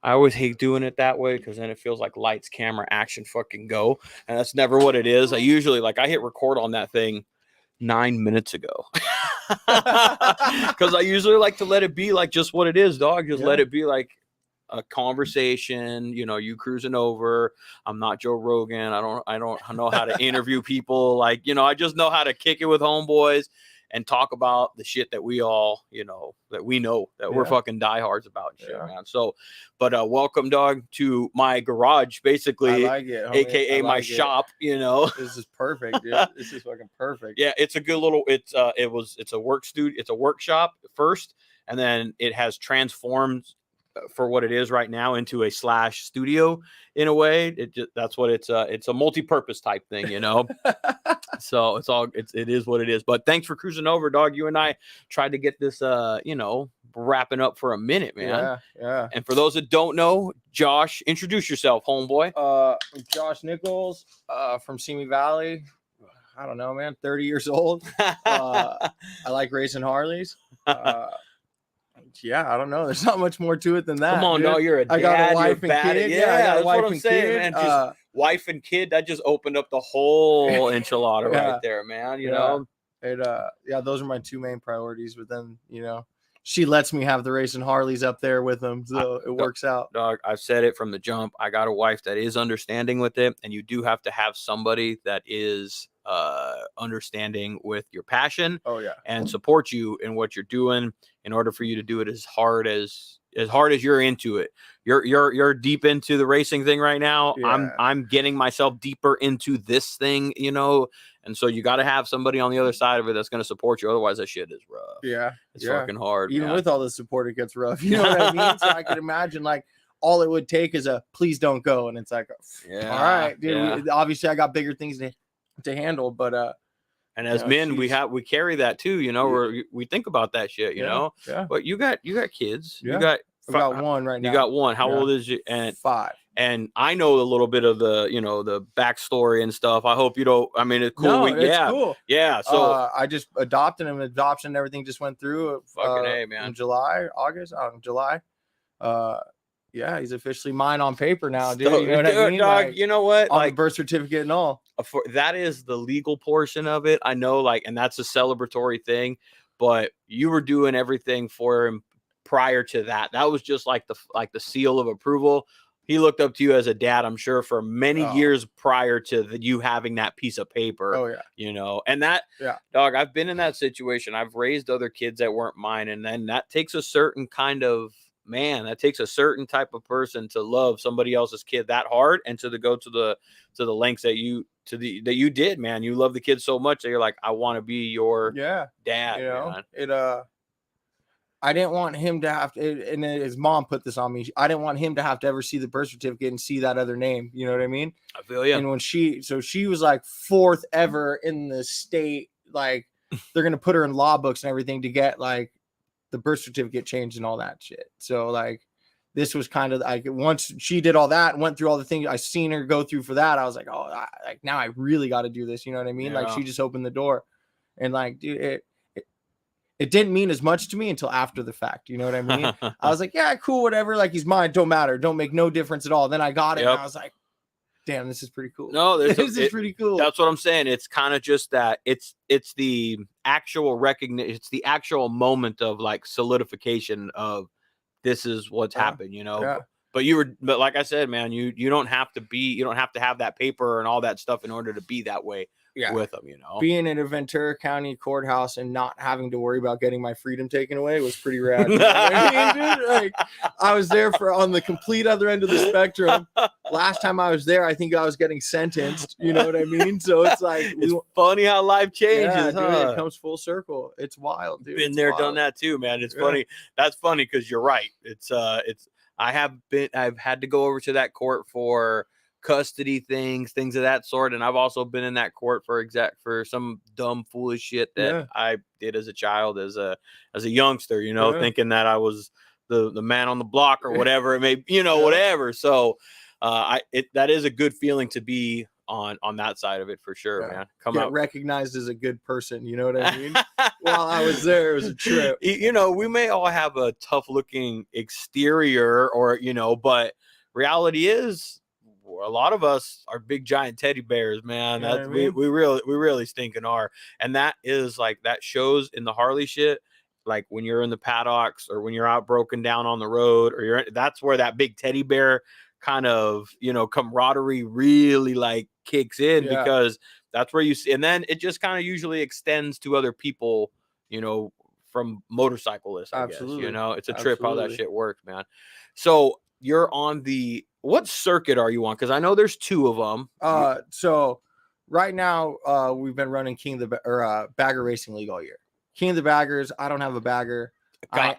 I always hate doing it that way because then it feels like lights, camera, action, fucking go, and that's never what it is. I usually I hit record on that thing 9 minutes ago because I usually like to let it be like just what it is, dog. Just let it be like a conversation, you cruising over. I'm not Joe Rogan. I don't know how to interview people. Like, I just know how to kick it with homeboys and talk about the shit that we all, that we know that we're fucking diehards about and shit, man. So, but welcome, dog, to my garage, basically, I like it, homie. aka my shop. This is perfect, dude. This is fucking perfect. Yeah, it's a good little. It's a work studio. It's a workshop first, and then it has transformed for what it is right now into a / studio in a way. That's what it's a multi-purpose type thing, So it is what it is. But thanks for cruising over, dog. You and I tried to get this wrapping up for a minute, man. Yeah. And for those that don't know, Josh, introduce yourself, homeboy. Josh Nichols, from Simi Valley. I don't know, man. 30 years old. I like racing Harleys. Yeah, I don't know. There's not much more to it than that. Come on, dude. no, you're a dad. I got a wife and kid. Yeah, I got that's a wife what I'm and saying, kid. man. Just wife and kid, that just opened up the whole enchilada right there, man. You know? Those are my two main priorities. But then, she lets me have the racing Harleys up there with them, so it works out. Dog, I've said it from the jump. I got a wife that is understanding with it, and you do have to have somebody that is understanding with your passion. And support you in what you're doing in order for you to do it as hard as you're into it. You're deep into the racing thing right now. I'm getting myself deeper into this thing, and so you got to have somebody on the other side of it that's going to support you. Otherwise, that shit is rough. It's fucking hard. Even man. With all the support, it gets rough. You know what I mean? So I could imagine all it would take is a please don't go, and it's like, all right, dude. Obviously, I got bigger things to handle, but and as men, we carry that too. Where we think about that shit. But you got kids. You got. I've got one right now. You got one. How old is you? And 5. And I know a little bit of the, the backstory and stuff. I hope you don't. I mean, it's cool. No, it's cool. Yeah. So I just adopted him. Adoption and everything just went through. Fucking A, man. In July. He's officially mine on paper now, dude. You know what I mean? Dog, you know what? On the birth certificate and all. That is the legal portion of it. I know, and that's a celebratory thing. But you were doing everything for him prior to that. That was just like the seal of approval. He looked up to you as a dad, I'm sure, for many years prior to you having that piece of paper. Oh, yeah. And that, dog, I've been in that situation. I've raised other kids that weren't mine. And then that takes a certain kind of, that takes a certain type of person to love somebody else's kid that hard and to go to the lengths that you did, man. You love the kid so much that you're like, I want to be your dad. Man. I didn't want him to have to, and his mom put this on me. I didn't want him to have to ever see the birth certificate and see that other name. You know what I mean? I feel you. And when she was like 4th ever in the state, they're going to put her in law books and everything to get the birth certificate changed and all that shit. So this was kind of once she did all that and went through all the things I seen her go through for that, I was like, oh, now I really got to do this. You know what I mean? Yeah. She just opened the door and dude, it didn't mean as much to me until after the fact. You know what I mean? I was like, yeah, cool, whatever. He's mine. Don't matter. Don't make no difference at all. Then I got it. And I was like, damn, this is pretty cool. No, this is pretty cool. That's what I'm saying. It's kind of just that it's the actual recognition. It's the actual moment of solidification of this is what's happened, Yeah. But like I said, man, you don't have to have that paper and all that stuff in order to be that way with them, Being in a Ventura County courthouse and not having to worry about getting my freedom taken away was pretty rad. You know what I mean, dude? I was there on the complete other end of the spectrum. Last time I was there, I think I was getting sentenced. You know what I mean? So it's it's funny how life changes. Dude, it comes full circle. It's wild, dude. Been there, done that too, man. It's funny. That's funny because you're right. I've had to go over to that court for custody things of that sort, and I've also been in that court for some dumb foolish shit that I did as a child, as a youngster, thinking that I was the man on the block or whatever it may, whatever. So that is a good feeling to be on that side of it for sure, man. Get recognized as a good person. You know what I mean? While I was there, it was a trip. You know, we may all have a tough looking exterior, or but reality is, a lot of us are big giant teddy bears, man. That's we really stinking are, and that is like that shows in the Harley shit. Like when you're in the paddocks or when you're out broken down on the road, or that's where that big teddy bear kind of camaraderie really like kicks in, because that's where you see, and then it just kind of usually extends to other people, from motorcyclists. I guess it's a trip how that shit works, man. So you're on what circuit are you on? Because I know there's two of them. So right now we've been running Bagger Racing League all year. King of the Baggers. I don't have a bagger.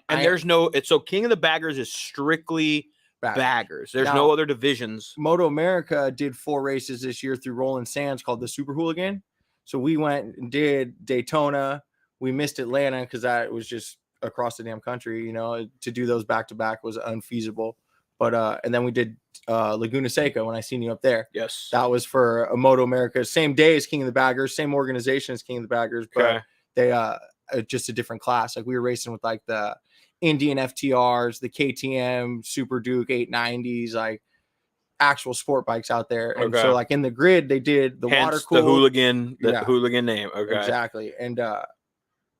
There's no. So King of the Baggers is strictly baggers. There's no other divisions. Moto America did 4 races this year through Rolling Sands called the Super Hooligan. So we went and did Daytona. We missed Atlanta because that was just across the damn country. To do those back to back was unfeasible. But and then we did Laguna Seca when I seen you up there. Yes, that was for a Moto America, same day as King of the Baggers, same organization as King of the Baggers, but they just a different class. Like we were racing with like the Indian FTRs, the KTM Super Duke 890s, like actual sport bikes out there. And so like in the grid, they did the water cooled, the hooligan name. Okay, exactly. And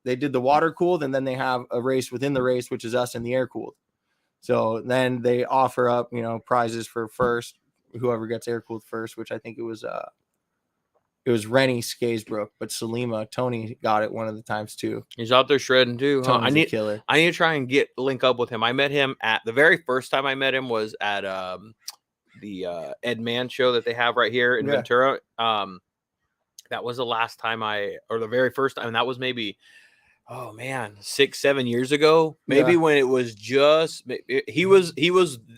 they did the water cooled, and then they have a race within the race, which is us in the air cooled. So then they offer up, prizes for first, whoever gets air cooled first, which I think it was Rennie Skaysbrook, but Salima, Tony got it one of the times too. He's out there shredding too. Huh? Tony's a killer. I need to try and link up with him. I met him at the very first time I met him was at the Ed Mann show that they have right here in Ventura. That was the last time or the very first time. And that was maybe, 6-7 years ago, maybe, when it was just, he was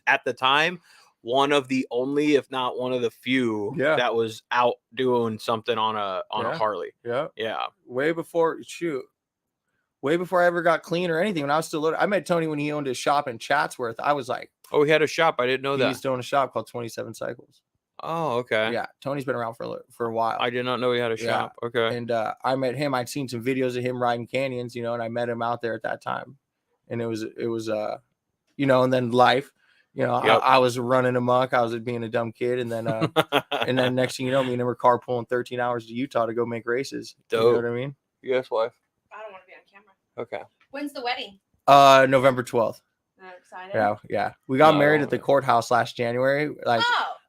at the time one of the only, if not one of the few, that was out doing something on a Harley. Yeah. Way before I ever got clean or anything. When I was still little, I met Tony when he owned his shop in Chatsworth. I was like, oh, he had a shop. I didn't know that. He's doing a shop called 27 Cycles. Oh, okay. Yeah, Tony's been around for a while. I did not know he had a shop. Okay. And I met him. I'd seen some videos of him riding canyons, and I met him out there at that time. And it was and then life, I was running amok. I was being a dumb kid, and then and then next thing you know, me and him were carpooling 13 hours to Utah to go make races. Dope. You know what I mean? Yes, wife. I don't want to be on camera. Okay. When's the wedding? November 12th. I'm excited. Yeah. We got married at the courthouse last January.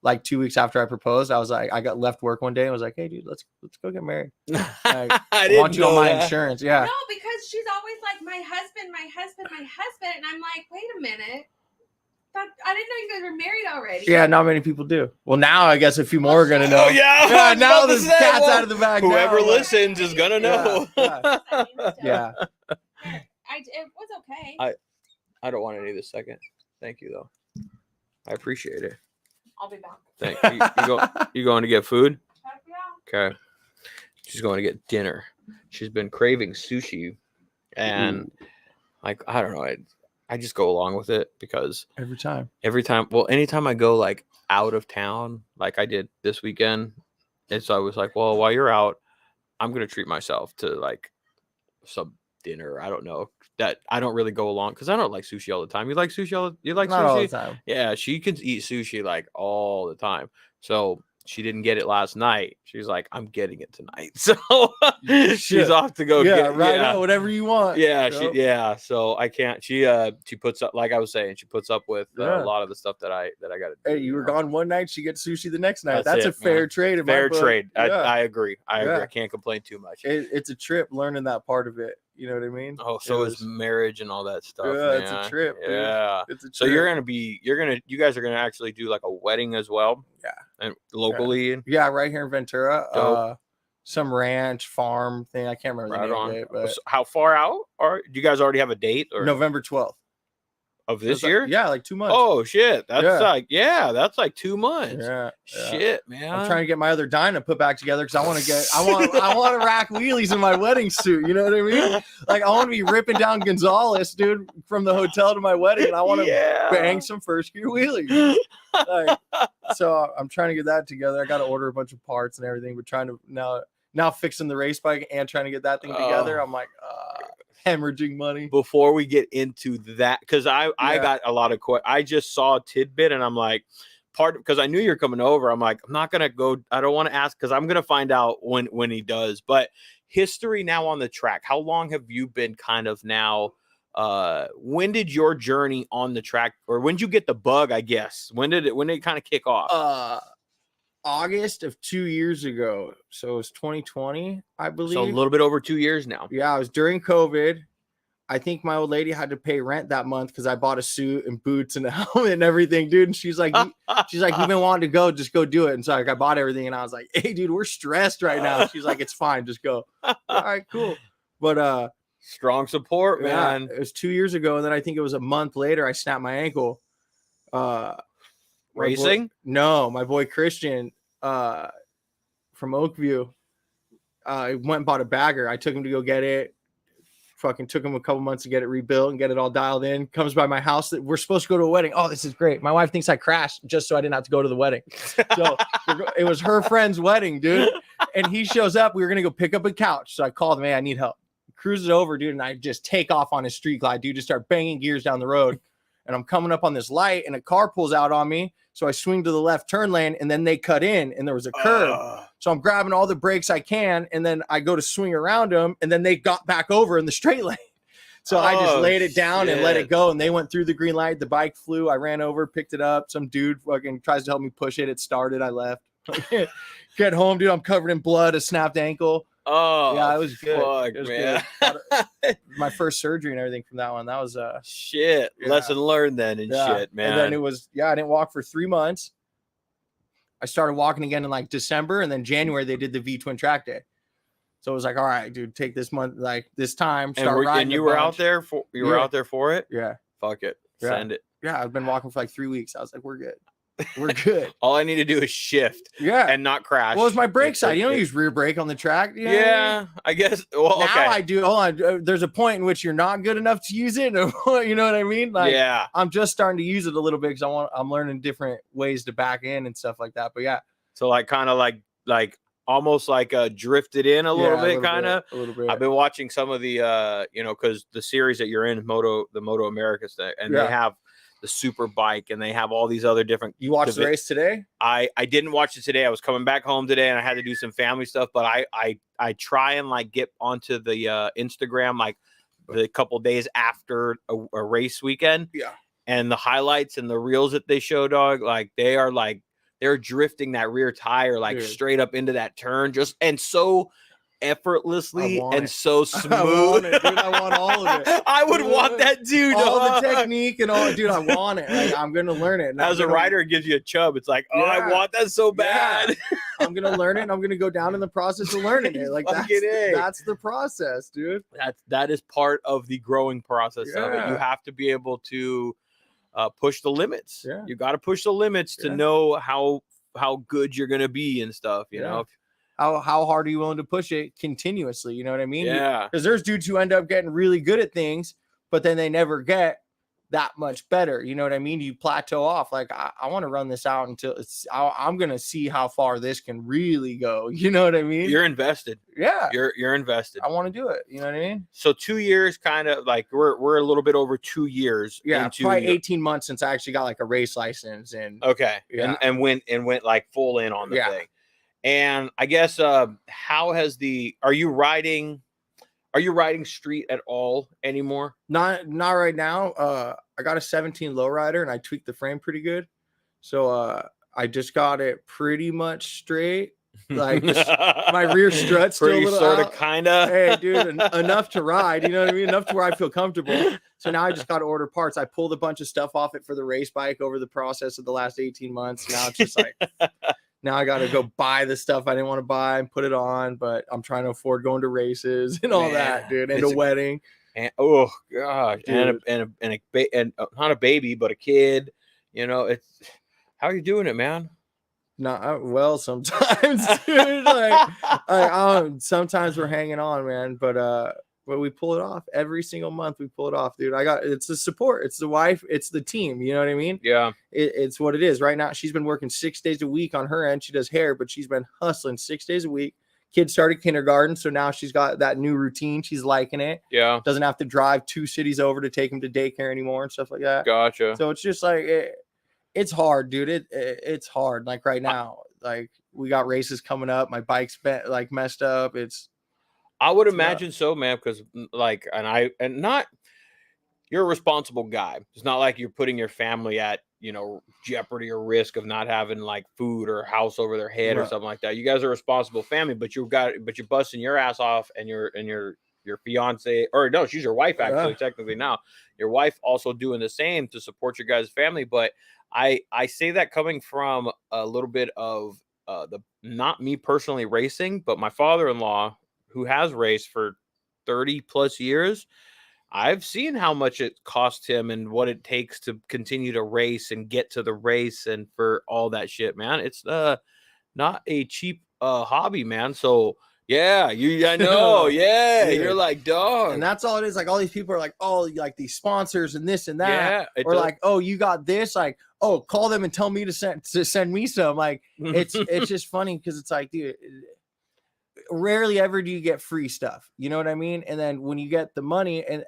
Like 2 weeks after I proposed, I was like, I got left work one day and was like, hey, dude, let's go get married. I want you on my insurance. Yeah. No, because she's always like, my husband. And I'm like, wait a minute. I didn't know you guys were married already. Yeah, not many people do. Well, now I guess a few more are going to know. Oh, yeah. Now the cat's out of the bag. Whoever listens is going to know. Yeah. It was okay. I don't want any this second. Thank you, though. I appreciate it. I'll be back. Thank you. You going to get food? Okay. She's going to get dinner. She's been craving sushi, and I don't know. I just go along with it because every time. Well, anytime I go like out of town, like I did this weekend, and so I was like, well, while you're out, I'm gonna treat myself to like some dinner. I don't know. That I don't really go along because I don't like sushi all the time. You like sushi? You like Not sushi? all the time. Yeah, she can eat sushi like all the time. So she didn't get it last night. She's like, I'm getting it tonight. So she's off to go get now, whatever you want. Yeah, so I can't. She puts up, like I was saying, she puts up with a lot of the stuff that I got to do. Hey, you were gone one night, she gets sushi the next night. That's a fair trade. Fair trade. I agree. I can't complain too much. It's a trip learning that part of it. You know what I mean? Oh, so is marriage and all that stuff. Yeah, man. it's a trip. Yeah, it's a trip. So you guys are gonna actually do like a wedding as well. Yeah, and locally. Yeah, right here in Ventura. Some ranch farm thing. I can't remember the name of it. But how far out? Or do you guys already have a date? Or November 12th. Of this year? Yeah, like 2 months. Oh shit. That's that's like 2 months. Yeah. Shit, man. I'm trying to get my other Dyna put back together because I want to rack wheelies in my wedding suit. You know what I mean? Like I want to be ripping down Gonzales, dude, from the hotel to my wedding, and I want to bang some first gear wheelies. Like, so I'm trying to get that together. I got to order a bunch of parts and everything. We're trying to now fixing the race bike and trying to get that thing together. I'm like, hemorrhaging money. Before we get into that, because I got a lot of I just saw a tidbit and I'm like, because I knew you're coming over. I'm like, I'm not gonna go. I don't want to ask because I'm gonna find out when he does. But history now on the track. How long have you been kind of now? When did your journey on the track, or when did you get the bug? I guess when did it kind of kick off? August of 2 years ago. So it was 2020, I believe. So a little bit over 2 years now. Yeah, it was during COVID. I think my old lady had to pay rent that month because I bought a suit and boots and a helmet and everything, dude. And she's like, you've been wanting to go, just go do it. And so like I bought everything and I was like, hey, dude, we're stressed right now. She's like, it's fine, just go. All right, cool. But strong support, man. It was 2 years ago, and then I think it was a month later I snapped my ankle. Racing? My boy Christian from Oakview went and bought a bagger. I took him to go get it. Fucking took him a couple months to get it rebuilt and get it all dialed in. Comes by my house that we're supposed to go to a wedding. Oh, this is great. My wife thinks I crashed just so I didn't have to go to the wedding. So it was her friend's wedding, dude. And he shows up. We were gonna go pick up a couch. So I called him, hey, I need help. He cruises over, dude, and I just take off on his street glide, dude. Just start banging gears down the road. And I'm coming up on this light, and a car pulls out on me. So I swing to the left turn lane, and then they cut in, and there was a curb. So I'm grabbing all the brakes I can, and then I go to swing around them, and then they got back over in the straight lane. So I just laid it down and let it go, and they went through the green light. The bike flew. I ran over, picked it up. Some dude fucking tries to help me push it. It started. I left. Get home, dude. I'm covered in blood, a snapped ankle. Oh, yeah, it was good. Fuck, it was man. Good. My first surgery and everything from that one. That was shit. Yeah. Lesson learned then and shit, man. And then it was I didn't walk for 3 months. I started walking again in like December, and then January they did the V Twin Track Day. So it was like, all right, dude, take this month, like this time, start riding. And you were out there for were out there for it? Yeah. Fuck it. Send it. Yeah, I've been walking for like 3 weeks. I was like, we're good. We're good. All I need to do is shift. Yeah. And not crash. Well, it's my brake side. You don't use rear brake on the track. You know yeah, I guess. Well, now I do. Hold on. There's a point in which you're not good enough to use it. You know what I mean? Like, yeah. I'm just starting to use it a little bit because I'm learning different ways to back in and stuff like that. But yeah. So like kind of like almost like drifted in a little bit, kind of. A little bit. I've been watching some of the because the series that you're in, the Moto America stuff, and they have the super bike, and they have all these other different. You watched the race today? I didn't watch it today. I was coming back home today, and I had to do some family stuff. But I try and like get onto the Instagram like the couple days after a race weekend. Yeah. And the highlights and the reels that they show, dog, like they're drifting that rear tire like straight up into that turn, just and so effortlessly and so smooth. I want it, dude. I want all of it. I would want that, dude. All the technique and all, dude. I want it. Like, I'm gonna learn it. As a rider, it gives you a chub. It's like, I want that so bad. Yeah. I'm gonna learn it. And I'm gonna go down in the process of learning it. Like that's the process, dude. That is part of the growing process of it. You have to be able to push the limits. Yeah. You got to push the limits to know how good you're gonna be and stuff. You know. How hard are you willing to push it continuously? You know what I mean? Yeah. Because there's dudes who end up getting really good at things, but then they never get that much better. You know what I mean? You plateau off. Like, I want to run this out until I'm going to see how far this can really go. You know what I mean? You're invested. Yeah. You're invested. I want to do it. You know what I mean? So 2 years, kind of like we're a little bit over 2 years. Yeah. Probably 18 months since I actually got like a race license and and went like full in on the thing. And I guess are you riding street at all anymore? Not right now. I got a 17 lowrider and I tweaked the frame pretty good. So I just got it pretty much straight. Like my rear strut's still a little sort of out. kind of. Hey, dude, enough to ride. You know what I mean? Enough to where I feel comfortable. So now I just got to order parts. I pulled a bunch of stuff off it for the race bike over the process of the last 18 months. Now it's just like now I got to go buy the stuff I didn't want to buy and put it on, but I'm trying to afford going to races and all that, dude, and a wedding. And oh gosh, and not a baby, but a kid. You know, it's how are you doing it, man? Not well sometimes, dude. Sometimes we're hanging on, man. But we pull it off every single month. We pull it off, dude. It's the support, it's the wife, it's the team. You know what I mean? Yeah. It's what it is. Right now, she's been working 6 days a week on her end. She does hair, but she's been hustling 6 days a week. Kids started kindergarten, so now she's got that new routine. She's liking it. Yeah. Doesn't have to drive 2 cities over to take him to daycare anymore and stuff like that. Gotcha. So it's just like it's hard, dude. It's hard. Like right now, like we got races coming up. My bike's messed up. I would imagine so, man, because like, you're a responsible guy. It's not like you're putting your family at, jeopardy or risk of not having like food or house over their head or something like that. You guys are a responsible family, but you're busting your ass off, and your fiance, or no, she's your wife actually, technically now. Your wife also doing the same to support your guys' family. But I say that coming from a little bit of not me personally racing, but my father-in-law, who has raced for 30 plus years. I've seen how much it cost him and what it takes to continue to race and get to the race and for all that shit, man. It's not a cheap hobby, man. So yeah, I know. Yeah, you're like, dog. And that's all it is. Like all these people are like, oh, like these sponsors and this and that. Yeah, or like, oh, you got this. Like, oh, call them and tell me to send me some. Like it's just funny because it's like, dude, rarely ever do you get free stuff. You know what I mean? And then when you get the money and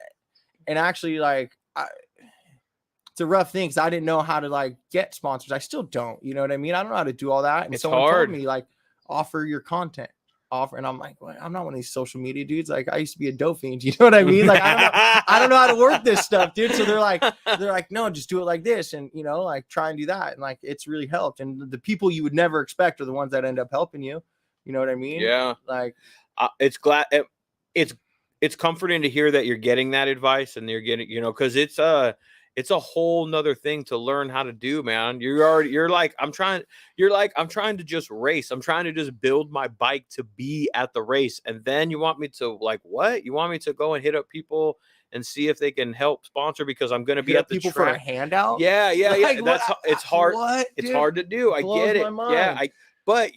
actually like it's a rough thing because I didn't know how to like get sponsors. I still don't. You know what I mean? I don't know how to do all that. And it's someone hard. told me like offer your content. And I'm like, well, I'm not one of these social media dudes. Like I used to be a dope fiend. You know what I mean? Like I don't know how to work this stuff, dude. So they're like, no, just do it like this, and like try and do that. And like it's really helped. And the people you would never expect are the ones that end up helping you. You know what I mean? Yeah. Like it's comforting to hear that you're getting that advice and you're getting, because it's a whole nother thing to learn how to do, man. You're like, I'm trying to just race. I'm trying to just build my bike to be at the race. And then you want me to like, what? You want me to go and hit up people and see if they can help sponsor because I'm going to be at the people track. For a handout. Yeah. Like, it's hard. What, it's hard to do. I get it. Yeah. But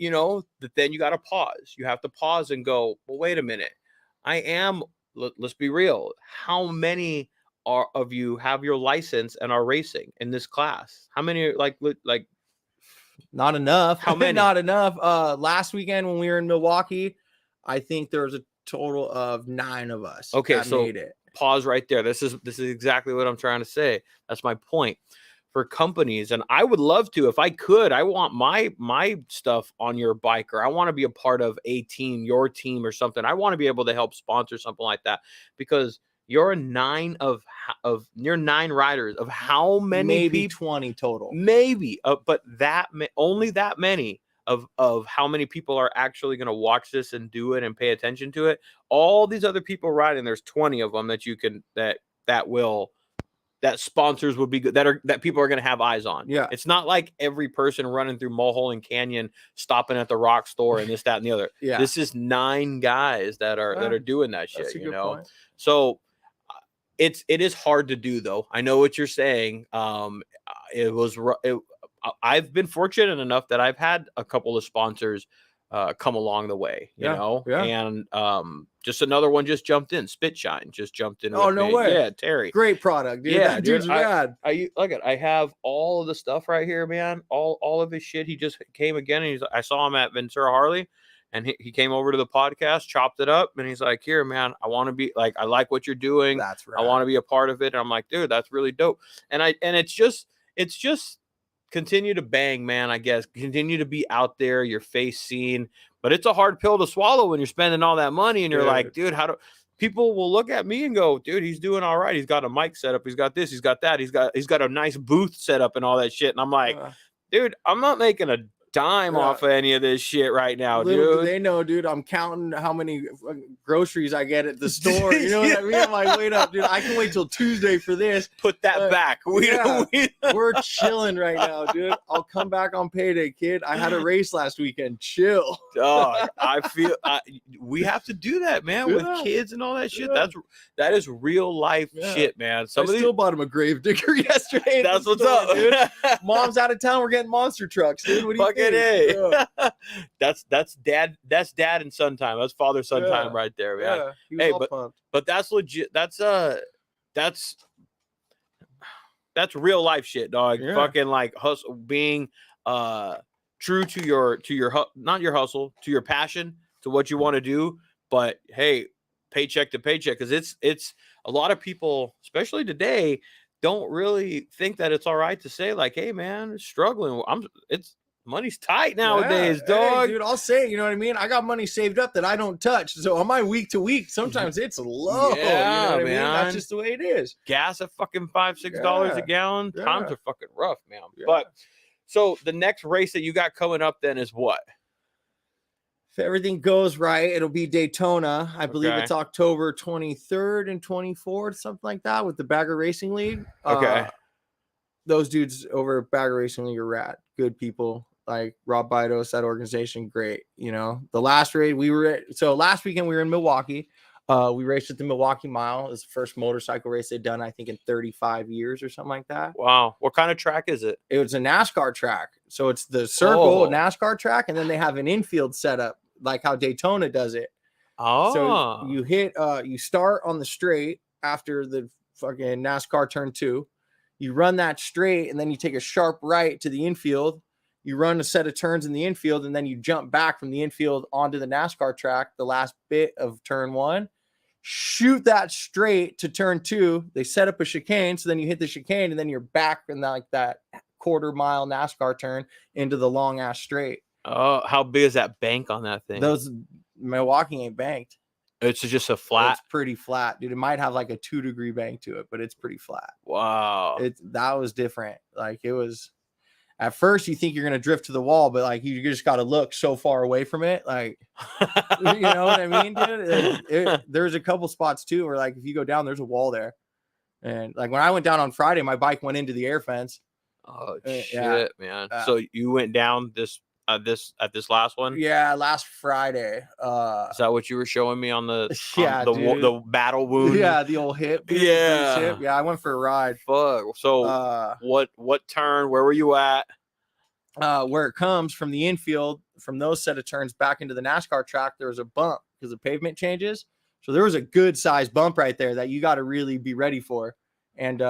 then you got to pause. You have to pause and go, well, wait a minute. Let's be real. How many of you have your license and are racing in this class? How many like not enough? How many? Not enough. Last weekend when we were in Milwaukee, I think there was a total of 9 of us. Okay, so made it. Pause right there. This is exactly what I'm trying to say. That's my point. For companies, and I would love to, if I could, I want my stuff on your bike, or I want to be a part of a team, your team or something. I want to be able to help sponsor something like that because you're 9 riders of how many? Maybe 20 total. Maybe, but only that many of how many people are actually going to watch this and do it and pay attention to it. All these other people riding, there's 20 of them that you can that sponsors would be good, that people are going to have eyes on. Yeah. It's not like every person running through Mulholland Canyon, stopping at the rock store and this, that, and the other. Yeah. This is 9 guys that are doing that shit, That's a good point. So it is hard to do though. I know what you're saying. I've been fortunate enough that I've had a couple of sponsors come along the way, you know, and just another one just jumped in. Spitshine just jumped in. Oh, no way. Yeah, Terry. Great product, dude. Yeah, that dude's rad. I look at. I have all of the stuff right here, man. All of his shit. He just came again, and I saw him at Ventura Harley, and he came over to the podcast, chopped it up, and he's like, "Here, man, I want to be like, I like what you're doing. That's right. I want to be a part of it." And I'm like, "Dude, that's really dope." And it's just continue to bang, man. I guess continue to be out there, your face seen. But it's a hard pill to swallow when you're spending all that money and you're like, dude, people will look at me and go, dude, he's doing all right. He's got a mic set up. He's got this. He's got that. He's got a nice booth set up and all that shit. And I'm like, dude, I'm not making dime off of any of this shit right now, Little dude. do they know, dude. I'm counting how many groceries I get at the store. You know what I mean? I'm like, wait up, dude. I can wait till Tuesday for this. Put that back. We're chilling right now, dude. I'll come back on payday, kid. I had a race last weekend. Chill. Dog, I feel we have to do that, man, with kids and all that shit. That is real life shit, man. Somebody still bought him a grave digger yesterday. That's what's up, dude. Mom's out of town. We're getting monster trucks, dude. What do you think? Yeah. That's dad and son time. That's father son time right there, man. Hey, but that's legit. That's real life shit, dog. Fucking like hustle, being true to your not your hustle, to your passion, to what you want to do. But hey, paycheck to paycheck, because it's a lot of people, especially today, don't really think that it's all right to say like, hey man, struggling. Money's tight nowadays, dog. Hey, dude, I'll say it, you know what I mean? I got money saved up that I don't touch. So on my week to week, sometimes it's low. Yeah, you know what man. I mean? That's just the way it is. Gas at fucking $5-6 a gallon. Yeah. Times are fucking rough, man. But so the next race that you got coming up then is what? If everything goes right, it'll be Daytona. I believe it's October 23rd and 24th, something like that, with the Bagger Racing League. Okay. Those dudes over at Bagger Racing League are rad. Good people. Like Rob Bidos, that organization, great. You know, the last race last weekend we were in Milwaukee. We raced at the Milwaukee Mile. It was the first motorcycle race they'd done, I think, in 35 years or something like that. Wow. What kind of track is it? It was a NASCAR track. So it's the circle NASCAR track, and then they have an infield setup like how Daytona does it. Oh. So you start on the straight after the fucking NASCAR turn 2. You run that straight, and then you take a sharp right to the infield. You run a set of turns in the infield, and then you jump back from the infield onto the NASCAR track, the last bit of turn 1. Shoot that straight to turn 2. They set up a chicane, so then you hit the chicane, and then you're back in that quarter-mile NASCAR turn into the long-ass straight. Oh, how big is that bank on that thing? Those Milwaukee ain't banked. It's just a flat. It's pretty flat, dude. It might have like a 2-degree bank to it, but it's pretty flat. Wow. That was different. Like it was. At first, you think you're gonna drift to the wall, but like you just got to look so far away from it. Like, you know what I mean, dude? There's a couple spots too where like if you go down, there's a wall there. And like when I went down on Friday, my bike went into the air fence. Oh shit, man! So you went down at this last one? Yeah, last Friday. Is that what you were showing me on the the battle wound? Yeah, the old hip. Dude, yeah, yeah. I went for a ride. Fuck. So what turn? Where were you at? Where it comes from the infield, from those set of turns back into the NASCAR track, there was a bump because the pavement changes. So there was a good sized bump right there that you got to really be ready for. And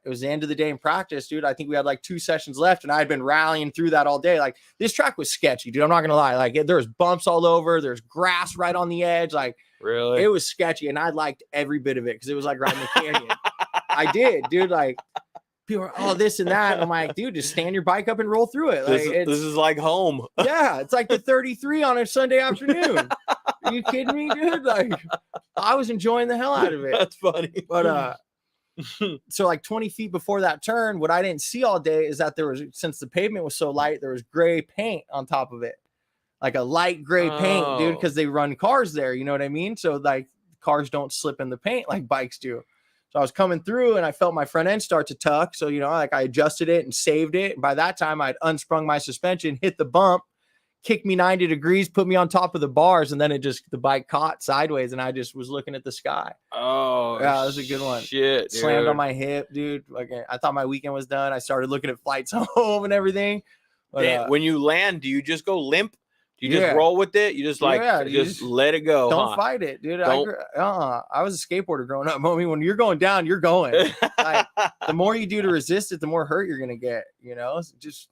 it was the end of the day in practice, dude. I think we had like 2 sessions left, and I had been rallying through that all day. Like this track was sketchy, dude. I'm not gonna lie. Like there was bumps all over. There's grass right on the edge. Like really, it was sketchy, and I liked every bit of it because it was like riding the canyon. I did, dude. Like people are, this and that. And I'm like, dude, just stand your bike up and roll through it. Like this is like home. Yeah, it's like the 33 on a Sunday afternoon. Are you kidding me, dude? Like I was enjoying the hell out of it. That's funny. But so like 20 feet before that turn, what I didn't see all day is that since the pavement was so light, there was gray paint on top of it, like a light gray paint, dude, because they run cars there. You know what I mean? So like cars don't slip in the paint like bikes do. So I was coming through and I felt my front end start to tuck. So, you know, like I adjusted it and saved it. And by that time I'd unsprung my suspension, hit the bump, kicked me 90 degrees, put me on top of the bars, and then the bike caught sideways, and I just was looking at the sky. Oh, yeah, it was a good one. Shit, slammed on my hip, dude. Like I thought my weekend was done. I started looking at flights home and everything. But, when you land, do you just go limp? Do you just roll with it? You just just let it go. Don't fight it, dude. I was a skateboarder growing up. I mean, when you're going down, you're going. Like, the more you do to resist it, the more hurt you're gonna get. You know,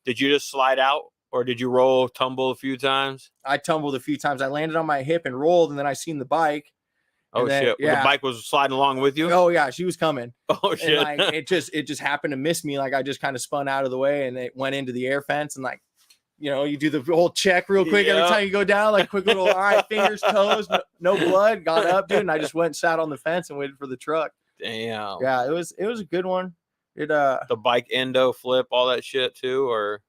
Did you just slide out? Or did you tumble a few times? I tumbled a few times. I landed on my hip and rolled, and then I seen the bike. Oh, shit. Yeah. The bike was sliding along with you? Oh, yeah. She was coming. Oh, shit. And, like, it just happened to miss me. Like, I just kind of spun out of the way, and it went into the air fence. And, like, you know, you do the whole check real quick every time you go down. Like, quick little, all right, fingers, toes, no blood. Got up, dude, and I just went and sat on the fence and waited for the truck. Damn. Yeah, it was a good one. The bike endo flip, all that shit, too, or...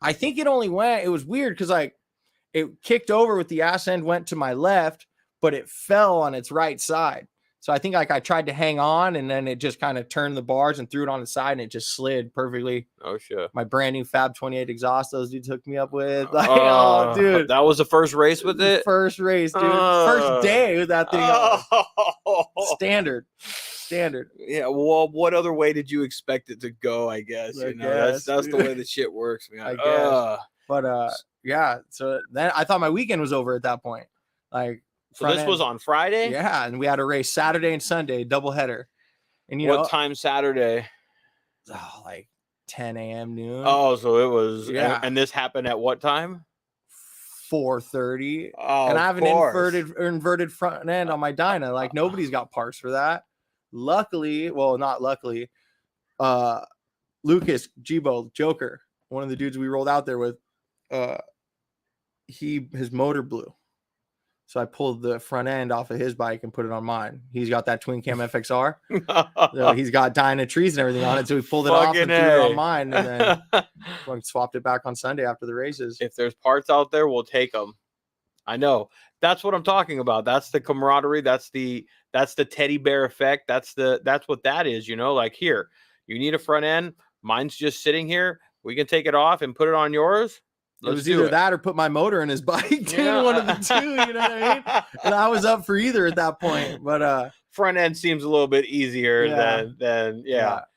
I think it only went, it was weird because like it kicked over with the ass end, went to my left, but it fell on its right side. So I think like I tried to hang on and then it just kind of turned the bars and threw it on the side and it just slid perfectly. Oh shit. My brand new Fab 28 exhaust those dudes hooked me up with. Like, oh dude. That was the first race with it? First race, dude. First day with that thing on. Standard. Yeah, well, what other way did you expect it to go, I guess? That's the way the shit works, man. I guess. But yeah, so then I thought my weekend was over at that point. Like, so this was on Friday? Yeah, and we had a race Saturday and Sunday, double header. And you know what time Saturday? Oh, like 10 a.m. noon. Oh, so it was and this happened at what time? 4:30. Oh, and I have an inverted front end on my Dyna. Like nobody's got parts for that. Luckily, well, not luckily, Lucas Jibo Joker, one of the dudes we rolled out there with, his motor blew. So I pulled the front end off of his bike and put it on mine. He's got that twin cam FXR. So he's got Dyna trees and everything on it. So we pulled it off and threw it on mine, and then swapped it back on Sunday after the races. If there's parts out there, we'll take them. I know. That's what I'm talking about. That's the camaraderie. That's the teddy bear effect. That's what that is. Like, here, you need a front end. Mine's just sitting here. We can take it off and put it on yours. It was either that or put my motor in his bike, dude. One of the two, you know what I mean? And I was up for either at that point. But front end seems a little bit easier than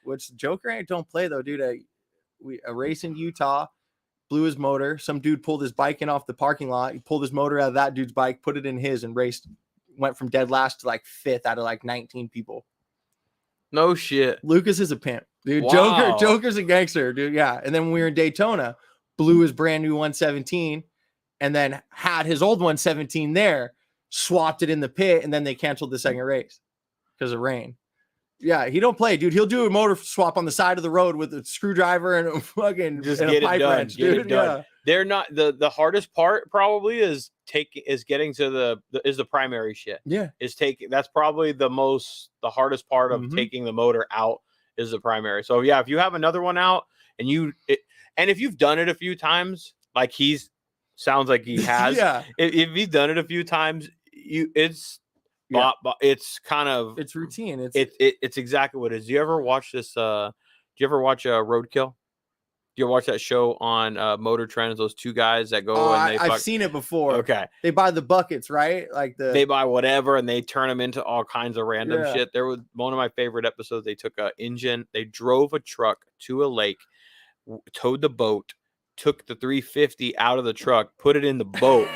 Which Joker ain't don't play though, dude. A race in Utah, blew his motor. Some dude pulled his bike in off the parking lot. He pulled his motor out of that dude's bike, put it in his, and raced. Went from dead last to like 5th out of like 19 people. No shit. Lucas is a pimp, dude. Wow. Joker's a gangster, dude. Yeah. And then when we were in Daytona, blew his brand new 117 and then had his old 117 there, swapped it in the pit, and then they canceled the second race because of rain. Yeah, he don't play, dude. He'll do a motor swap on the side of the road with a screwdriver and a fucking just and get a pipe it done. wrench, Get dude. it done. Yeah. They're not the hardest part probably is getting to the primary shit. Yeah. That's probably the hardest part of taking the motor out is the primary. So yeah, if you have another one out and if you've done it a few times, like sounds like he has. Yeah. If you've done it a few times, it's kind of routine. It's exactly what it is. Do you ever watch this? Do you ever watch Roadkill? Do you ever watch that show on Motor Trends? Those two guys that go and I've seen it before. Okay, they buy the buckets, right? Like they buy whatever and they turn them into all kinds of random shit. There was one of my favorite episodes. They took an engine, they drove a truck to a lake, towed the boat, took the 350 out of the truck, put it in the boat,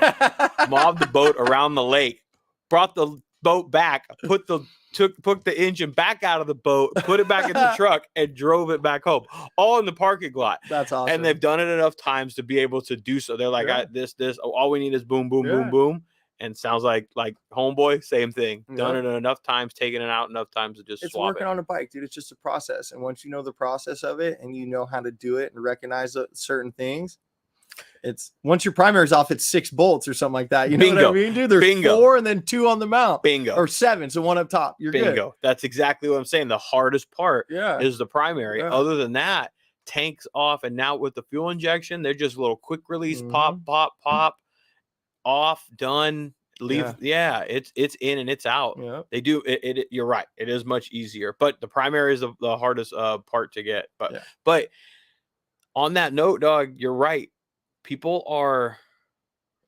mobbed the boat around the lake, brought the boat back, put the engine back out of the boat, put it back in the truck, and drove it back home, all in the parking lot. That's awesome. And they've done it enough times to be able to do so. They're like, all we need is boom, boom, boom, boom. And sounds like Homeboy, same thing. Done it enough times, taken it out enough times to just swap working on a bike, dude. It's just a process. And once you know the process of it and you know how to do it and recognize certain things, once your primary's off, it's 6 bolts or something like that. You know what I mean, dude? There's 4 and then 2 on the mount. Bingo. Or 7, so 1 up top. You're good. That's exactly what I'm saying. The hardest part is the primary. Yeah. Other than that, tanks off, and now with the fuel injection, they're just little quick release, pop, pop, pop, off, done, leave. Yeah, it's in and it's out. Yeah. They do it. You're right. It is much easier, but the primary is the hardest part to get. But on that note, dog, you're right. People are,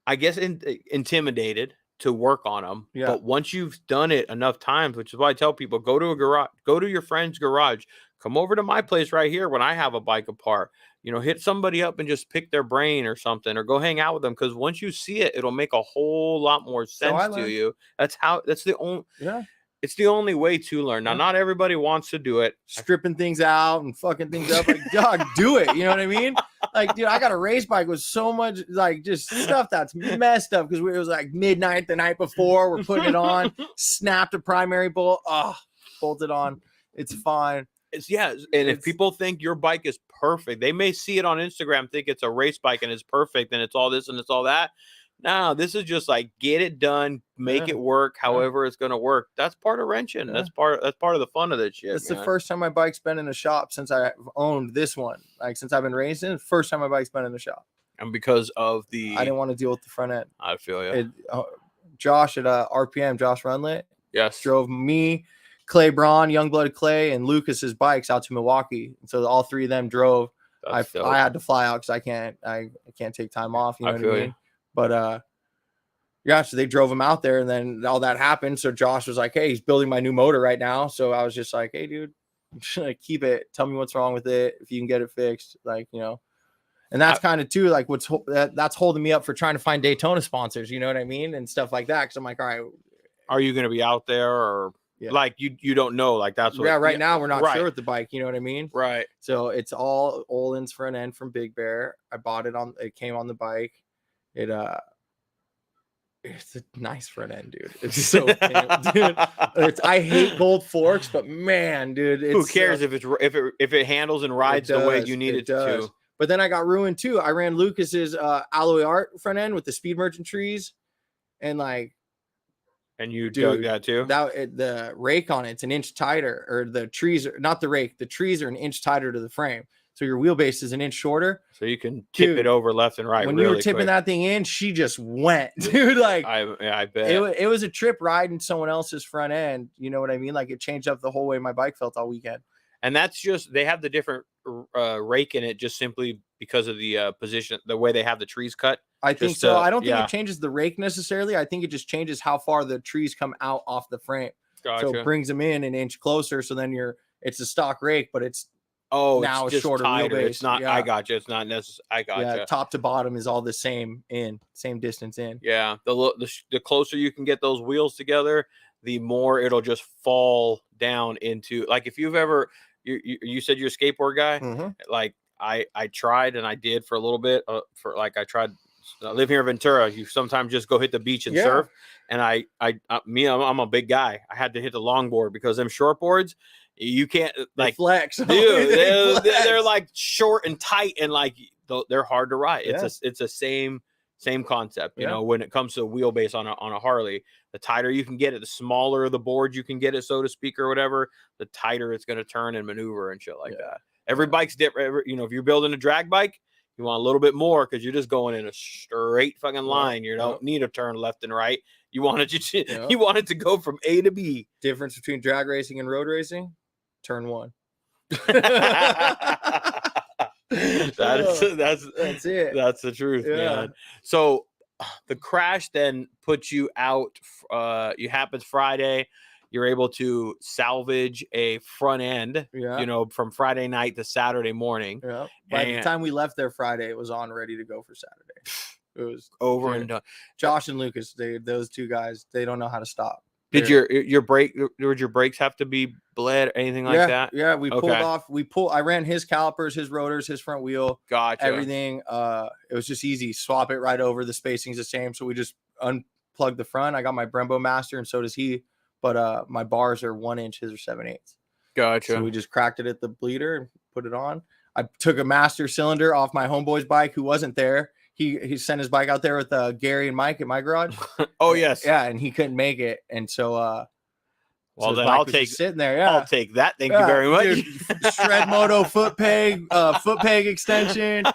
I guess, intimidated to work on them. Yeah. But once you've done it enough times, which is why I tell people, go to a garage, go to your friend's garage, come over to my place right here when I have a bike apart. Hit somebody up and just pick their brain or something, or go hang out with them. Because once you see it, it'll make a whole lot more sense to you. It's the only way to learn. Now, not everybody wants to do it. Stripping things out and fucking things up. Like, dog, do it. You know what I mean? Like, dude, I got a race bike with so much, like, just stuff that's messed up because it was like midnight the night before. We're putting it on, snapped a primary bolt, bolted on. It's fine. If people think your bike is perfect, they may see it on Instagram, think it's a race bike and it's perfect and it's all this and it's all that. No, this is just like get it done, make it work however it's gonna work. That's part of wrenching. That's part of the fun of this shit. It's the first time my bike's been in a shop since I owned this one. Like since I've been racing, first time my bike's been in the shop. And because of I didn't want to deal with the front end. I feel you. Josh at RPM, Josh Runlet, yes, drove me, Clay Braun, Youngblood Clay, and Lucas's bikes out to Milwaukee. And so all three of them drove. I had to fly out because I can't take time off. You know what I mean? But yeah, so they drove him out there, and then all that happened. So Josh was like, "Hey, he's building my new motor right now." So I was just like, "Hey, dude, keep it. Tell me what's wrong with it. If you can get it fixed, like, you know." And that's kind of too like that's holding me up for trying to find Daytona sponsors. You know what I mean, and stuff like that. Because I'm like, all right, are you going to be out there or like you don't know? Like that's what. Yeah, right now we're not sure with the bike. You know what I mean? Right. So it's all Olin's front end from Big Bear. I bought it on. It came on the bike. It's a nice front end, dude. It's so dude. I hate gold forks, but man, dude, who cares if it handles and rides the way you need it to? But then I got ruined too. I ran Lucas's Alloy Art front end with the Speed Merchant trees, and like, and you dug that too. The rake on it's an inch tighter, or the trees are not the rake. The trees are an inch tighter to the frame. So your wheelbase is an inch shorter. So you can tip it over left and right. When you were tipping that thing in, she just went, dude. Like I bet it was a trip riding someone else's front end. You know what I mean? Like it changed up the whole way my bike felt all weekend. And that's just they have the different rake in it just simply because of the position, the way they have the trees cut. I think so. I don't think it changes the rake necessarily. I think it just changes how far the trees come out off the frame. Gotcha. So it brings them in an inch closer. So then it's a stock rake, but it's now it's shorter tighter. Wheelbase. It's not. Yeah. I got you. It's not necessary. I got you. Yeah, top to bottom is all the same distance in. Yeah, the closer you can get those wheels together, the more it'll just fall down into like if you've ever you said you're a skateboard guy. Mm-hmm. Like I tried and I did for a little bit I live here in Ventura. You sometimes just go hit the beach and surf. And I'm a big guy. I had to hit the longboard because them short boards, you can't like they flex, dude. They're like short and tight and like they're hard to ride. It's a same concept. You know, when it comes to wheelbase on a Harley, the tighter you can get it, the smaller the board you can get it, so to speak, or whatever, the tighter it's going to turn and maneuver and shit like that. Every bike's different. You know, if you're building a drag bike, you want a little bit more because you're just going in a straight fucking line. You don't need to turn left and right. You want it you want it to go from A to B. Difference between drag racing and road racing? Turn one. That's it. That's the truth, man. So the crash then puts you out. It happens Friday. You're able to salvage a front end, you know, from Friday night to Saturday morning. Yeah. By the time we left there Friday, it was on ready to go for Saturday. It was over and done. Josh and Lucas, those two guys, they don't know how to stop. Did your brakes have to be bled or anything like that? Yeah, we pulled off. I ran his calipers, his rotors, his front wheel. Gotcha. Everything. It was just easy. Swap it right over. The spacing's the same. So we just unplugged the front. I got my Brembo Master, and so does he. But my bars are 1 inch, his are 7/8. Gotcha. So we just cracked it at the bleeder and put it on. I took a master cylinder off my homeboy's bike who wasn't there. He sent his bike out there with Gary and Mike at my garage. Oh yes. Yeah, and he couldn't make it. And so then I'll take sitting there. Yeah. I'll take that. Thank you very much. Dude, Shred Moto foot peg extension,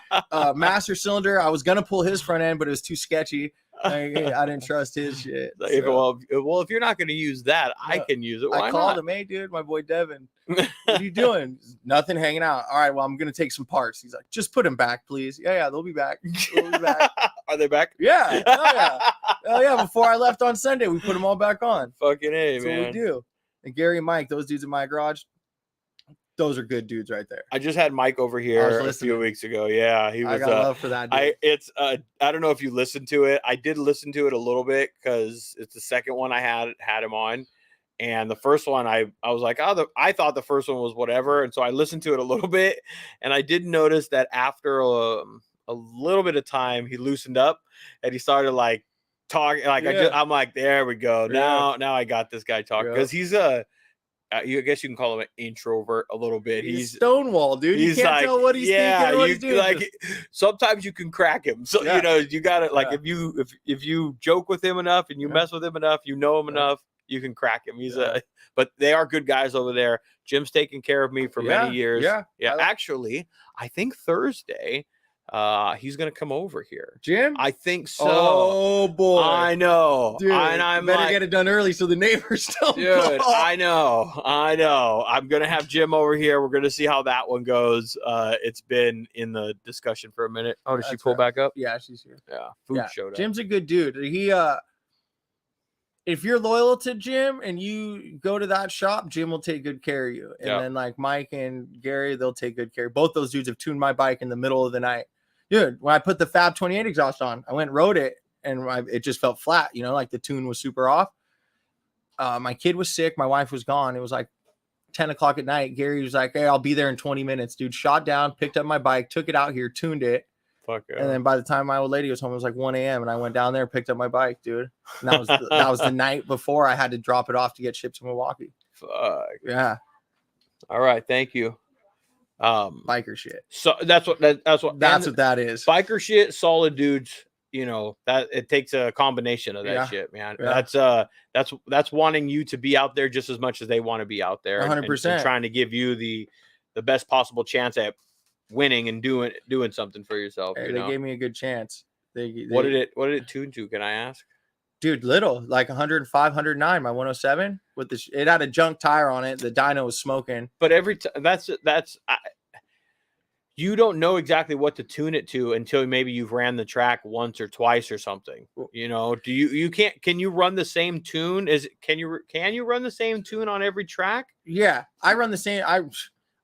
master cylinder. I was gonna pull his front end, but it was too sketchy. I didn't trust his shit. So. Well, if you're not going to use that, I can use it. Why I called him, hey, dude, my boy Devin. What are you doing? Nothing, hanging out. All right, well, I'm going to take some parts. He's like, just put them back, please. Yeah, they'll be back. Are they back? Yeah. Oh, yeah. Before I left on Sunday, we put them all back on. Fucking A, That's man. what we do. And Gary and Mike, those dudes in my garage, those are good dudes right there. I just had Mike over here a few weeks ago. Yeah, he was. I got love for that dude. I don't know if you listened to it. I did listen to it a little bit because it's the second one I had him on, and the first one I was like, I thought the first one was whatever, and so I listened to it a little bit, and I did notice that after a little bit of time, he loosened up and he started like talking. Like I'm like, there we go. Now I got this guy talking because he's I guess you can call him an introvert a little bit. He's Stonewall, dude. You can't like, tell what he's thinking or what he's doing. Like, sometimes you can crack him. So you got to like if you joke with him enough and you mess with him enough, you know him enough, you can crack him. He's but they are good guys over there. Jim's taken care of me for many years. Yeah. Actually, I think Thursday. He's gonna come over here. Jim? I think so. Oh boy. I know. Dude, and I'm better get it done early so the neighbors don't dude, I know. I'm gonna have Jim over here. We're gonna see how that one goes. It's been in the discussion for a minute. Oh, did she pull back up? Yeah, she's here. Yeah. Food showed up. Jim's a good dude. He if you're loyal to Jim and you go to that shop, Jim will take good care of you. And then like Mike and Gary, they'll take good care. Both those dudes have tuned my bike in the middle of the night. Dude, when I put the Fab 28 exhaust on, I went and rode it and it just felt flat, like the tune was super off. My kid was sick. My wife was gone. It was like 10 o'clock at night. Gary was like, hey, I'll be there in 20 minutes, dude. Shot down, picked up my bike, took it out here, tuned it. Fuck yeah. And then by the time my old lady was home, it was like 1 a.m. And I went down there and picked up my bike, dude. And that was the night before I had to drop it off to get shipped to Milwaukee. Fuck. Yeah. All right. Thank you. Biker shit. So that's what that is. Biker shit, solid dudes. That it takes a combination of that shit, man. Yeah. That's wanting you to be out there just as much as they want to be out there. 100%. And trying to give you the best possible chance at winning and doing something for yourself. Hey, they gave me a good chance. What did it tune to? Can I ask? Dude, little, like 105, 109, my 107 with it had a junk tire on it. The dyno was smoking. But every time you don't know exactly what to tune it to until maybe you've ran the track once or twice or something. Can you run the same tune? Can you run the same tune on every track? Yeah, I run the same.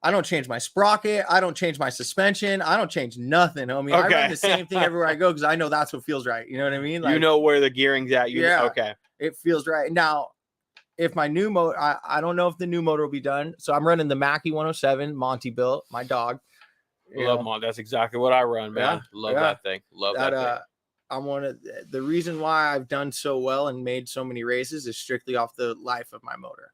I don't change my sprocket. I don't change my suspension. I don't change nothing, homie. Okay. I run the same thing everywhere I go because I know that's what feels right. You know what I mean? Like, where the gearing's at. Okay. It feels right. Now, if my new motor, I don't know if the new motor will be done. So I'm running the Mackie 107 Monty built, my dog. Love Monty. That's exactly what I run, man. Love that thing. Love that thing. I'm the reason why I've done so well and made so many races is strictly off the life of my motor.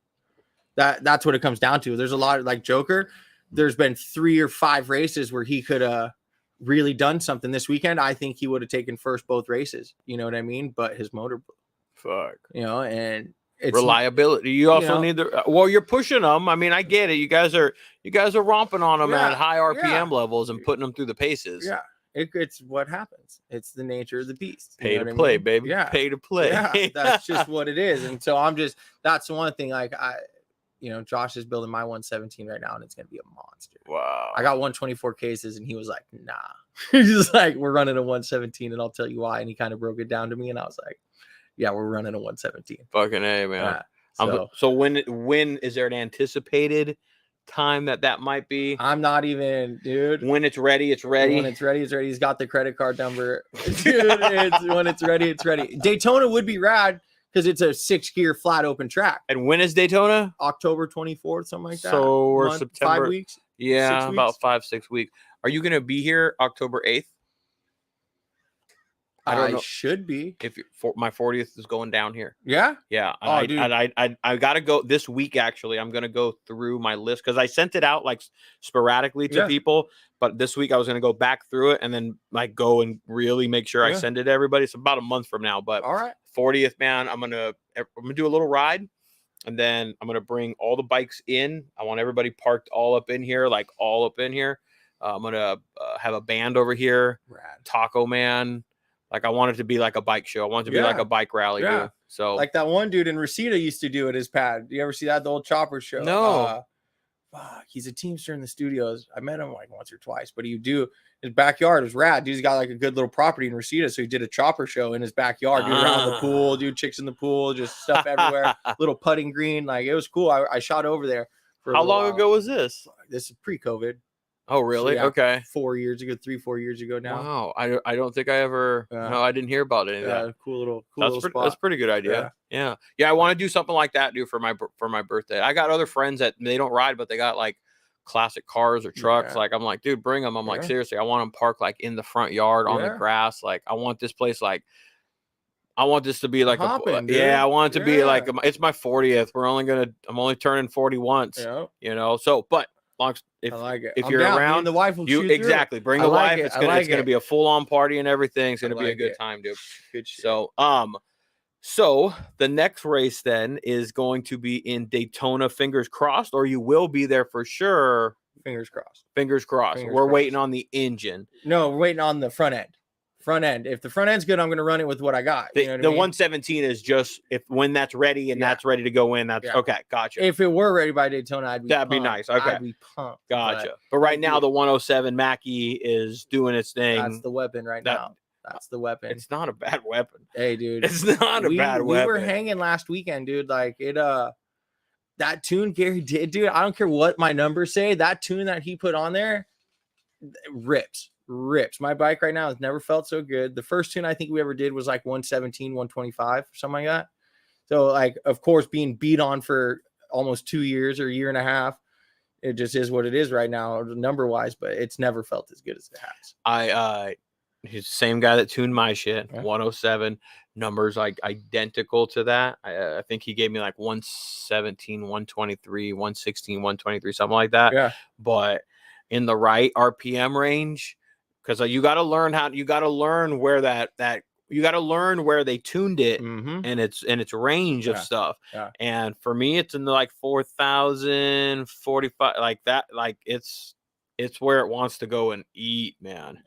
That's what it comes down to. There's a lot of like Joker. There's been 3 or 5 races where he could have really done something this weekend. I think he would have taken first both races. You know what I mean? But his motor, and it's reliability. You also need you're pushing them. I mean, I get it. You guys are romping on them at high RPM levels and putting them through the paces. Yeah. It's what happens. It's the nature of the beast. Pay to play, baby. Yeah. Pay to play. Yeah. That's just what it is. And so that's the one thing like Josh is building my 117 right now and it's going to be a monster. Wow. I got 124 cases and he was like, nah. He's just like, we're running a 117 and I'll tell you why. And he kind of broke it down to me and I was like, yeah, we're running a 117. Fucking A, man. Yeah, so when is there an anticipated time that might be? I'm not even, dude. When it's ready, it's ready. When it's ready, it's ready. He's got the credit card number. Dude, when it's ready, it's ready. Daytona would be rad because it's a 6-gear flat open track. And when is Daytona? October 24th, something like that. So we're September. 5 weeks? Yeah, about 5-6 weeks. Are you going to be here October 8th? I don't know. Should be. If my 40th is going down here. Yeah? Yeah. I got to go this week, actually. I'm going to go through my list because I sent it out like sporadically to people. But this week I was going to go back through it and then like go and really make sure I send it to everybody. It's about a month from now. But all right. 40th, man, I'm gonna do a little ride. And then I'm going to bring all the bikes in. I want everybody parked all up in here, like all up in here. I'm going to have a band over here. Rad. Taco Man. Like I want it to be like a bike show. I want it to be like a bike rally. Dude. So like that one dude in Reseda used to do at his pad. Do you ever see that? The old Chopper show? No. He's a teamster in the studios. I met him like once or twice, but his backyard was rad. Dude's got like a good little property in Reseda. So he did a chopper show in his backyard, dude, around the pool, dude, chicks in the pool, just stuff everywhere, little putting green. Like it was cool. I shot over there. How long ago was this? This is pre-COVID. Oh, really? So, okay. 4 years ago, 3-4 years ago now. Wow. I don't think I ever, no, I didn't hear about any of that. Cool little spot. That's a pretty good idea. Yeah. I want to do something like that, dude, for my birthday. I got other friends that they don't ride, but they got like classic cars or trucks. Like, I'm like, dude, bring them. I'm like, seriously, I want them parked like in the front yard on the grass. Like, I want this place like I want this to be like hopping, I want it to be like it's my 40th. I'm only turning 40 once. Yeah. You know. So, but if I like it. if I'm you're down. Me around, and the wife will you shoot through exactly it. bring I the like wife. it. It's I gonna like it. be a full on party and everything. It's gonna be a like good it. time, dude. Good shit. So the next race then is going to be in Daytona. Fingers crossed, or you will be there for sure. Fingers crossed. Fingers crossed. We're waiting on the engine. No, we're waiting on the front end. Front end. If the front end's good, I'm going to run it with what I got. The, you know what the I mean? 117 is just when that's ready and that's ready to go in. That's okay. Gotcha. If it were ready by Daytona, that'd be nice. Okay, I'd be pumped. Gotcha. But right now, the 107 Mackie is doing its thing. That's the weapon now. That's the weapon. It's not a bad weapon. Hey, dude. It's not a bad weapon. We were hanging last weekend, dude. Like that tune Gary did, dude. I don't care what my numbers say. That tune that he put on there rips. My bike right now has never felt so good. The first tune I think we ever did was like 117, 125, something like that. So, like, of course, being beat on for almost 2 years or a year and a half, it just is what it is right now, number wise. But it's never felt as good as it has. He's the same guy that tuned my shit. 107 numbers like identical to that. I think he gave me like 117, 123, 116, 123, something like that. Yeah. But in the right RPM range, because you got to learn where they tuned it and its range of stuff. Yeah. And for me, it's in the like 4,000, 45, like that. Like it's where it wants to go and eat, man.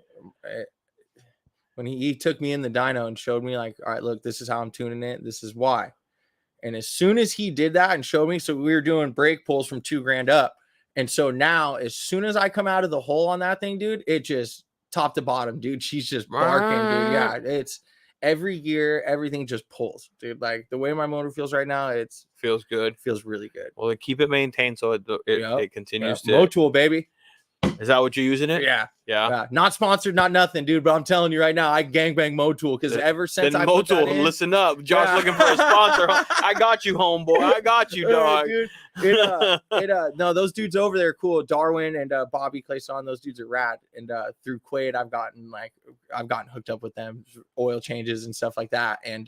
When he took me in the dyno and showed me like, all right, look, this is how I'm tuning it. This is why. And as soon as he did that and showed me, so we were doing brake pulls from $2,000 up. And so now as soon as I come out of the hole on that thing, dude, it just top to bottom, dude. She's just barking, dude. Yeah. It's every gear, everything just pulls, dude. Like the way my motor feels right now, feels good. Feels really good. Well, keep it maintained so it continues to. Motul, baby. Is that what you're using it? Yeah. Not sponsored, not nothing, dude. But I'm telling you right now, I gangbang Motul because ever since I put that in, listen up, Josh looking for a sponsor. I got you, homeboy. I got you, dog. Dude, no, those dudes over there are cool. Darwin and Bobby Clayson, those dudes are rad. And through Quaid, I've gotten hooked up with them, oil changes and stuff like that. And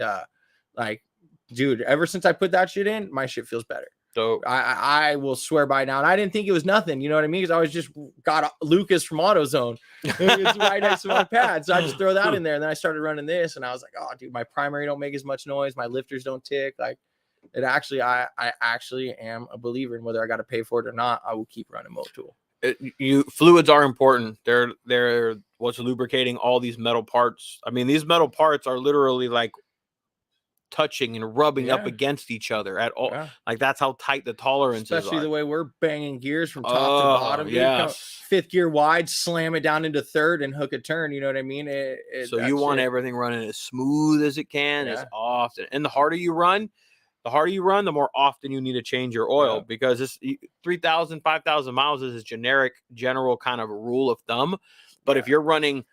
dude, ever since I put that shit in, my shit feels better. So I will swear by now. And I didn't think it was nothing. You know what I mean? Because I was just got Lucas from AutoZone. It's right next to my pad. So I just throw that in there. And then I started running this. And I was like, oh, dude, my primary don't make as much noise. My lifters don't tick. Like it actually, I actually am a believer in whether I got to pay for it or not. I will keep running Motul. Fluids are important. They're what's lubricating all these metal parts. I mean, these metal parts are literally like touching and rubbing up against each other at all. Like that's how tight the tolerances are. Especially the way we're banging gears from top to bottom. Yes. Fifth gear wide, slam it down into third and hook a turn. You know what I mean? So you want everything running as smooth as it can, as often. And the harder you run, the more often you need to change your oil because this 3,000, 5,000 miles is a general kind of rule of thumb. But if you're running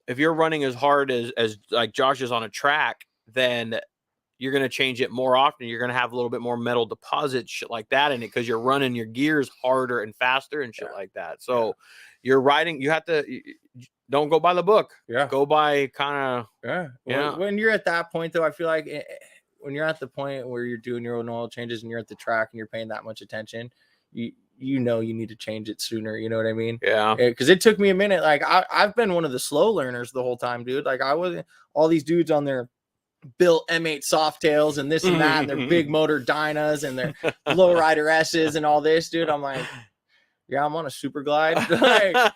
as hard as like Josh is on a track, then you're going to change it more often. You're going to have a little bit more metal deposit, shit like that in it because you're running your gears harder and faster and shit like that. So you're riding, you have to, don't go by the book. Go by kind of, When you're at that point though, I feel like when you're at the point where you're doing your own oil changes and you're at the track and you're paying that much attention, you need to change it sooner. You know what I mean? Yeah. Because it took me a minute. Like I've been one of the slow learners the whole time, dude. Like I wasn't all these dudes on their built M8 Softails and this and that and their big motor Dynas and their lowrider S's and all this, dude. I'm like, yeah, I'm on a super glide. But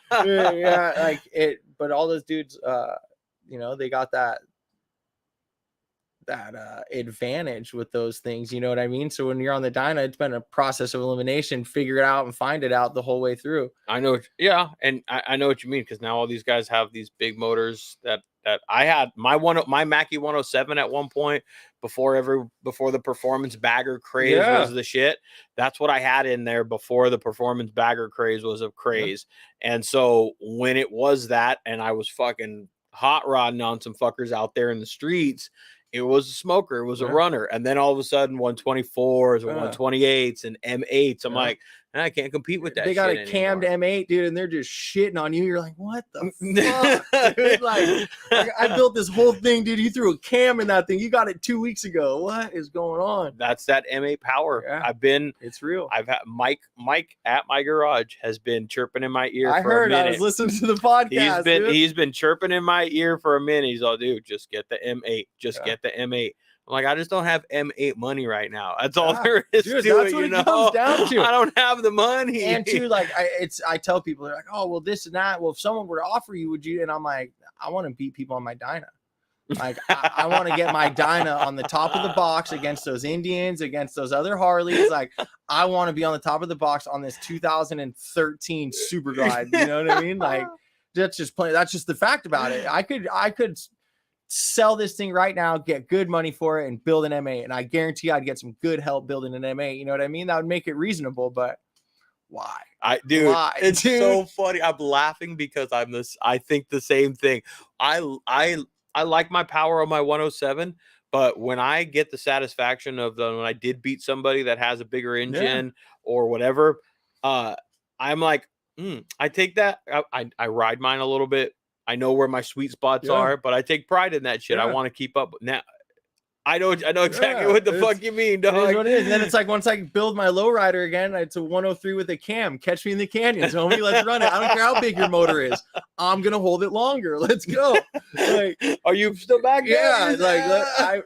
all those dudes, they got that advantage with those things, you know what I mean? So when you're on the Dyna, it's been a process of elimination, figure it out and find it out the whole way through. I know. And I know what you mean because now all these guys have these big motors that I had my Mackie 107 at one point before the performance bagger craze was the shit. That's what I had in there before the performance bagger craze was a craze. And so when it was that, and I was fucking hot rodding on some fuckers out there in the streets, it was a smoker. It was a runner. And then all of a sudden 124s or 128s and M8s. I'm like, and I can't compete with that. They got shit a cammed anymore. M8, dude, and they're just shitting on you. You're like, what the fuck, dude? Like, I built this whole thing, dude. You threw a cam in that thing. You got it 2 weeks ago. What is going on? That's that M8 power. Yeah, it's real. I've had Mike at my garage has been chirping in my ear I for a minute. I was listening to the podcast. He's been chirping in my ear for a minute. He's all, dude, just get the M8. Get the M8. I'm like, I just don't have M8 money right now. That's all there is to that's it. What it comes down to. I don't have the money. And too, like, I tell people, they're like, oh, well, this and that. Well, if someone were to offer you, would you? And I'm like, I want to beat people on my Dyna. Like, I want to get my Dyna on the top of the box against those Indians, against those other Harleys. Like, I want to be on the top of the box on this 2013 Super Glide. You know what I mean? Like, that's just plain. That's just the fact about it. I could sell this thing right now, get good money for it, and build an M8. And I guarantee I'd get some good help building an M8. You know what I mean? That would make it reasonable, but why? It's so funny. I'm laughing because I think the same thing. I like my power on my 107, but when I get the satisfaction of when I did beat somebody that has a bigger engine or whatever, I'm like, I take that. I ride mine a little bit. I know where my sweet spots are, but I take pride in that shit. I want to keep up. Now, I know exactly what the fuck you mean, dog. It is what it is. And then it's like, once I build my lowrider again, it's a 103 with a cam. Catch me in the canyons, homie. Let's run it. I don't care how big your motor is. I'm gonna hold it longer. Let's go. Like, are you still back there? Yeah.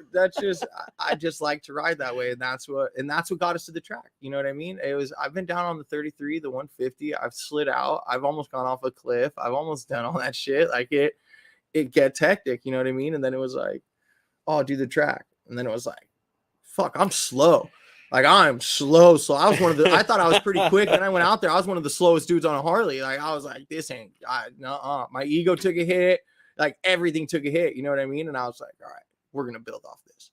I just like to ride that way, and that's what got us to the track. You know what I mean? I've been down on the 33, the 150. I've slid out. I've almost gone off a cliff. I've almost done all that shit. Like, it gets hectic. You know what I mean? And then it was like, oh, do the track. And then it was like, fuck, I'm slow. Like, I'm slow. So I was I thought I was pretty quick. And I went out there. I was one of the slowest dudes on a Harley. Like, I was like, this ain't, my ego took a hit. Like, everything took a hit. You know what I mean? And I was like, all right, we're going to build off this.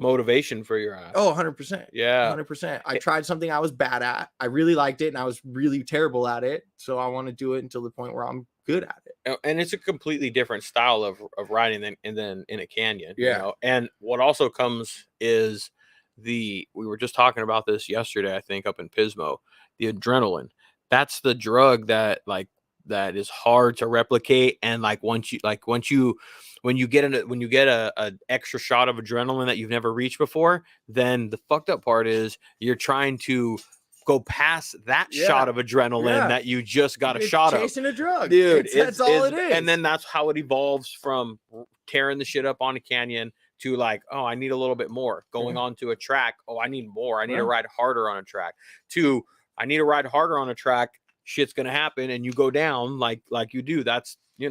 Motivation for your ass. Oh, 100%. Yeah. 100%. I tried something I was bad at. I really liked it, and I was really terrible at it. So I want to do it until the point where I'm good at it. And it's a completely different style of riding than in a canyon. Yeah. You know? And what also comes is we were just talking about this yesterday, I think, up in Pismo, the adrenaline. That's the drug that is hard to replicate. And when you get a extra shot of adrenaline that you've never reached before, then the fucked up part is you're trying to go past that shot of adrenaline that you just got a shot of. Chasing a drug, dude. That's all it is. And then that's how it evolves from tearing the shit up on a canyon to like, oh, I need a little bit more. Going on to a track, oh, I need more. I need to ride harder on a track. To I need to ride harder on a track. Shit's gonna happen, and you go down like you do. That's the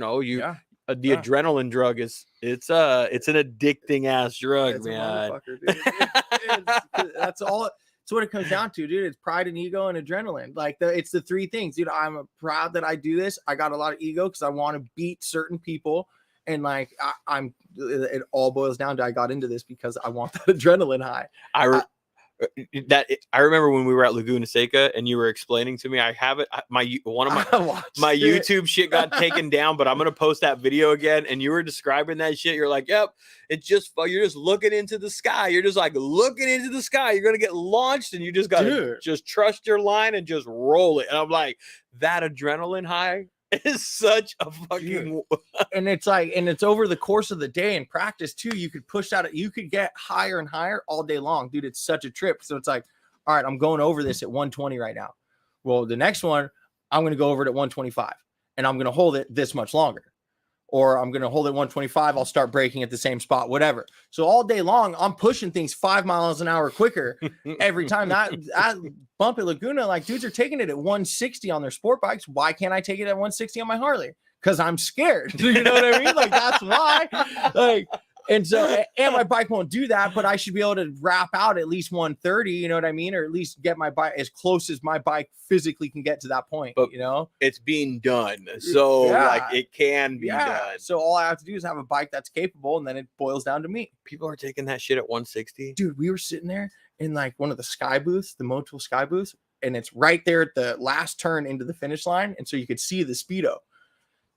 adrenaline drug it's an addicting ass drug, it's man. That's all. It's what it comes down to, dude. It's pride and ego and adrenaline. Like, it's the three things, dude. I'm proud that I do this. I got a lot of ego because I want to beat certain people, and like it all boils down to I got into this because I want that adrenaline high. I remember when we were at Laguna Seca and you were explaining to me, I have it. My YouTube shit got taken down, but I'm going to post that video again. And you were describing that shit. You're like, yep, you're just looking into the sky. You're just like looking into the sky. You're going to get launched and you just got to just trust your line and just roll it. And I'm like, that adrenaline high is such a fucking and it's like, and it's over the course of the day and practice too. You could push out, you could get higher and higher all day long, dude. It's such a trip. So it's like, all right, I'm going over this at 120 right now. Well, the next one, I'm going to go over it at 125 and I'm going to hold it this much longer. Or I'm going to hold it 125. I'll start braking at the same spot, whatever. So all day long, I'm pushing things 5 miles an hour quicker every time. That bump at Laguna, like, dudes are taking it at 160 on their sport bikes. Why can't I take it at 160 on my Harley? Because I'm scared. You know what I mean? Like, that's why. Like, and so, and my bike won't do that, but I should be able to wrap out at least 130, you know what I mean? Or at least get my bike as close as my bike physically can get to that point, but you know? It's being done. So like it can be done. So all I have to do is have a bike that's capable, and then it boils down to me. People are taking that shit at 160. Dude, we were sitting there in like one of the sky booths, the Motul sky booths, and it's right there at the last turn into the finish line. And so you could see the speedo.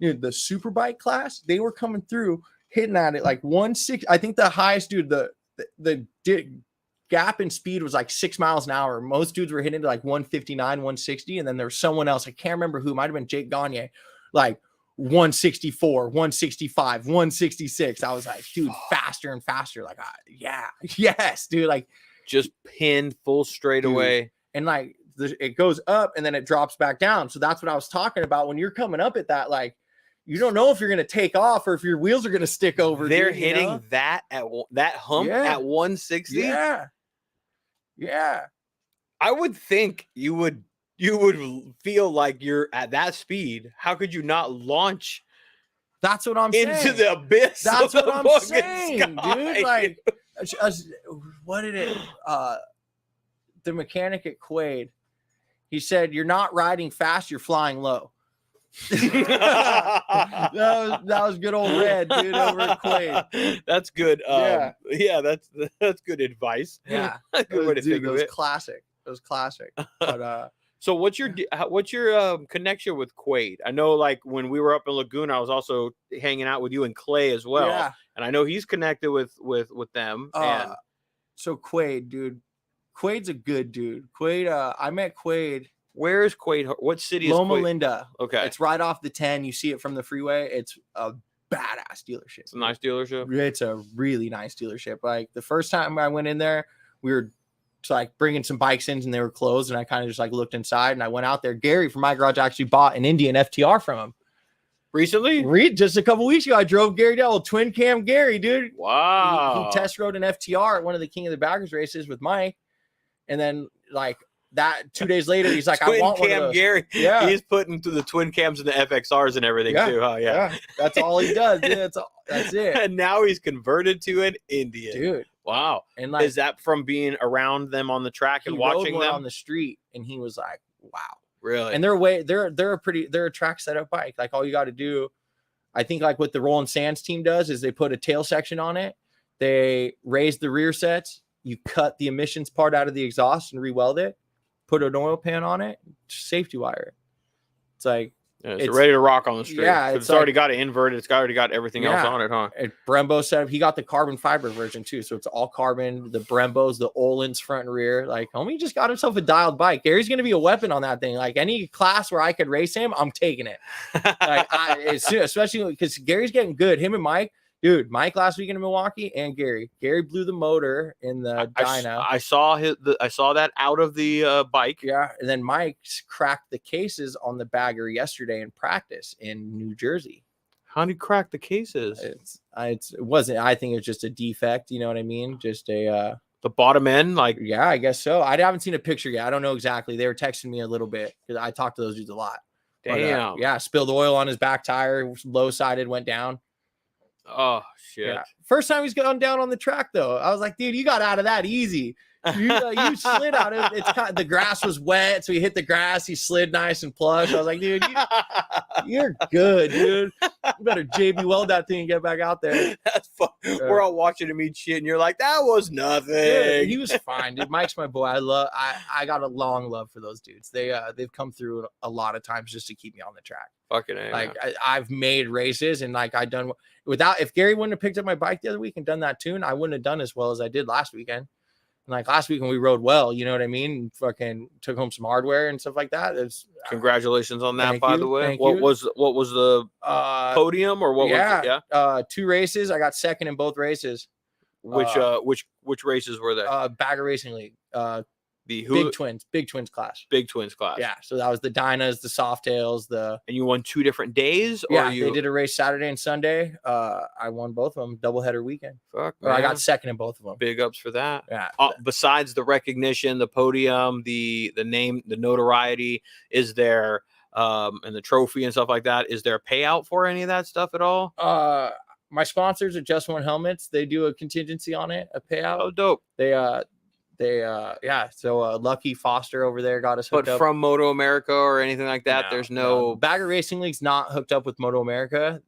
Dude, the super bike class, they were coming through hitting at it like 160. I think the highest, dude, the gap in speed was like 6 miles an hour. Most dudes were hitting to like 159, 160. And then there was someone else, I can't remember who, might have been Jake Gagne, like 164, 165, 166. I was like, dude, faster and faster. Like, yeah, yes, dude. Like, just pinned full straight away. And like, it goes up and then it drops back down. So that's what I was talking about. When you're coming up at that, like, you don't know if you're going to take off or if your wheels are going to stick over. They're hitting that at that hump at 160. Yeah. Yeah. I would think you would feel like you're at that speed. How could you not launch? That's what I'm saying. Into the abyss. That's what I'm saying, sky. Dude. Like, what did it? The mechanic at Quaid, he said, "You're not riding fast. You're flying low." that was good old Red, dude, over at Quaid. That's good. Yeah, that's good advice. Yeah, good way to think of it. Classic. It was classic. But so what's your connection with Quaid? I know, like, when we were up in Laguna, I was also hanging out with you and Clay as well. Yeah. And I know he's connected with them. And so Quaid, dude. Quaid's a good dude. Quaid, I met Quaid. Where is Quaid? What city is Loma Quaid? Linda. Okay. It's right off the 10. You see it from the freeway. It's a badass dealership. It's a nice dealership. It's a really nice dealership. Like, the first time I went in there, we were like bringing some bikes in and they were closed. And I kind of just like looked inside and I went out there. Gary from my garage actually bought an Indian FTR from him. Recently? Just a couple weeks ago, I drove Gary down with twin cam Gary, dude. Wow. He test rode an FTR at one of the King of the Baggers races with Mike. And then, like, that 2 days later, he's like, twin I want cam one of those. Gary. Yeah. He's putting to the twin cams and the FXRs and everything too, huh? Yeah. That's all he does, dude. That's it. And now he's converted to an Indian. Dude. Wow. And like, is that from being around them on the track and watching them on the street? And he was like, wow. Really? And they're a track setup bike. Like, all you got to do, I think, like what the Rolling Sands team does is they put a tail section on it. They raise the rear sets. You cut the emissions part out of the exhaust and re-weld it. Put an oil pan on it. Safety wire it. It's like, it's ready to rock on the street. Yeah, it's already got it inverted. It's already got everything else on it, huh? And Brembo setup. He got the carbon fiber version too, so it's all carbon. The Brembos, the Olin's front and rear. Like, homie just got himself a dialed bike. Gary's gonna be a weapon on that thing. Like, any class where I could race him, I'm taking it. Like, especially because Gary's getting good. Him and Mike. Dude, Mike last weekend in Milwaukee and Gary blew the motor in the dyno. I saw that out of the bike. Yeah, and then Mike cracked the cases on the bagger yesterday in practice in New Jersey. How did he crack the cases? It wasn't. I think it was just a defect. You know what I mean? Just a the bottom end, like. Yeah, I guess so. I haven't seen a picture yet. I don't know exactly. They were texting me a little bit because I talked to those dudes a lot. Damn. But, yeah, spilled oil on his back tire. Low sided, went down. Oh shit! Yeah. First time he's gone down on the track though. I was like, dude, you got out of that easy. You slid out of it. It's kind of, the grass was wet, so he hit the grass. He slid nice and plush. I was like, dude, you're good, dude. You better JB weld that thing and get back out there. That's fun. We're all watching him eat shit, and you're like, that was nothing. Dude, he was fine, dude. Mike's my boy. I got a long love for those dudes. They've come through a lot of times just to keep me on the track. Fucking A, like I've made races and like I done without. If Gary wouldn't have picked up my bike the other week and done that tune, I wouldn't have done as well as I did last weekend. And like last weekend we rode well, you know what I mean? Fucking took home some hardware and stuff like that. Congratulations on that, by the way. What was the podium or what was it? Yeah. 2 races. I got second in both races. Which races were they? Bagger Racing League. The Big Twins class. Big Twins class. Yeah. So that was the Dynas, the Softails, and you won 2 different days? Or they did a race Saturday and Sunday. I won both of them, doubleheader weekend. Fuck, I got second in both of them. Big ups for that. Yeah. Besides the recognition, the podium, the name, the notoriety, is there, and the trophy and stuff like that, is there a payout for any of that stuff at all? My sponsors at Just One Helmets, they do a contingency on it, a payout. Oh, dope. So Lucky Foster over there got us hooked up. But from Moto America or anything like that, there's no Bagger Racing League's not hooked up with Moto America.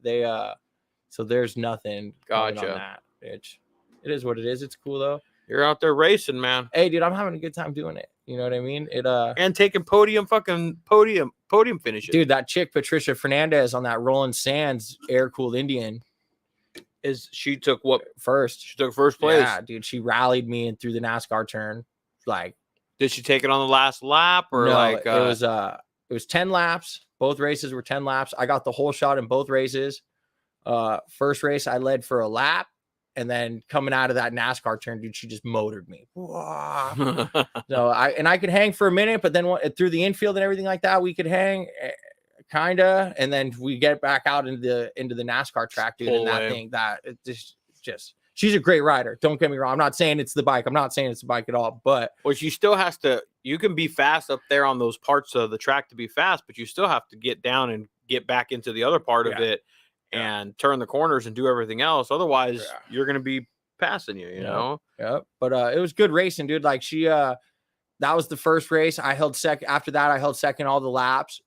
So there's nothing. Gotcha. On that, bitch. It is what it is. It's cool though. You're out there racing, man. Hey, dude, I'm having a good time doing it. You know what I mean? And taking podium finishes. Dude, that chick Patricia Fernandez on that Rolling Sands air cooled Indian she took what first? She took first place. Yeah, dude, she rallied me and through the NASCAR turn. Like, did she take it on the last lap or no, like? It was 10 laps. Both races were 10 laps. I got the whole shot in both races. First race I led for a lap, and then coming out of that NASCAR turn, dude, she just motored me. So I could hang for a minute, but then through the infield and everything like that, we could hang. Kinda, and then we get back out into the NASCAR track, dude. And that thing, that it just she's a great rider. Don't get me wrong. I'm not saying it's the bike. I'm not saying it's the bike at all. But she still has to. You can be fast up there on those parts of the track to be fast, but you still have to get down and get back into the other part of it and turn the corners and do everything else. Otherwise, you're gonna be passing you. You know. Yeah. But it was good racing, dude. Like that was the first race. I held second. After that, I held second all the laps.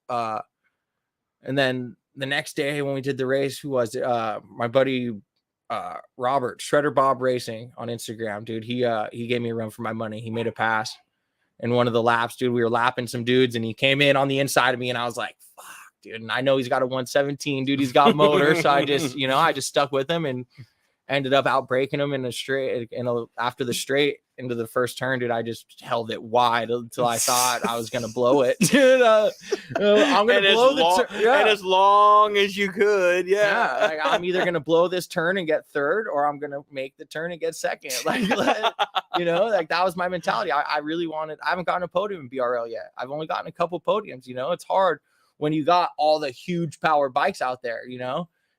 And then the next day when we did the race, who was it? My buddy Robert, Shredder Bob Racing on Instagram, dude. He gave me a run for my money. He made a pass in one of the laps, dude. We were lapping some dudes, and he came in on the inside of me, and I was like, "Fuck, dude!" And I know he's got a 117, dude. He's got motor, so I just stuck with him and ended up out breaking him in a straight. After the straight into the first turn, dude, I just held it wide until I thought I was gonna blow it. Dude, I'm gonna blow the turn. Yeah. And as long as you could, like, I'm either gonna blow this turn and get third, or I'm gonna make the turn and get second. Like, like that was my mentality. I really wanted. I haven't gotten a podium in BRL yet. I've only gotten a couple podiums. It's hard when you got all the huge power bikes out there.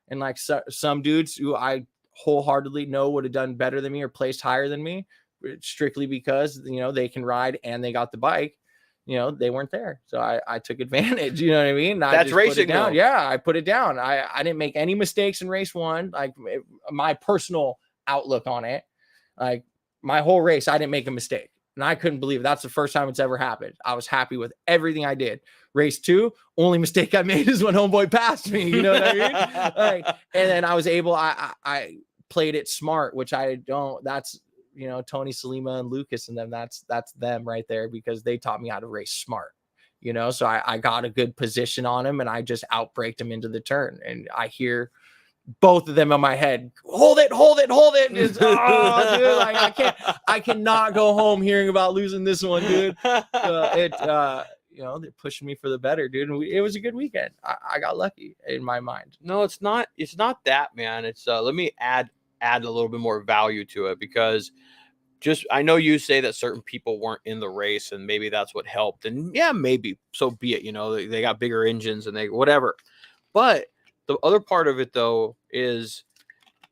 And like some dudes who I wholeheartedly know would have done better than me or placed higher than me, strictly because they can ride and they got the bike. They weren't there, so I took advantage. You know what I mean? That's racing down. Yeah, I put it down. I didn't make any mistakes in race one. Like, my personal outlook on it, like my whole race, I didn't make a mistake, and I couldn't believe it. That's the first time it's ever happened. I was happy with everything I did. Race two, only mistake I made is when homeboy passed me. You know what I mean? Like, and then I was able. I played it smart, which I don't. That's Tony Salima and Lucas and them. That's them right there, because they taught me how to race smart. So I got a good position on him, and I just outbraked him into the turn. And I hear both of them in my head, hold it. And it's, dude, like, I cannot go home hearing about losing this one, dude. They're pushing me for the better, dude. And it was a good weekend. I got lucky in my mind. No, it's not that, man. It's let me add a little bit more value to it, because I know you say that certain people weren't in the race and maybe that's what helped, and yeah, maybe so be it. They got bigger engines and they whatever, but the other part of it though is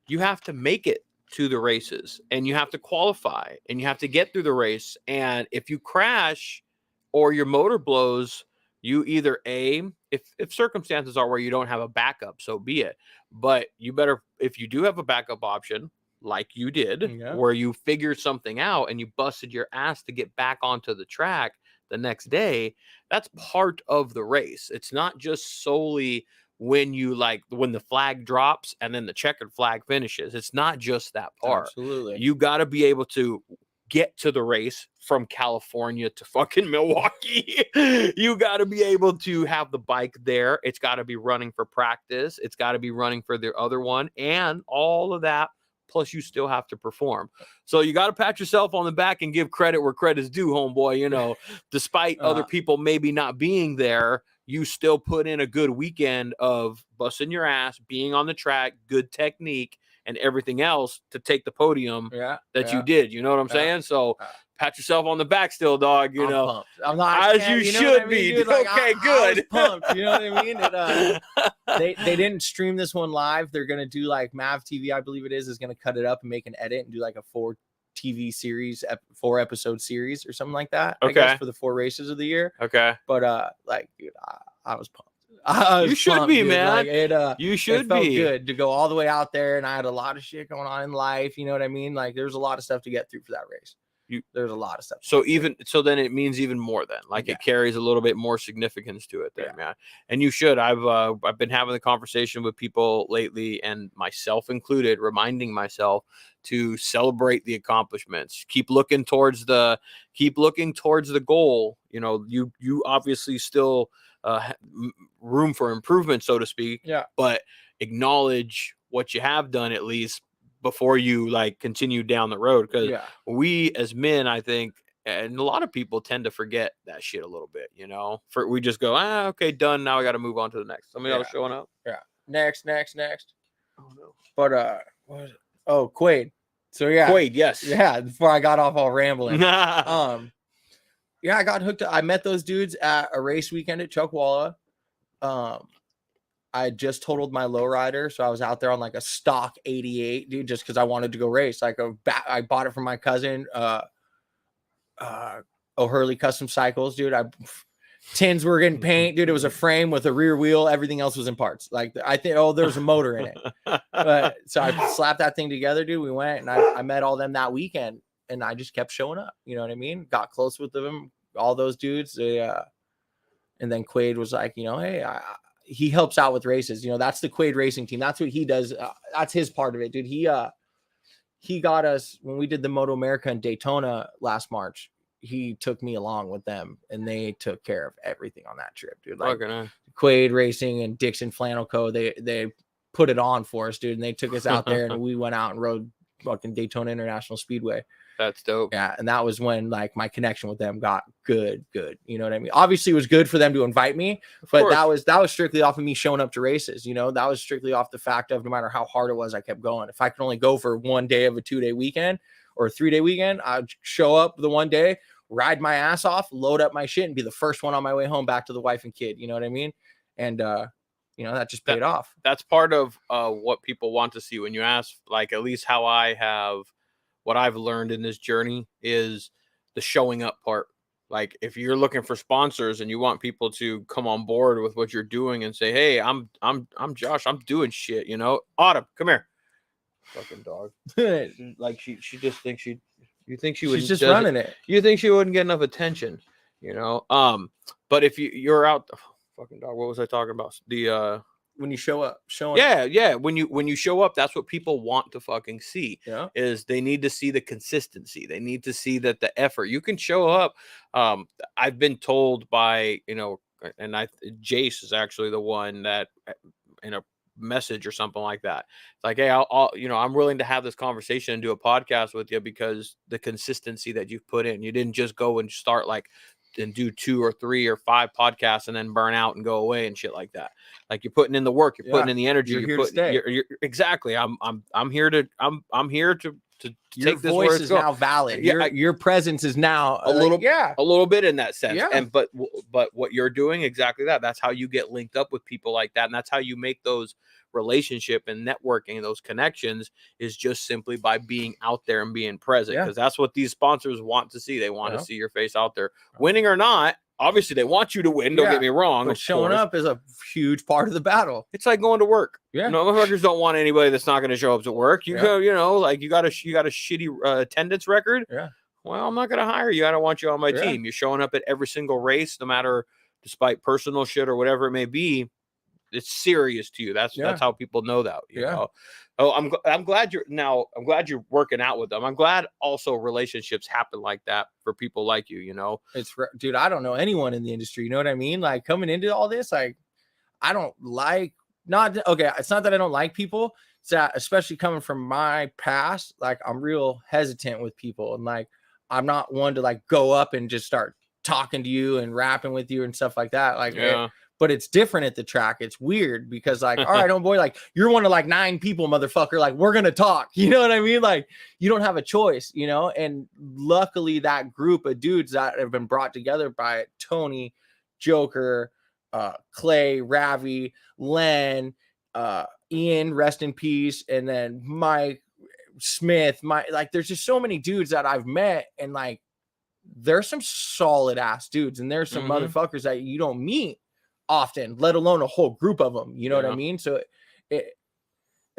you have to make it to the races, and you have to qualify, and you have to get through the race. And if you crash or your motor blows, you either if circumstances are where you don't have a backup, so be it. But you better, if you do have a backup option, like you did, where you figured something out and you busted your ass to get back onto the track the next day, that's part of the race. It's not just solely when the flag drops and then the checkered flag finishes. It's not just that part. Absolutely. You got to be able to get to the race from California to fucking Milwaukee. You got to be able to have the bike there. It's got to be running for practice. It's got to be running for the other one, and all of that. Plus, you still have to perform. So you got to pat yourself on the back and give credit where credit's due, homeboy. Despite other people maybe not being there, you still put in a good weekend of busting your ass, being on the track, good technique, and everything else to take the podium you did. You know what I'm saying? So pat yourself on the back still, dog. I'm pumped. I'm not as you should be. Dude, like, okay, good. I was pumped. You know what I mean? They didn't stream this one live. They're gonna do like Mav TV, I believe it is gonna cut it up and make an edit and do like a 4 episode series or something like that. Okay. I guess for the 4 races of the year. Okay. But dude, I was pumped. You should be, man. Like, you should it felt be good to go all the way out there, and I had a lot of shit going on in life. You know what I mean? Like, there's a lot of stuff to get through for that race. There's a lot of stuff. So then it means even more then. Like, it carries a little bit more significance to it then, man. And you should. I've been having the conversation with people lately, and myself included, reminding myself to celebrate the accomplishments. Keep looking towards the goal. You obviously still room for improvement, so to speak. Yeah. But acknowledge what you have done at least before you like continue down the road. Because we as men, I think, and a lot of people tend to forget that shit a little bit, you know. We just go, okay, done. Now I got to move on to the next. Somebody else showing up. Yeah. Next. Oh no. But what was it? Oh, Quaid. So Quaid, yes. Yeah, before I got off all rambling. I got hooked up. I met those dudes at a race weekend at Chuckwalla. I just totaled my lowrider, so I was out there on like a stock 88, dude, just because I wanted to go race. Like I bought it from my cousin, O'Hurley Custom Cycles, dude. Tins were getting paint, dude. It was a frame with a rear wheel. Everything else was in parts. Like I think, there was a motor in it. But so I slapped that thing together, dude. We went and I met all them that weekend, and I just kept showing up. You know what I mean? Got close with them, all those dudes. And then Quaid was like, you know, hey, he helps out with races. You know, that's the Quaid Racing Team. That's what he does. That's his part of it, dude. He got us when we did the Moto America in Daytona last March. He took me along with them, and they took care of everything on that trip, dude. Like Quaid Racing and Dixon Flannel Co. They put it on for us, dude, and they took us out there, and we went out and rode fucking Daytona International Speedway. That's dope. Yeah, and that was when like my connection with them got good. You know what I mean? Obviously, it was good for them to invite me, but that was strictly off of me showing up to races. You know, that was strictly off the fact of no matter how hard it was, I kept going. If I could only go for one day of a 2-day weekend or a 3-day weekend, I'd show up the one day, ride my ass off, load up my shit, and be the first one on my way home back to the wife and kid. You know what I mean? And you know, that just paid off. That's part of what people want to see when you ask, like, at least how I have. What I've learned in this journey is the showing up part. Like if you're looking for sponsors and you want people to come on board with what you're doing and say, hey, I'm Josh, I'm doing shit, you know. Autumn, come here. Fucking dog. Like she just thinks you think she would. She's just running it. You think she wouldn't get enough attention, you know. But if you're out, fucking dog, what was I talking about? The when you show up, when you show up, that's what people want to fucking see. Yeah, is they need to see the consistency. They need to see that the effort. You can show up. I've been told by, you know, and Jace is actually the one that in a message or something like that. It's like, hey, I'll you know, I'm willing to have this conversation and do a podcast with you because the consistency that you've put in. You didn't just go and start like and do 2 or 3 or 5 podcasts and then burn out and go away and shit like that. Like you're putting in the work, you're putting in the energy. You're exactly. I'm here to take this voice is now valid. Your presence is now a little bit in that sense. Yeah. And but what you're doing, exactly that. That's how you get linked up with people like that, and that's how you make those relationship and networking, those connections, is just simply by being out there and being present, because that's what these sponsors want to see. They want to see your face out there, winning or not. Obviously they want you to win, don't get me wrong, but showing up is a huge part of the battle. It's like going to work. No, motherfuckers don't want anybody that's not going to show up to work. You go, you know, like you got a shitty attendance record. Well, I'm not going to hire you. I don't want you on my team. You're showing up at every single race, no matter, despite personal shit or whatever it may be. It's serious to you. That's how people know that. You know? Oh, I'm glad you're working out with them. I'm glad also relationships happen like that for people like you. You know, dude, I don't know anyone in the industry. You know what I mean? Like coming into all this, like I don't like it's not that I don't like people. It's that, especially coming from my past, like I'm real hesitant with people, and like I'm not one to like go up and just start talking to you and rapping with you and stuff like that. Like but it's different at the track. It's weird because like, all right, homeboy, like you're one of like 9 people, motherfucker. Like we're going to talk, you know what I mean? Like you don't have a choice, you know? And luckily that group of dudes that have been brought together by Tony, Joker, Clay, Ravi, Len, Ian, rest in peace. And then Mike Smith, like there's just so many dudes that I've met, and like, there's some solid ass dudes, and there's some motherfuckers that you don't meet often, let alone a whole group of them. You know what I mean? So it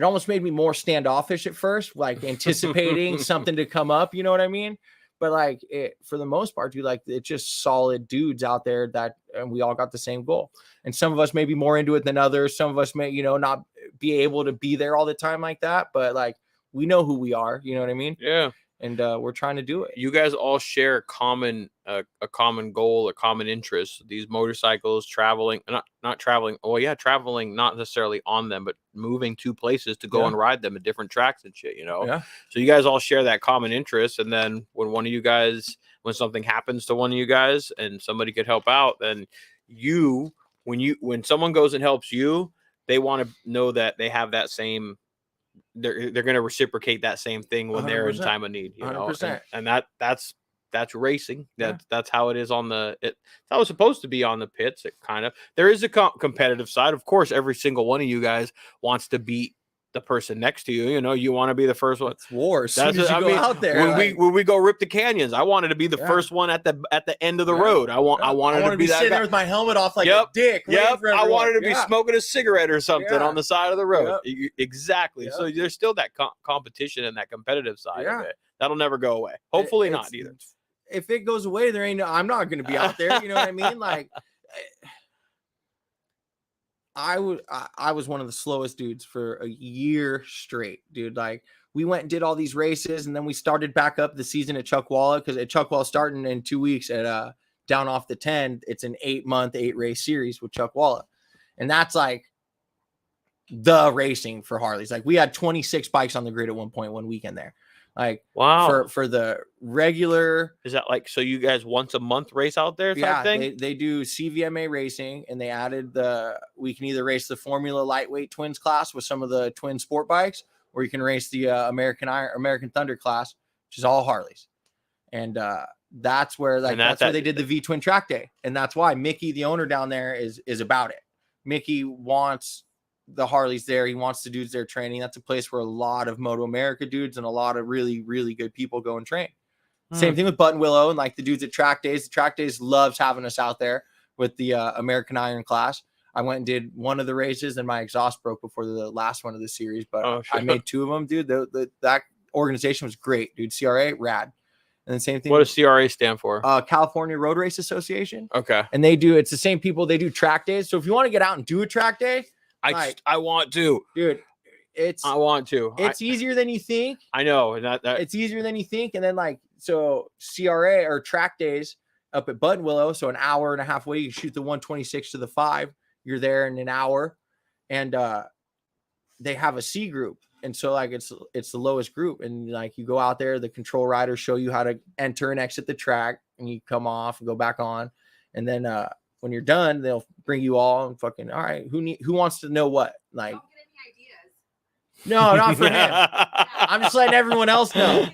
almost made me more standoffish at first, like anticipating something to come up. You know what I mean? But like for the most part, dude, like it's just solid dudes out there and we all got the same goal. And some of us may be more into it than others. Some of us may, you know, not be able to be there all the time like that. But like we know who we are. You know what I mean? Yeah. and we're trying to do it. You guys all share a common goal, a common interest. These motorcycles, traveling, not traveling. Oh yeah, traveling, not necessarily on them, but moving to places to go and ride them at different tracks and shit. Yeah. So you guys all share that common interest, and then when something happens to one of you guys, and somebody could help out, then when someone goes and helps you, they want to know that they have that same. They're going to reciprocate that same thing when they're in time of need, 100%. and that's racing. That's how it is that's how it's supposed to be on the pits. It kind of, there is a competitive side. Of course, every single one of you guys wants to beat the person next to you. You want to be the first one. It's war. As soon as you go out there, when we go rip the canyons, I wanted to be the first one at the end of the road. I wanted to be that sitting guy there with my helmet off like a dick. Yep. I wanted to be smoking a cigarette or something on the side of the road. Exactly. Yep. So there's still that competition and that competitive side of it. That'll never go away. Hopefully not either. If it goes away, I'm not going to be out there. You know what I mean? Like, I was one of the slowest dudes for a year straight, dude. Like, we went and did all these races, and then we started back up the season at Chuckwalla, because at Chuckwalla starting in 2 weeks at down off the 10, it's an 8-month 8-race series with Chuckwalla, and that's like the racing for Harleys. Like, we had 26 bikes on the grid at one point one weekend there. Like, wow, for the regular. Is that like, so you guys once a month race out there type thing? They do CVMA racing, and they added we can either race the Formula Lightweight Twins class with some of the twin sport bikes, or you can race the American Thunder class, which is all Harleys. And that's where that's where they did the V Twin track day. And that's why Mickey, the owner down there, is about it. Mickey wants the Harleys there. He wants the dudes there training. That's a place where a lot of Moto America dudes and a lot of really, really good people go and train. Same thing with Button Willow and like the dudes at Track Days. The Track Days loves having us out there with the American Iron class. I went and did one of the races, and my exhaust broke before the last one of the series, but I made 2 of them, dude. That organization was great, dude. CRA, rad. And the same thing. What does CRA stand for? California Road Race Association. Okay. And it's the same people. They do track days. So if you want to get out and do a track day, I want to, dude. I want to. It's easier than you think. I know. It's easier than you think. And then so CRA or track days up at Button Willow. So an hour and a half away, you shoot the 126 to the 5. You're there in an hour, and they have a C group. And so it's the lowest group. And you go out there, the control riders show you how to enter and exit the track, and you come off and go back on. And then when you're done, they'll bring you all and fucking, all right, who wants to know what? Like, don't get any ideas. No, not for him. I'm just letting everyone else know.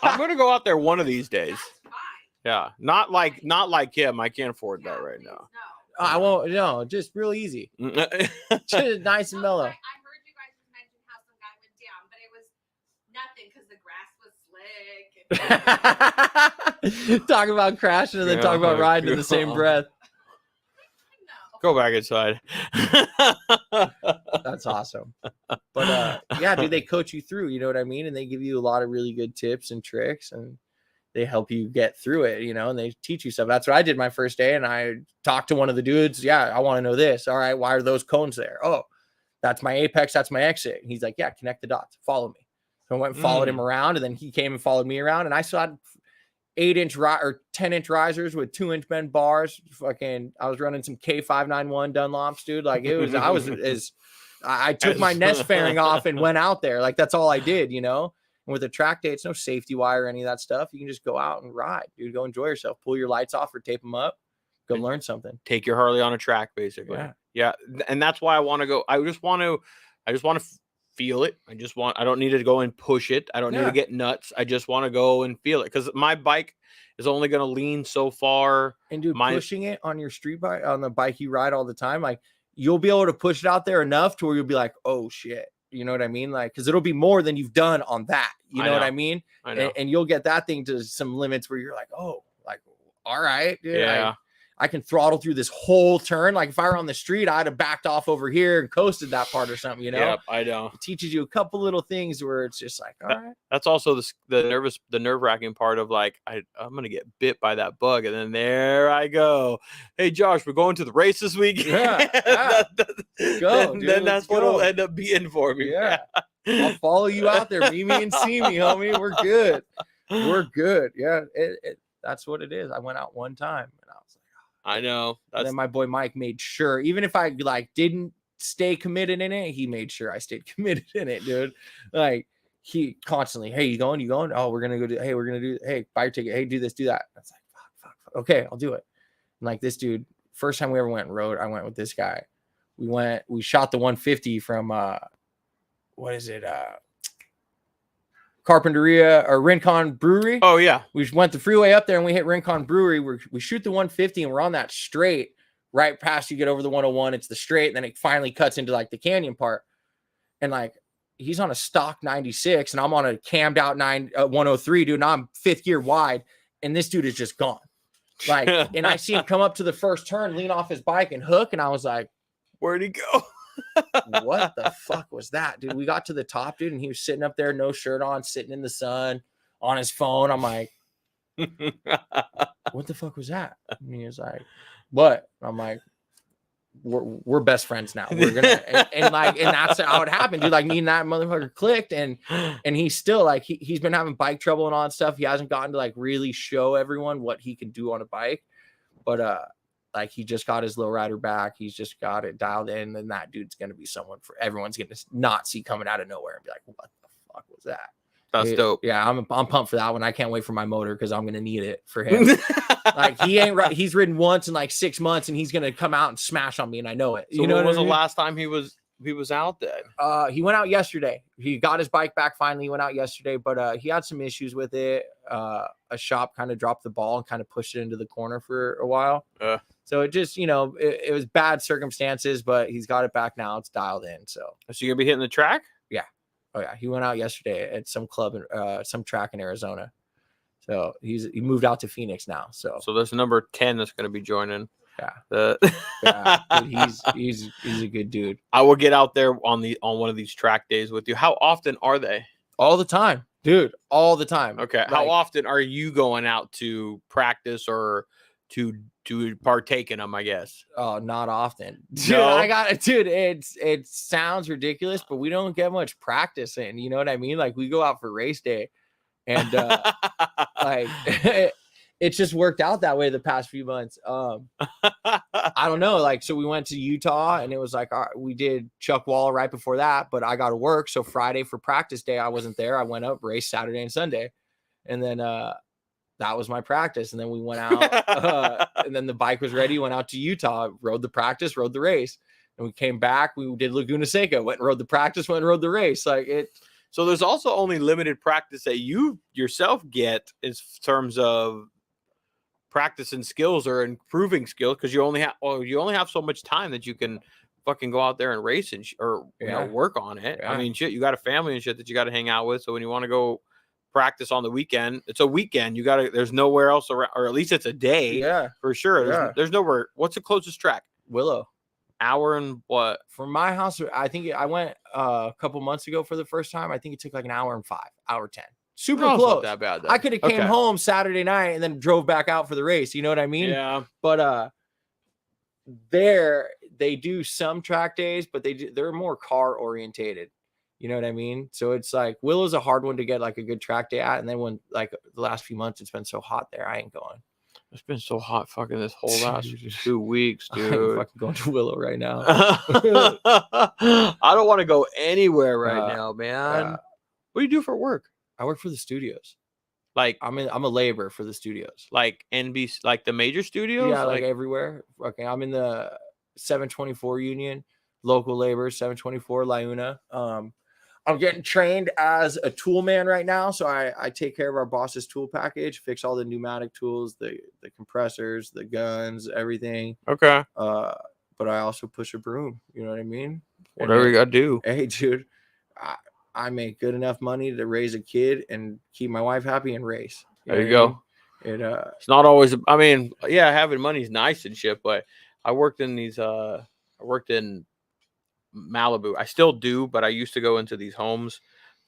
I'm gonna go out there one of these days. That's fine. Yeah, not like him. I can't afford that right now. No. I won't. No, just real easy. Just nice and mellow. I heard you guys mention how some guy went down, but it was nothing because the grass was slick. Talk about crashing and then talk about riding in the same breath. Go back inside. That's awesome. But yeah, dude, they coach you through, you know what I mean? And they give you a lot of really good tips and tricks, and they help you get through it, and they teach you stuff. That's what I did my first day. And I talked to one of the dudes. Yeah, I want to know this. All right, why are those cones there? Oh, that's my apex. That's my exit. And he's like, yeah, connect the dots. Follow me. So I went and followed him around, and then he came and followed me around. And I saw 8-inch or 10-inch risers with 2-inch bend bars. Fucking, I was running some K591 Dunlops, dude. Like I took my nest fairing off and went out there. Like, that's all I did, And with a track day, it's no safety wire or any of that stuff. You can just go out and ride, dude. Go enjoy yourself. Pull your lights off or tape them up. Go learn something. Take your Harley on a track, basically. Yeah. And that's why I want to go. I just want to feel it. I don't need to go and push it. I don't need to get nuts. I just want to go and feel it, because my bike is only going to lean so far. And dude, pushing it on your street bike, on the bike you ride all the time, like, you'll be able to push it out there enough to where you'll be like, oh shit. You know what I mean? Like, because it'll be more than you've done on that. You know what I mean? I know. And you'll get that thing to some limits where you're like, oh, like, all right, dude. Yeah. I can throttle through this whole turn. Like if I were on the street, I'd have backed off over here and coasted that part or something, you know? Yeah, I know. It teaches you a couple little things where it's just like, all right. That's also the nerve-wracking part of like, I'm going to get bit by that bug. And then there I go. Hey, Josh, we're going to the race this week. Yeah. Go, dude, then that's what it'll end up being for me. Yeah. I'll follow you out there. Meet me and see me, homie. We're good. We're good. Yeah. That's what it is. I went out one time and I was like, I know. And then my boy Mike made sure, even if I like didn't stay committed in it, he made sure I stayed committed in it, dude. Like he constantly, hey, you going? Oh, we're gonna go do. Hey, we're gonna do. Hey, buy your ticket. Hey, do this, do that. I was like, fuck. Okay, I'll do it. And like this dude, first time we ever went and rode, I went with this guy. We shot the 150 from what is it? Carpinteria or Rincon Brewery. Oh yeah, we went the freeway up there and we hit Rincon Brewery. We shoot the 150 and we're on that straight right past you get over the 101. It's the straight, and then it finally cuts into like the canyon part. And like he's on a stock 96 and I'm on a cammed out 103, dude. And I'm 5th gear wide, and this dude is just gone. Like, and I see him come up to the first turn, lean off his bike and hook, and I was like, where'd he go? What the fuck was that, dude? We got to the top, dude, and he was sitting up there, no shirt on, sitting in the sun on his phone. I'm like, what the fuck was that? And he was like, what? I'm like, we're best friends now. We're gonna and that's how it happened, dude. Like me and that motherfucker clicked, and he's still like he's been having bike trouble and all that stuff. He hasn't gotten to like really show everyone what he can do on a bike, but like he just got his lowrider back. He's just got it dialed in, and that dude's gonna be someone for everyone's gonna not see coming out of nowhere and be like, what the fuck was that? That's dope. Yeah, I'm pumped for that one. I can't wait for my motor because I'm gonna need it for him. Like he's ridden once in like 6 months, and he's gonna come out and smash on me, and I know it. So you know when was I mean? the last time he was out then? He went out yesterday. He got his bike back finally. He went out yesterday, but he had some issues with it. A shop kind of dropped the ball and kind of pushed it into the corner for a while. So it just, it was bad circumstances, but he's got it back now. It's dialed in. So you're gonna be hitting the track? Yeah. Oh yeah. He went out yesterday at some club, some track in Arizona. So he moved out to Phoenix now. So there's number 10 that's gonna be joining. Yeah. Yeah, dude, he's a good dude. I will get out there on one of these track days with you. How often are they? All the time, dude. All the time. Okay. How often are you going out to practice or to partake in them, I guess? Oh, not often. Dude, no? It sounds ridiculous, but we don't get much practice in. You know what I mean? Like we go out for race day, and like it's just worked out that way the past few months. I don't know. Like, so we went to Utah, and it was like we did Chuck Wall right before that, but I got to work. So Friday for practice day, I wasn't there. I went up, raced Saturday and Sunday, and then that was my practice. And then we went out, and then the bike was ready. Went out to Utah, rode the practice, rode the race, and we came back. We did Laguna Seca, went and rode the practice, went and rode the race. Like it. So there's also only limited practice that you yourself get in terms of practice and skills or improving skills, because you only have so much time that you can fucking go out there and race and work on it. Yeah. I mean, shit, you got a family and shit that you got to hang out with. So when you want to go practice on the weekend, it's a weekend. There's nowhere else around, or at least it's a day. Yeah, for sure. There's nowhere. What's the closest track? Willow. Hour and what? From my house, I think I went a couple months ago for the first time. I think it took like an hour and 5, hour 10. Super close. Not that bad, though. I could have came home Saturday night and then drove back out for the race. You know what I mean? Yeah. But there they do some track days, but they're more car orientated. You know what I mean? So it's like Willow's a hard one to get like a good track day at, and then when like the last few months it's been so hot there, I ain't going. It's been so hot fucking this whole last 2 weeks, dude. I'm fucking going to Willow right now. I don't want to go anywhere right now, man. What do you do for work? I work for the studios. Like I'm a laborer for the studios. Like NBC, like the major studios? Yeah, like everywhere. Okay, I'm in the 724 union, local labor, 724 Liuna. I'm getting trained as a tool man right now. So I take care of our boss's tool package, fix all the pneumatic tools, the compressors, the guns, everything. Okay. But I also push a broom. You know what I mean? Whatever you got to do. Hey, dude, I make good enough money to raise a kid and keep my wife happy and race. There you go. It's not always. I mean, yeah, having money is nice and shit, but I worked in Malibu. I still do, but I used to go into these homes.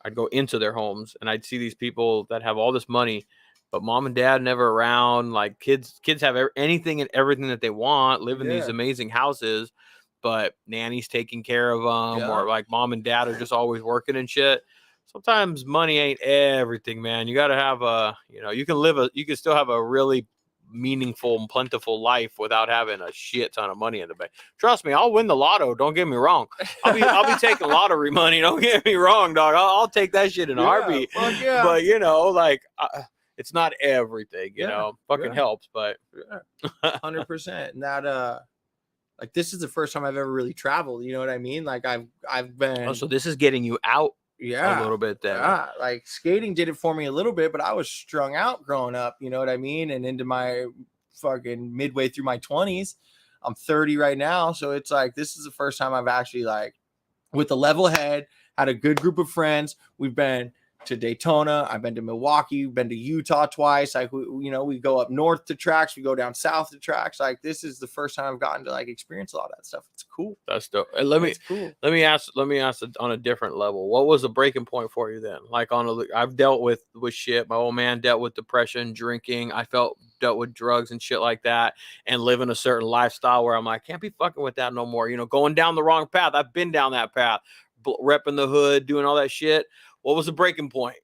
I'd go into their homes and I'd see these people that have all this money, but mom and dad never around. Like kids have anything and everything that they want, live in these amazing houses, but nanny's taking care of them, or like mom and dad are just always working and shit. Sometimes money ain't everything, man. You got to have you can still have a really meaningful and plentiful life without having a shit ton of money in the bank. Trust me, I'll win the lotto. Don't get me wrong. I'll be taking lottery money. Don't get me wrong, dog. I'll take that shit in a heartbeat. But it's not everything. You know, fucking helps, but 100%. And that like this is the first time I've ever really traveled. You know what I mean? Like I've been. Oh, so this is getting you out. A little bit then. Yeah, like skating did it for me a little bit, but I was strung out growing up, you know what I mean? And into my fucking midway through my 20s. I'm 30 right now, so it's like this is the first time I've actually like with a level head, had a good group of friends. We've been to Daytona, I've been to Milwaukee, been to Utah twice. Like we go up north to tracks, we go down south to tracks. Like this is the first time I've gotten to like experience a lot of that stuff. It's cool. That's dope. And let me ask on a different level. What was the breaking point for you then? Like I've dealt with shit. My old man dealt with depression, drinking. I dealt with drugs and shit like that, and living a certain lifestyle where I'm like, can't be fucking with that no more. Going down the wrong path. I've been down that path, repping the hood, doing all that shit. What was the breaking point?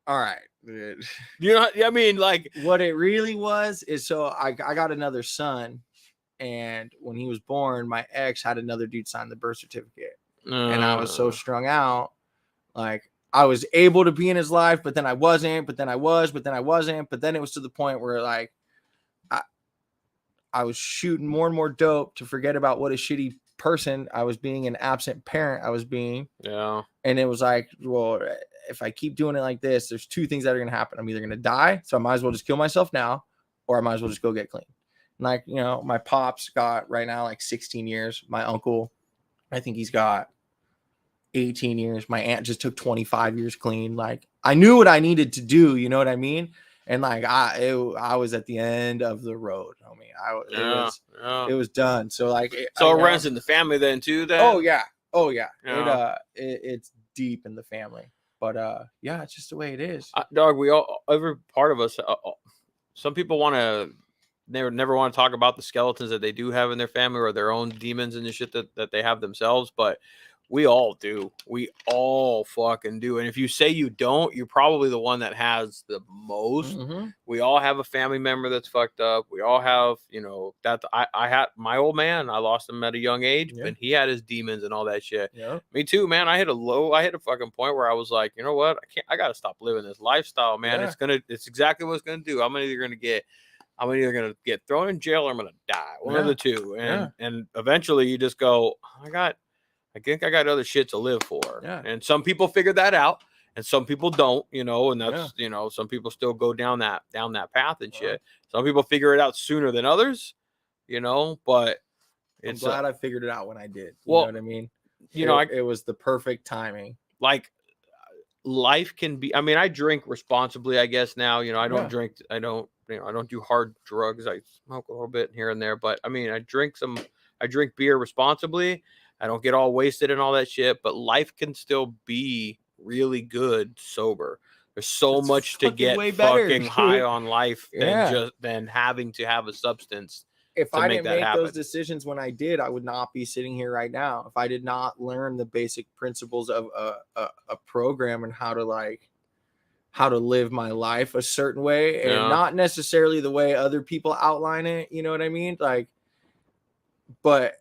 All right. I mean, like what it really was is so I got another son, and when he was born, my ex had another dude sign the birth certificate. And I was so strung out. Like I was able to be in his life, but then I wasn't, but then I was, but then I wasn't. But then it was to the point where like I was shooting more and more dope to forget about what a shitty person I was being, an absent parent I was being. Yeah. And it was like, well, if I keep doing it like this, there's two things that are going to happen. I'm either going to die, so I might as well just kill myself now, or I might as well just go get clean. And like, my pops got right now like 16 years. My uncle, I think he's got 18 years. My aunt just took 25 years clean. Like I knew what I needed to do. You know what I mean? And like I was at the end of the road. It was done. So like, it runs in the family then too. Then oh yeah. It's deep in the family. But it's just the way it is. Dog, every part of us. Some people never want to talk about the skeletons that they do have in their family or their own demons and the shit that they have themselves, but we all do. We all fucking do. And if you say you don't, you're probably the one that has the most. Mm-hmm. We all have a family member that's fucked up. We all have, that I had my old man. I lost him at a young age, and he had his demons and all that shit. Yeah. Me too, man. I hit a fucking point where I was like, you know what? I got to stop living this lifestyle, man. Yeah. It's exactly what it's going to do. I'm either going to get thrown in jail or I'm going to die. One of the two. And eventually you just go, I think I got other shit to live for. Yeah. And some people figure that out and some people don't, and that's, some people still go down that path and shit. Some people figure it out sooner than others, but I'm glad I figured it out when I did. You know what I mean? It was the perfect timing. Like life can be, I drink responsibly, I guess now, I don't drink, I don't do hard drugs. I smoke a little bit here and there, but I drink beer responsibly. I don't get all wasted and all that shit, but life can still be really good sober. There's so much to get fucking high on life than having to have a substance. If I didn't make those decisions when I did, I would not be sitting here right now. If I did not learn the basic principles of a program and how to live my life a certain way, and not necessarily the way other people outline it. You know what I mean? Like, but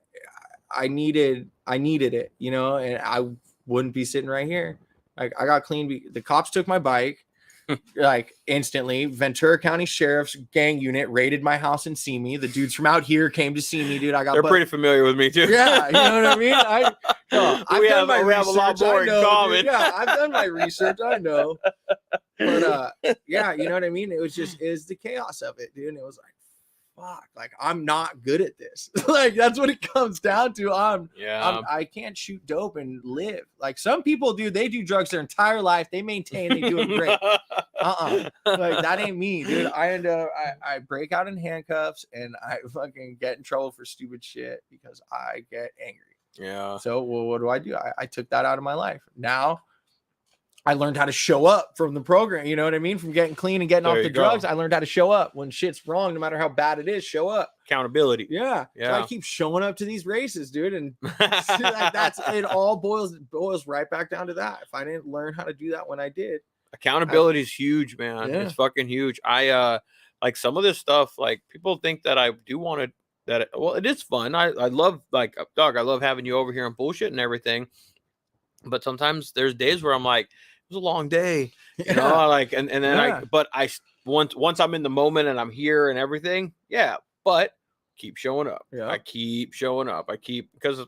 I needed it, and I wouldn't be sitting right here. Like I got clean. The cops took my bike like instantly. Ventura County Sheriff's gang unit raided my house and see me. The dudes from out here came to see me, dude. They're pretty familiar with me too. Yeah, you know what I mean? We have a lot more in common. Dude. Yeah, I've done my research. I know. But you know what I mean? It was the chaos of it, dude. And it was like, fuck, like I'm not good at this. Like that's what it comes down to. I can't shoot dope and live. Like some people do, they do drugs their entire life, they maintain, they do it great. Like that ain't me, dude. I end up I break out in handcuffs and I fucking get in trouble for stupid shit because I get angry. Yeah. So well, what do? I took that out of my life. Now I learned how to show up from the program. You know what I mean? From getting clean and getting off the drugs, I learned how to show up when shit's wrong, no matter how bad it is. Show up. Accountability. Yeah. So I keep showing up to these races, dude, and like that's it. All boils right back down to that. If I didn't learn how to do that when I did, accountability is huge, man. Yeah. It's fucking huge. I like some of this stuff. Like people think that I do want to. Well, it is fun. I love like dog. I love having you over here and bullshit and everything. But sometimes there's days where I'm like, it was a long day, you know, like, and then once I'm in the moment and I'm here and everything. Yeah. But keep showing up. Yeah. I keep showing up. Because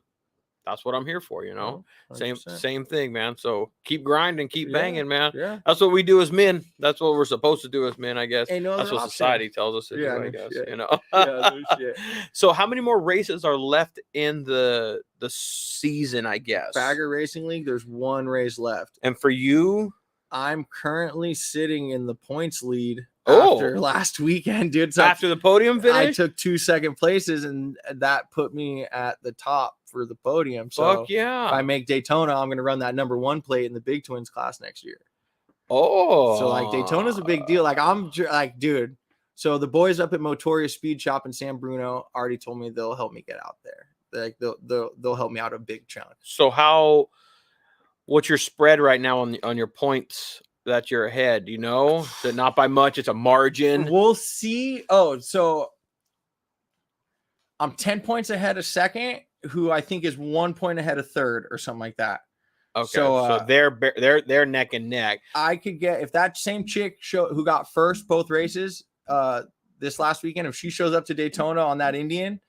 that's what I'm here for, you know. 100%. Same thing, man. So keep grinding, keep banging, man. Yeah. That's what we do as men. That's what we're supposed to do as men, I guess. That's what society tells us to do, I guess. Shit. You know. No shit. So how many more races are left in the season, I guess? Bagger Racing League, there's one race left. And for you? I'm currently sitting in the points lead. After last weekend, dude. So after the podium finish, I took 2 second places, and that put me at the top for the podium. So fuck yeah. If I make Daytona, I'm gonna run that number 1 plate in the Big Twins class next year. Oh, so like Daytona's a big deal. Like I'm like, dude. So the boys up at Motoria Speed Shop in San Bruno already told me they'll help me get out there. Like they'll help me out a big chunk. So what's your spread right now on your points? That you're ahead, you know, so not by much. It's a margin. We'll see. Oh, so I'm 10 points ahead of second, who I think is 1 point ahead of third or something like that. Okay, so they're neck and neck. I could get, if that same chick who got first both races this last weekend, if she shows up to Daytona on that Indian,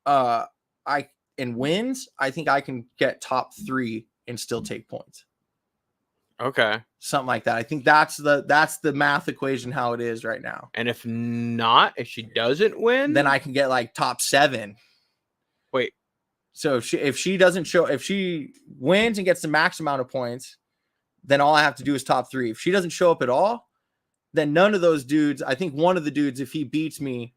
and wins, I think I can get top 3 and still take points. Okay. Something like that. I think that's the math equation how it is right now. And if she doesn't win, then I can get like top 7. Wait. So if she wins and gets the max amount of points, then all I have to do is top 3. If she doesn't show up at all, then none of those dudes, I think one of the dudes, if he beats me,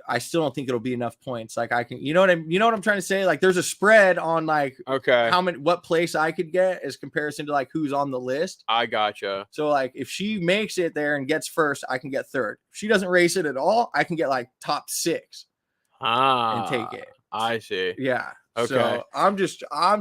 I still don't think it'll be enough points. Like I can, you know what I'm trying to say? Like there's a spread on like, what place I could get as comparison to like who's on the list. I gotcha. So like if she makes it there and gets first, I can get third. If she doesn't race it at all, I can get like top 6 and take it. I see. Yeah. Okay. So I'm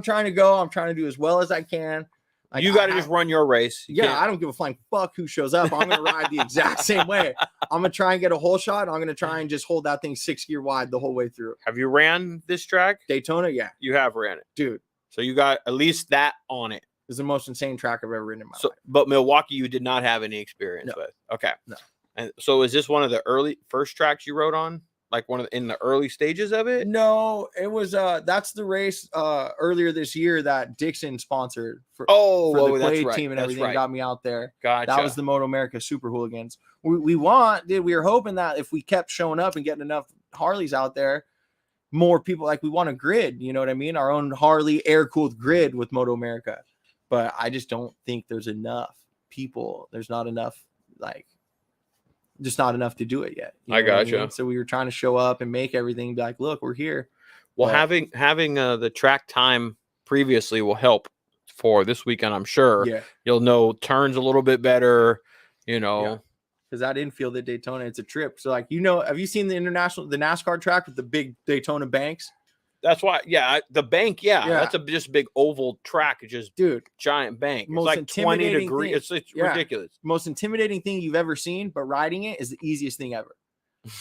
trying to go. I'm trying to do as well as I can. Like, you got to just run your race. I don't give a flying fuck who shows up. I'm going to ride the exact same way. I'm going to try and get a whole shot. I'm going to try and just hold that thing 6 gear wide the whole way through. Have you ran this track? Daytona? Yeah. You have ran it. Dude. So you got at least that on it. It's the most insane track I've ever ridden in my life. But Milwaukee, you did not have any experience with. Okay. No. And so is this one of the first tracks you rode on? Like in the early stages of it? No, it was that's the race earlier this year that Dixon sponsored for the Quaid team and everything. Got me out there. Gotcha. That was the Moto America Super Hooligans. We were hoping that if we kept showing up and getting enough Harleys out there, more people, like we want a grid, you know what I mean? Our own Harley air-cooled grid with Moto America. But I just don't think there's enough people. There's not enough just not enough to do it yet. I gotcha. I mean? So we were trying to show up and make everything be like, look, we're here. Well, having the track time previously will help for this weekend, I'm sure. Yeah. You'll know turns a little bit better, you know. Because that infield at Daytona, it's a trip. So, like, have you seen the NASCAR track with the big Daytona banks? That's why, the bank, that's just big oval track. It's just, giant bank. It's like 20 degrees. It's ridiculous. Most intimidating thing you've ever seen, but riding it is the easiest thing ever.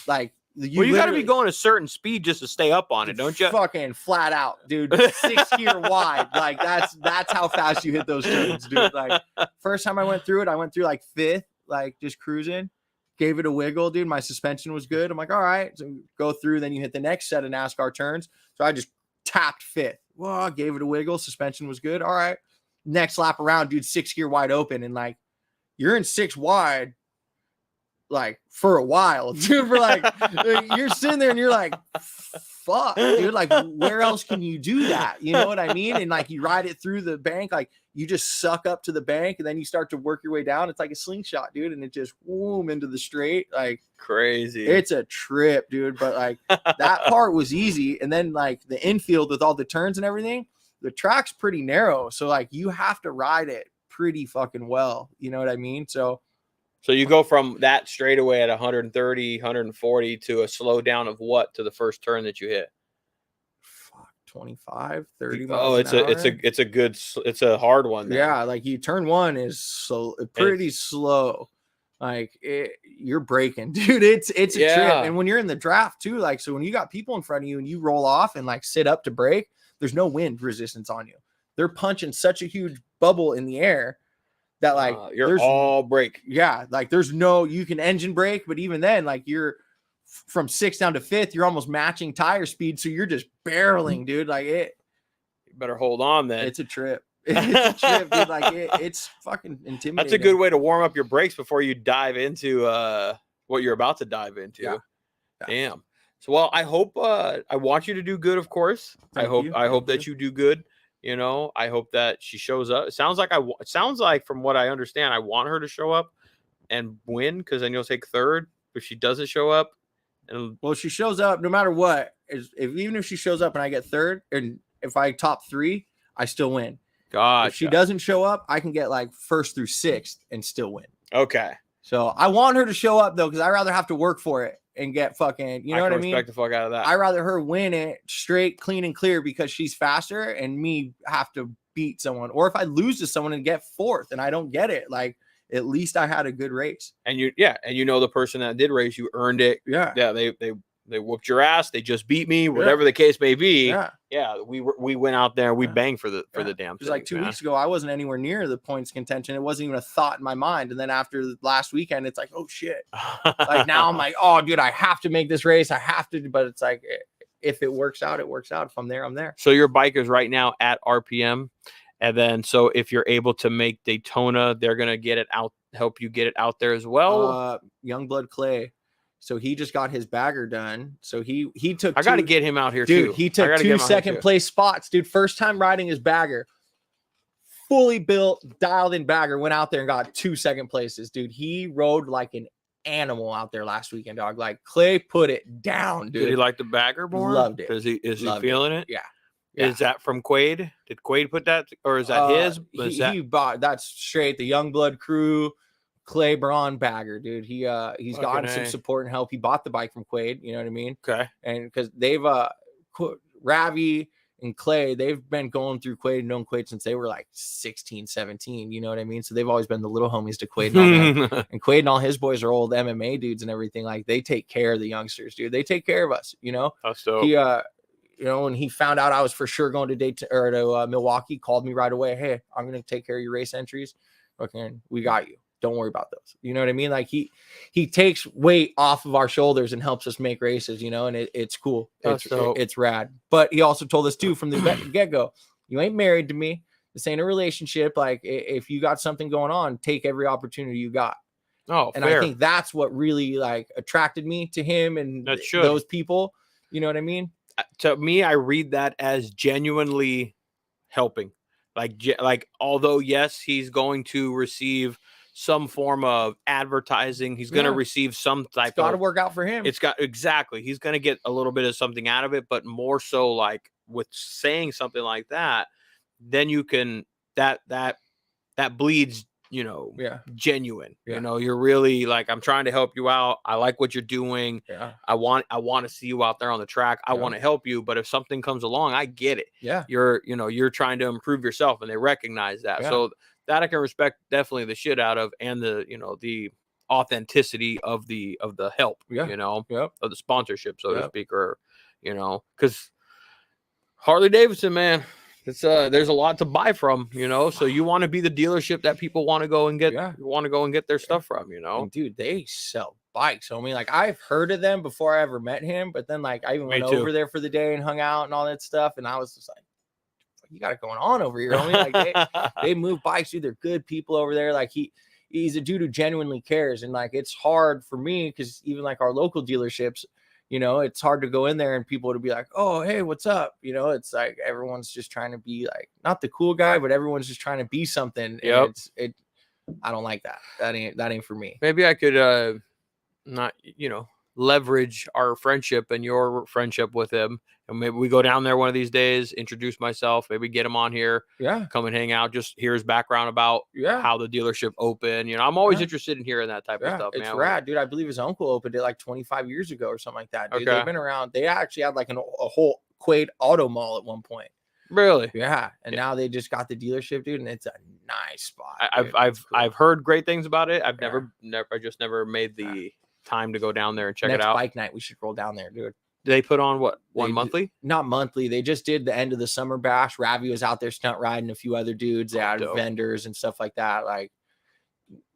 Like, you got to be going a certain speed just to stay up on it, don't you? Fucking flat out, dude. 6 gear wide. Like, that's how fast you hit those turns, dude. Like, first time I went through it, I went through like 5th, like just cruising. Gave it a wiggle, dude. My suspension was good. I'm like, all right. So go through. Then you hit the next set of NASCAR turns. So I just tapped 5th. Well, gave it a wiggle. Suspension was good. All right. Next lap around, dude, 6 gear wide open. And like, you're in 6 wide. like for a while, dude. For like you're sitting there and you're like, fuck, dude. Like, where else can you do that? You know what I mean? And like you ride it through the bank, like you just suck up to the bank and then you start to work your way down. It's like a slingshot, dude, and it just boom into the straight, like crazy. It's a trip, dude. But like that part was easy, and then like the infield with all the turns and everything, the track's pretty narrow, so like you have to ride it pretty fucking well. You know what I mean? So you go from that straightaway at 130, 140 to a slow down of what to the first turn that you hit? 25, 30 miles an hour. It's a hard one. Then. Yeah, like you turn one is pretty slow. Like you're braking, dude. It's a trip. And when you're in the draft too, like, so when you got people in front of you and you roll off and like sit up to brake, there's no wind resistance on you. They're punching such a huge bubble in the air that like you're all brake. Yeah, like there's no, you can engine brake, but even then, like you're from 6th down to 5th, you're almost matching tire speed, so you're just barreling, dude. Like you better hold on then. It's a trip. It's a trip, dude. Like it's fucking intimidating. That's a good way to warm up your brakes before you dive into what you're about to dive into. Yeah. Damn. So well, I hope I want you to do good, of course. I hope that you do good. You know, I hope that she shows up. It sounds like from what I understand, I want her to show up and win, because then you'll take third. If she doesn't show up, well, she shows up no matter what. Even if she shows up and I get third, and if I top 3, I still win. Gotcha. If she doesn't show up, I can get like 1st through 6th and still win. Okay. So I want her to show up though, because I rather have to work for it and get fucking, you know what I mean? Respect the fuck out of that. I rather her win it straight, clean and clear, because she's faster, and me have to beat someone. Or if I lose to someone and get 4th and I don't get it, like at least I had a good race. And you know the person that did race, you earned it. Yeah. They whooped your ass. They just beat me. Whatever the case may be. Yeah. We went out there. We banged for the damn thing. Like 2 weeks ago, I wasn't anywhere near the points contention. It wasn't even a thought in my mind. And then after last weekend, it's like, oh shit. Like now I'm like, oh dude, I have to make this race. I have to. But it's like, if it works out, it works out. If I'm there, I'm there. So your bike is right now at RPM. And then, so if you're able to make Daytona, they're going to get it out, help you get it out there as well. Youngblood Clay. So he just got his bagger done. So he took. I got to get him out here dude, too. He took 2 second place spots, dude. First time riding his bagger, fully built, dialed in bagger. Went out there and got 2 second places, dude. He rode like an animal out there last weekend, dog. Like Clay put it down, dude. Did he like the bagger more? Loved it. Is he feeling it? Yeah. Is that from Quaid? Did Quaid put that, or is that his? He bought that's straight the Youngblood crew. Clay Braun bagger, dude. He's gotten some support and help. He bought the bike from Quaid, you know what I mean? Okay. And because they've Ravi and Clay, they've been going through Quaid, known Quaid since they were like 16, 17, you know what I mean? So they've always been the little homies to Quaid and all that. And Quaid and all his boys are old MMA dudes and everything. Like they take care of the youngsters, dude. They take care of us, you know? That's dope. He you know, when he found out I was for sure going to Milwaukee, called me right away. Hey, I'm going to take care of your race entries. Okay, we got you. Don't worry about those. You know what I mean? Like he takes weight off of our shoulders and helps us make races, you know, and it's cool. It's rad. But he also told us too from the get-go, you ain't married to me. This ain't a relationship. Like if you got something going on, take every opportunity you got. Oh, and fair. I think that's what really like attracted me to him and those people. You know what I mean? To me, I read that as genuinely helping. Like although yes, he's going to receive some form of advertising. He's going to receive some type. It's got to work out for him. He's going to get a little bit of something out of it, but more so like with saying something like that, then you can that bleeds, you know, genuine. You know, you're really like, I'm trying to help you out. I like what you're doing. I want to see you out there on the track. I want to help you, but if something comes along, I get it. You're trying to improve yourself, and they recognize that. So that I can respect definitely the shit out of, and the authenticity of the help, of the sponsorship, so to speak, or, because Harley Davidson, man, it's there's a lot to buy from, so you want to be the dealership that people want to go and get their stuff from, And dude, they sell bikes. So I mean, like, I've heard of them before I ever met him, but then like I even went over there for the day and hung out and all that stuff, and I was just like, you got it going on over here, homie. Like they move bikes, dude. They're good people over there. Like he's a dude who genuinely cares. And like, it's hard for me because even like our local dealerships, you know, it's hard to go in there and people to be like, oh, hey, what's up? You know, it's like everyone's just trying to be like, not the cool guy, but everyone's just trying to be something. And I don't like that. That ain't for me. Maybe I could not, you know, leverage our friendship and your friendship with him. And maybe we go down there one of these days, introduce myself, maybe get him on here, come and hang out, just hear his background about how the dealership opened. You know, I'm always interested in hearing that type of stuff, man. It's rad, dude. I believe his uncle opened it like 25 years ago or something like that, dude. They've been around. They actually had like a whole Quaid auto mall at one point. Really? Yeah. And now they just got the dealership, dude, and it's a nice spot. I've heard great things about it. I've never made the time to go down there and check it out. Bike night, we should roll down there, dude. They put on what, monthly? Not monthly. They just did the end of the summer bash. Ravi was out there stunt riding, a few other dudes. They had vendors and stuff like that. Like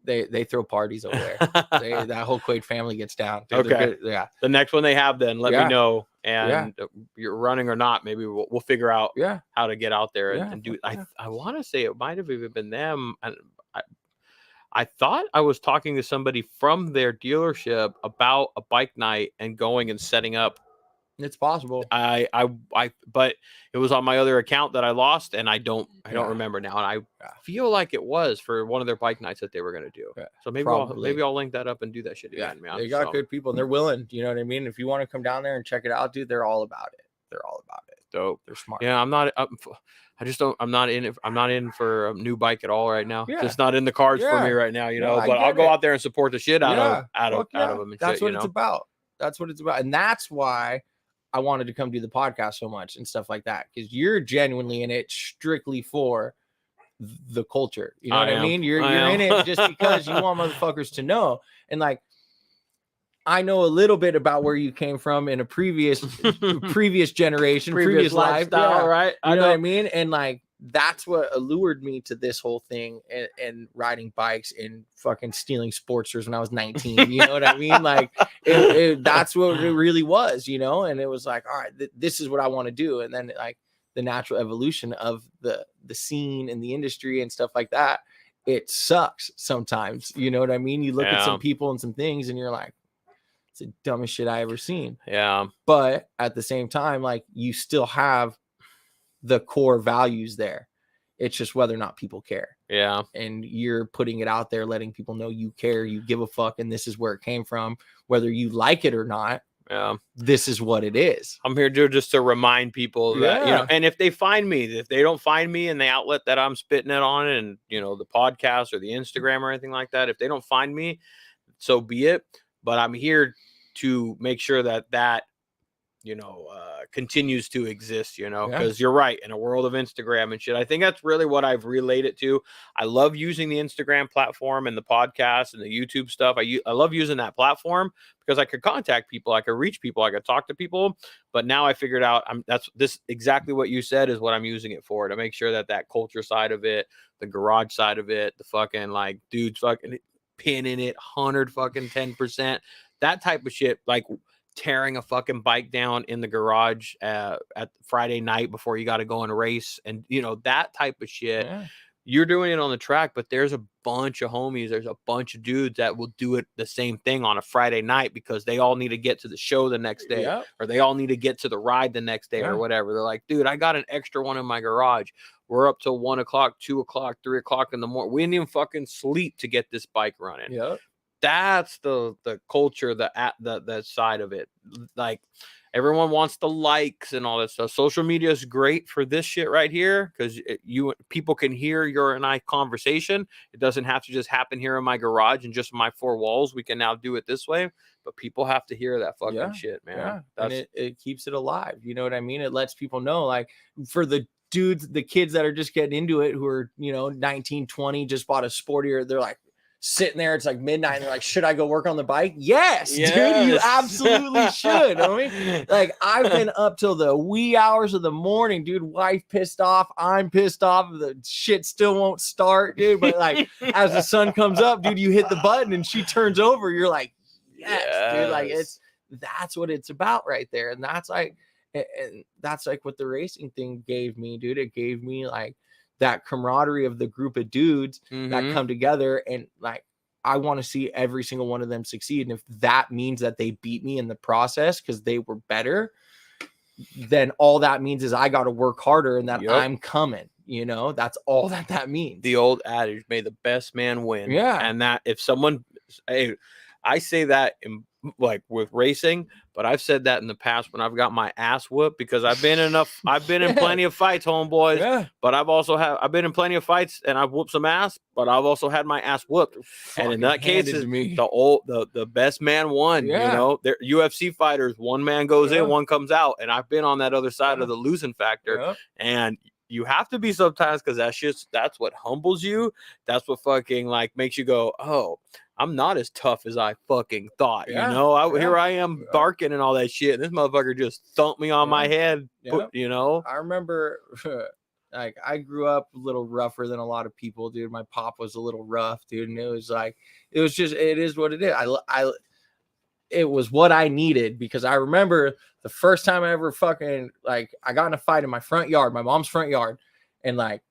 they throw parties over there. That whole Quaid family gets down. Dude, okay. Yeah. The next one they have, then let me know. And you're running or not, maybe we'll figure out how to get out there and do it. I want to say it might have even been them. And I thought I was talking to somebody from their dealership about a bike night and going and setting up. It's possible. But it was on my other account that I lost, and I don't remember now. And I feel like it was for one of their bike nights that they were going to do. Yeah, so maybe I'll link that up and do that shit again, man. They got good people and they're willing. You know what I mean? If you want to come down there and check it out, dude, they're all about it. Dope. They're smart. Yeah, I'm not in for a new bike at all right now. Yeah. It's not in the cards for me right now, you know. But I'll go out there and support the shit out of them. And that's shit, what it's about. That's what it's about, and that's why I wanted to come do the podcast so much and stuff like that, because you're genuinely in it strictly for the culture. You know what I mean? You're in it just because you want motherfuckers to know. And like, I know a little bit about where you came from in a previous generation, previous lifestyle, right? You know what I mean? And like, that's what allured me to this whole thing and riding bikes and fucking stealing Sportsters when I was 19. You know what I mean? Like that's what it really was, you know? And it was like, all right, this is what I want to do. And then like the natural evolution of the scene and the industry and stuff like that, it sucks sometimes. You know what I mean? You look at some people and some things and you're like, it's the dumbest shit I ever seen. Yeah. But at the same time, like, you still have the core values there. It's just whether or not people care. Yeah. And you're putting it out there, letting people know you care, you give a fuck, and this is where it came from. Whether you like it or not, this is what it is. I'm here just to remind people that, you know, and if they don't find me in the outlet that I'm spitting it on, and, you know, the podcast or the Instagram or anything like that, if they don't find me, so be it. But I'm here to make sure that you know, continues to exist, you know, because you're right, in a world of Instagram and shit. I think that's really what I've relayed it to. I love using the Instagram platform and the podcast and the YouTube stuff. I love using that platform because I could contact people, I could reach people, I could talk to people. But now I figured out this exactly what you said is what I'm using it for, to make sure that culture side of it, the garage side of it, the fucking like dudes fucking pinning it 110%, that type of shit, like tearing a fucking bike down in the garage at Friday night before you got to go and race, and you know, that type of shit. You're doing it on the track, but there's a bunch of homies, there's a bunch of dudes that will do it the same thing on a Friday night because they all need to get to the show the next day, or they all need to get to the ride the next day, or whatever. They're like, dude, I got an extra one in my garage. We're up till 1 o'clock, 2 o'clock, 3 o'clock in the morning. We didn't even fucking sleep to get this bike running. That's the culture, that side of it. Like, everyone wants the likes and all that stuff. Social media is great for this shit right here because people can hear your and I conversation. It doesn't have to just happen here in my garage and just my four walls. We can now do it this way, but people have to hear that fucking shit, man. And it keeps it alive. You know what I mean? It lets people know, like, for the dudes, the kids that are just getting into it, who are, you know, 19, 20, just bought a sportier, they're like sitting there, it's like midnight, and they're like, should I go work on the bike? Yes. Dude, you absolutely should. I mean, like, I've been up till the wee hours of the morning, dude. Wife pissed off, I'm pissed off, the shit still won't start, dude. But like, as the sun comes up, dude, you hit the button and she turns over, you're like, yes. Dude, like, that's what it's about right there. And that's like what the racing thing gave me, dude. It gave me like that camaraderie of the group of dudes that come together, and like I want to see every single one of them succeed. And if that means that they beat me in the process because they were better, then all that means is I got to work harder and that I'm coming. You know, that's all that means. The old adage, may the best man win. Yeah. And that if someone, hey, I say that in like with racing, but I've said that in the past when I've got my ass whooped, because I've been in plenty of fights, homeboys. Yeah. But I've been in plenty of fights and I've whooped some ass, but I've also had my ass whooped. And in that case, the best man won. Yeah. You know, they're UFC fighters, one man goes in, one comes out. And I've been on that other side of the losing factor. And you have to be sometimes, because that's what humbles you. That's what fucking like makes you go, oh, I'm not as tough as I fucking thought. You know, here I am barking and all that shit. And this motherfucker just thumped me on my head. You know, I remember like I grew up a little rougher than a lot of people, dude. My pop was a little rough, dude. And it was just, it is what it is. It was what I needed, because I remember the first time I ever fucking like I got in a fight in my front yard, my mom's front yard, and like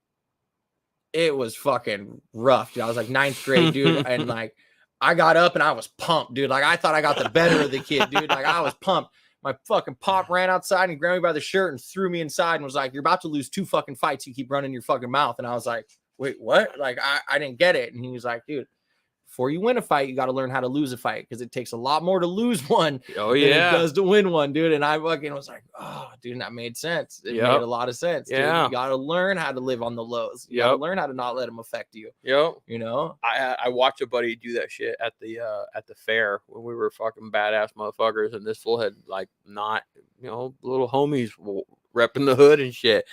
it was fucking rough, dude. I was like 9th grade, dude, and like I got up and I was pumped, dude. Like I thought I got the better of the kid, dude. Like I was pumped. My fucking pop ran outside and grabbed me by the shirt and threw me inside and was like, "You're about to lose 2 fucking fights. You keep running your fucking mouth." And I was like, "Wait, what?" Like I didn't get it. And he was like, "Dude, before you win a fight, you got to learn how to lose a fight, because it takes a lot more to lose one than it does to win one, dude." And I fucking was like, "Oh, dude, that made sense. It made a lot of sense. Dude. You got to learn how to live on the lows. You got to learn how to not let them affect you." You know, I watched a buddy do that shit at the fair when we were fucking badass motherfuckers, and this fool had like not, you know, little homies repping the hood and shit.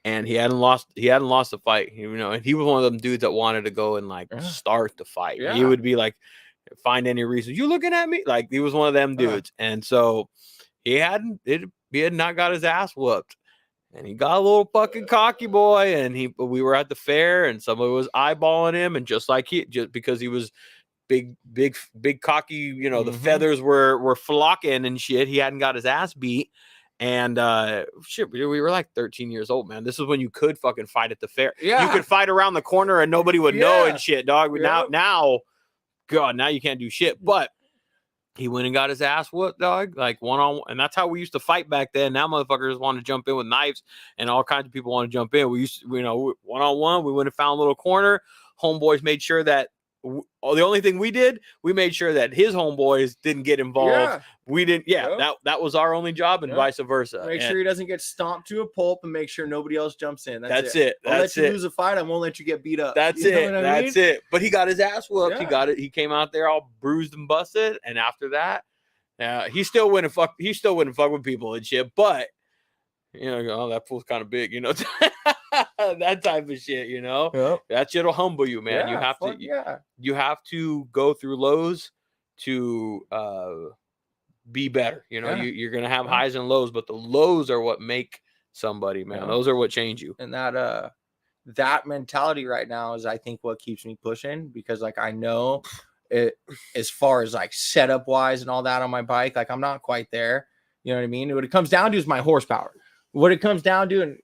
And he hadn't lost a fight, you know, and he was one of them dudes that wanted to go and like start the fight. He would be like, find any reason. You looking at me? Like he was one of them dudes. And so he had not got his ass whooped. And he got a little fucking cocky boy. And we were at the fair and somebody was eyeballing him. And just because he was big cocky, you know, the feathers were flocking and shit. He hadn't got his ass beat. And shit, we were like 13 years old, man. This is when you could fucking fight at the fair. Yeah, you could fight around the corner and nobody would know and shit, dog. Now, God, now you can't do shit. But he went and got his ass whooped, dog, like one-on-one. And that's how we used to fight back then. Now motherfuckers want to jump in with knives, and all kinds of people want to jump in. We used to, you know, one-on-one. We went and found a little corner. Homeboys made sure that the only thing we did, we made sure that his homeboys didn't get involved. We didn't. That was our only job, and vice versa. Make sure he doesn't get stomped to a pulp, and make sure nobody else jumps in. That's it. I'll let you lose a fight. I won't let you get beat up. That's it. But he got his ass whooped. He came out there all bruised and busted, and after that, he still wouldn't fuck with people and shit. But you know, oh, that fool's kind of big, you know. That type of shit, you know. That shit'll humble you, man. You have to go through lows to be better, you know. You're gonna have highs and lows, but the lows are what make somebody, man. Those are what change you. And that mentality right now is, I think, what keeps me pushing, because like I know it, as far as like setup wise and all that on my bike, like I'm not quite there, you know what I mean. What it comes down to is my horsepower. What it comes down to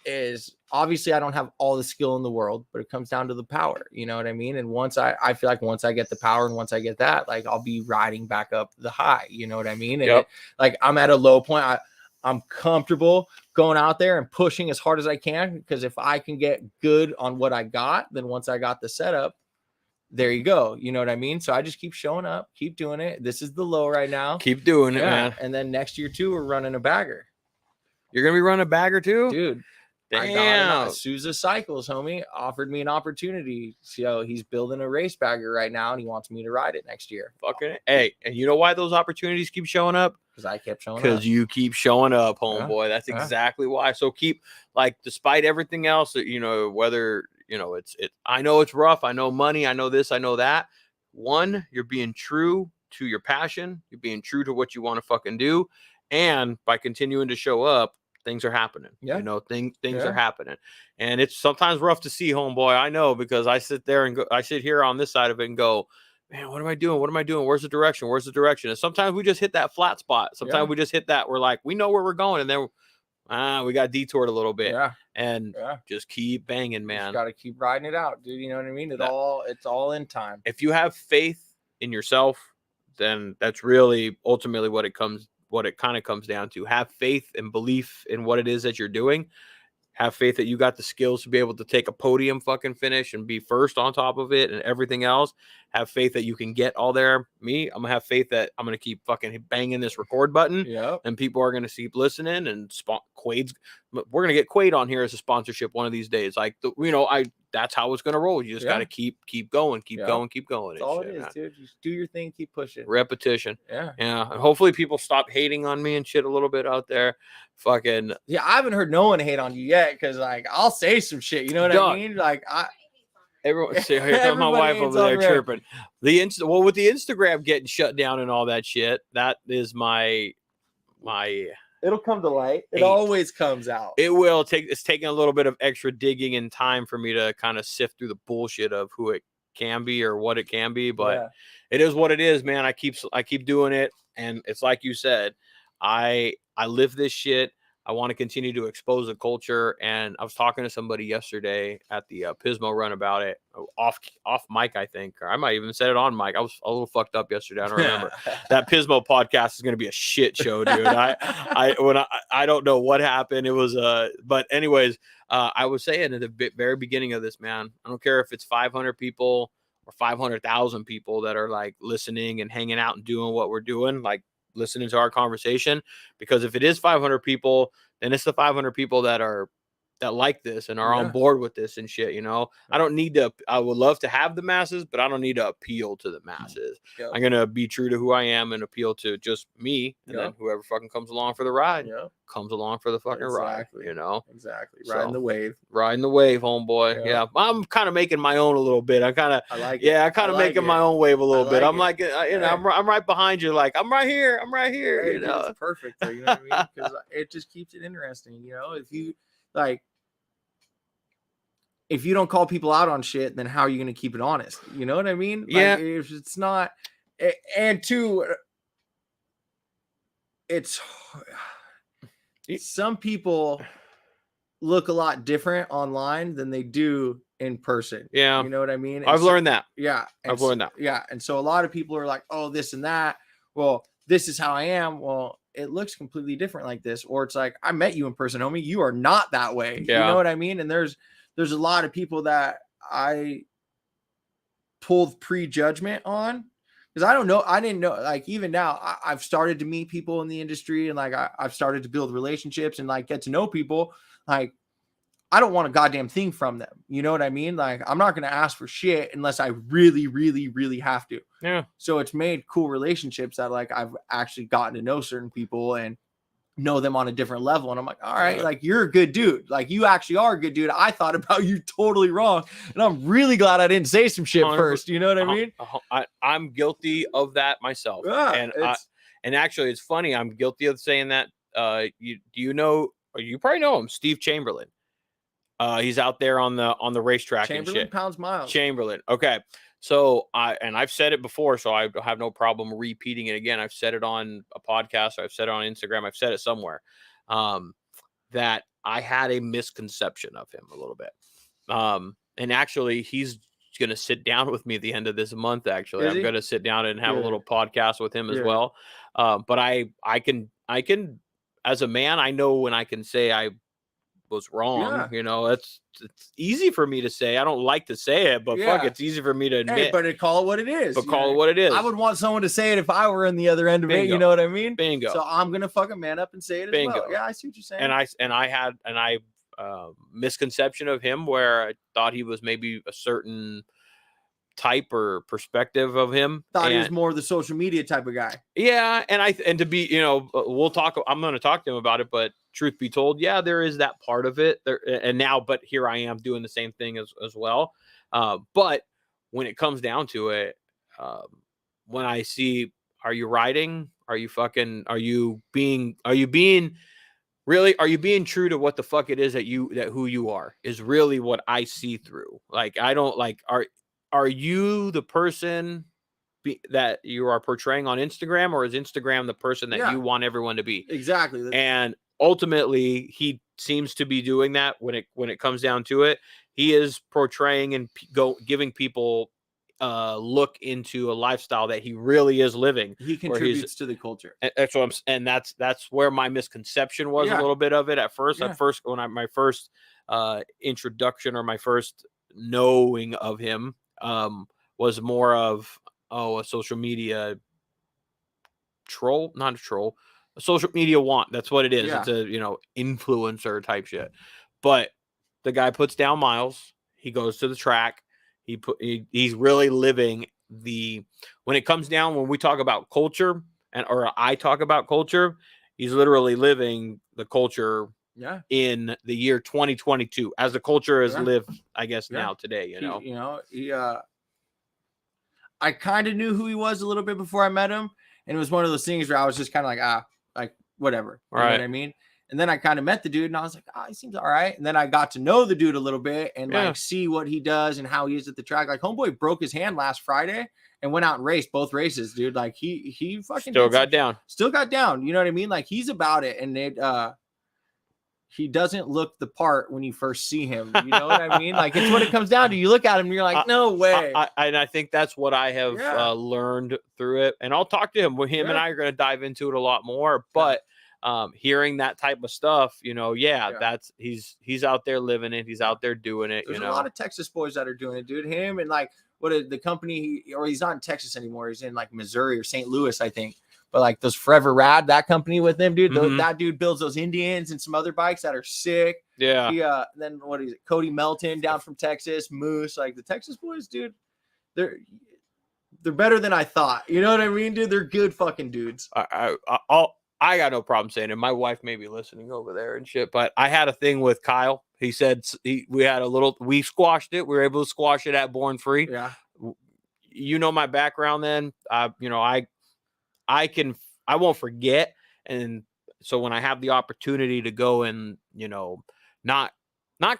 is obviously I don't have all the skill in the world, but it comes down to the power, you know what I mean? And once I feel like once I get the power and once I get that, like I'll be riding back up the high, you know what I mean? And like I'm at a low point. I'm comfortable going out there and pushing as hard as I can, because if I can get good on what I got, then once I got the setup, there you go. You know what I mean? So I just keep showing up, keep doing it. This is the low right now. Keep doing it, man. And then next year too, we're running a bagger. You're going to be running a bagger too? Dude. Damn. Sousa Cycles, homie, offered me an opportunity. So he's building a race bagger right now, and he wants me to ride it next year. Fucking hey, and you know why those opportunities keep showing up? Because I kept showing up. Because you keep showing up, homeboy. That's exactly why. So keep, like, despite everything else, you know, whether, you know, I know it's rough. I know money. I know this. I know that. One, you're being true to your passion. You're being true to what you want to fucking do. And by continuing to show up, things are happening. You know, things are happening. And it's sometimes rough to see, homeboy. I know, because I sit there and I sit here on this side of it and go, man, what am I doing? What am I doing? Where's the direction? Where's the direction? And sometimes we just hit that flat spot. Sometimes we just hit that. We're like, we know where we're going. And then we got detoured a little bit. Yeah. And just keep banging, man. You got to keep riding it out, dude. You know what I mean? It's all in time. If you have faith in yourself, then that's really ultimately what it kind of comes down to. Have faith and belief in what it is that you're doing. Have faith that you got the skills to be able to take a podium fucking finish and be first on top of it and everything else. Have faith that you can get all there. Me, I'm gonna have faith that I'm gonna keep fucking banging this record button. And people are gonna keep listening. And Quaid's, we're gonna get Quaid on here as a sponsorship one of these days. Like that's how it's gonna roll. You just gotta keep going, keep going. That's all it is, dude. Just do your thing, keep pushing. Repetition. Yeah. And hopefully people stop hating on me and shit a little bit out there. Fucking I haven't heard no one hate on you yet, because like I'll say some shit. You know what I mean? Like everyone, here's my wife over there chirping. With the Instagram getting shut down and all that shit, that is my. It'll come to light. It always comes out. It will take. It's taking a little bit of extra digging and time for me to kind of sift through the bullshit of who it can be or what it can be, but it is what it is, man. I keep doing it, and it's like you said, I live this shit. I want to continue to expose the culture. And I was talking to somebody yesterday at the Pismo run about it off mic, I think, or I might even said it on mic. I was a little fucked up yesterday. I don't remember. That Pismo podcast is going to be a shit show, dude. I don't know what happened. It was, but anyways, I was saying at the very beginning of this, man, I don't care if it's 500 people or 500,000 people that are like listening and hanging out and doing what we're doing, like listening to our conversation, because if it is 500 people, then it's the 500 people that like this and are on board with this and shit. I don't need to. I would love to have the masses, but I don't need to appeal to the masses. I'm gonna be true to who I am and appeal to just me, and then whoever fucking comes along for the ride comes along for the fucking ride. Exactly. Riding the wave, homeboy. Yeah, I'm kind of making my own a little bit. I kind of making my own wave a little bit. I'm like, I'm right behind you. Like I'm right here. Hey, it's perfect. You know what I mean? Because it just keeps it interesting. If you like. If you don't call people out on shit, then how are you going to keep it honest? You know what I mean? Yeah. Like, if it's not, and two, it's some people look a lot different online than they do in person. Yeah. You know what I mean? I've learned that. Yeah. I've learned that. Yeah. And so a lot of people are like, oh, this and that. Well, this is how I am. Well, it looks completely different like this. Or it's like, I met you in person, homie. You are not that way. Yeah. You know what I mean? And there's a lot of people that I pulled prejudgment on, because I didn't know, like, even now I've started to meet people in the industry, and like I've started to build relationships and like get to know people. Like, I don't want a goddamn thing from them. You know what I mean? Like, I'm not going to ask for shit unless I really, really, really have to. Yeah. So it's made cool relationships that like I've actually gotten to know certain people and know them on a different level. And I'm like, all right, like, you're a good dude. Like, you actually are a good dude. I thought about you totally wrong. And I'm really glad I didn't say some shit first. You know what I mean? I'm guilty of that myself. Yeah, and actually it's funny. I'm guilty of saying that. You probably know him, Steve Chamberlain. He's out there on the racetrack and shit. Pounds miles. Chamberlain. Okay. So I've said it before, so I have no problem repeating it again. I've said it on a podcast. I've said it on Instagram. I've said it somewhere, that I had a misconception of him a little bit. And actually he's going to sit down with me at the end of this month. Actually, I'm going to sit down and have a little podcast with him as well. But I can, as a man, I know when I can say I was wrong. It's easy for me to say. I don't like to say it, but fuck, it's easy for me to admit. Hey, but call it what it is. But call it what it is. I would want someone to say it if I were in the other end of it. You know what I mean? Bingo. So I'm gonna fucking man up and say it as well. Yeah, I see what you're saying. And I had misconception of him where I thought he was maybe a certain type or perspective of him. Thought he was more the social media type of guy. Yeah, and to be, we'll talk. I'm going to talk to him about it, but truth be told, yeah, there is that part of it there. And now, but here I am doing the same thing as well. But when it comes down to it, when I see, are you riding? Are you being true to what the fuck it is that who you are is really what I see through. Like, I don't like, are you the person that you are portraying on Instagram, or is Instagram the person that you want everyone to be? Exactly. And ultimately he seems to be doing that when it comes down to it. He is portraying and giving people look into a lifestyle that he really is living. He contributes to the culture. That's what that's where my misconception was a little bit of it at first. Yeah. My first introduction or my first knowing of him was more of a social media troll, not a troll, a social media want. That's what it is. It's a influencer type shit. But the guy puts down miles. He goes to the track. He's really living when it comes down, when we talk about culture or I talk about culture, he's literally living the culture in the year 2022 as the culture is lived, I guess, now today, I kind of knew who he was a little bit before I met him. And it was one of those things where I was just kind of like, whatever. You know what I mean? And then I kind of met the dude and I was like, he seems all right. And then I got to know the dude a little bit and like see what he does and how he is at the track. Like homeboy broke his hand last Friday and went out and raced both races, dude. Like he fucking still got down. You know what I mean? Like he's about it. And he doesn't look the part when you first see him. You know what I mean? Like it's what it comes down to. You look at him and you're like, no way. I think that's what I have learned through it. And I'll talk to him. Him and I are going to dive into it a lot more. But hearing that type of stuff, that's he's out there living it. He's out there doing it. There's a lot of Texas boys that are doing it, dude. Him and like the company, or he's not in Texas anymore. He's in like Missouri or St. Louis, I think. But like those Forever Rad, that company with him, dude. That dude builds those Indians and some other bikes that are sick. Yeah. He, then what is it? Cody Melton down from Texas, Moose. Like the Texas boys, dude. They're better than I thought. You know what I mean, dude? They're good fucking dudes. I got no problem saying it. My wife may be listening over there and shit, but I had a thing with Kyle. He said we squashed it. We were able to squash it at Born Free. Yeah. You know my background then. I won't forget. And so when I have the opportunity to go and, not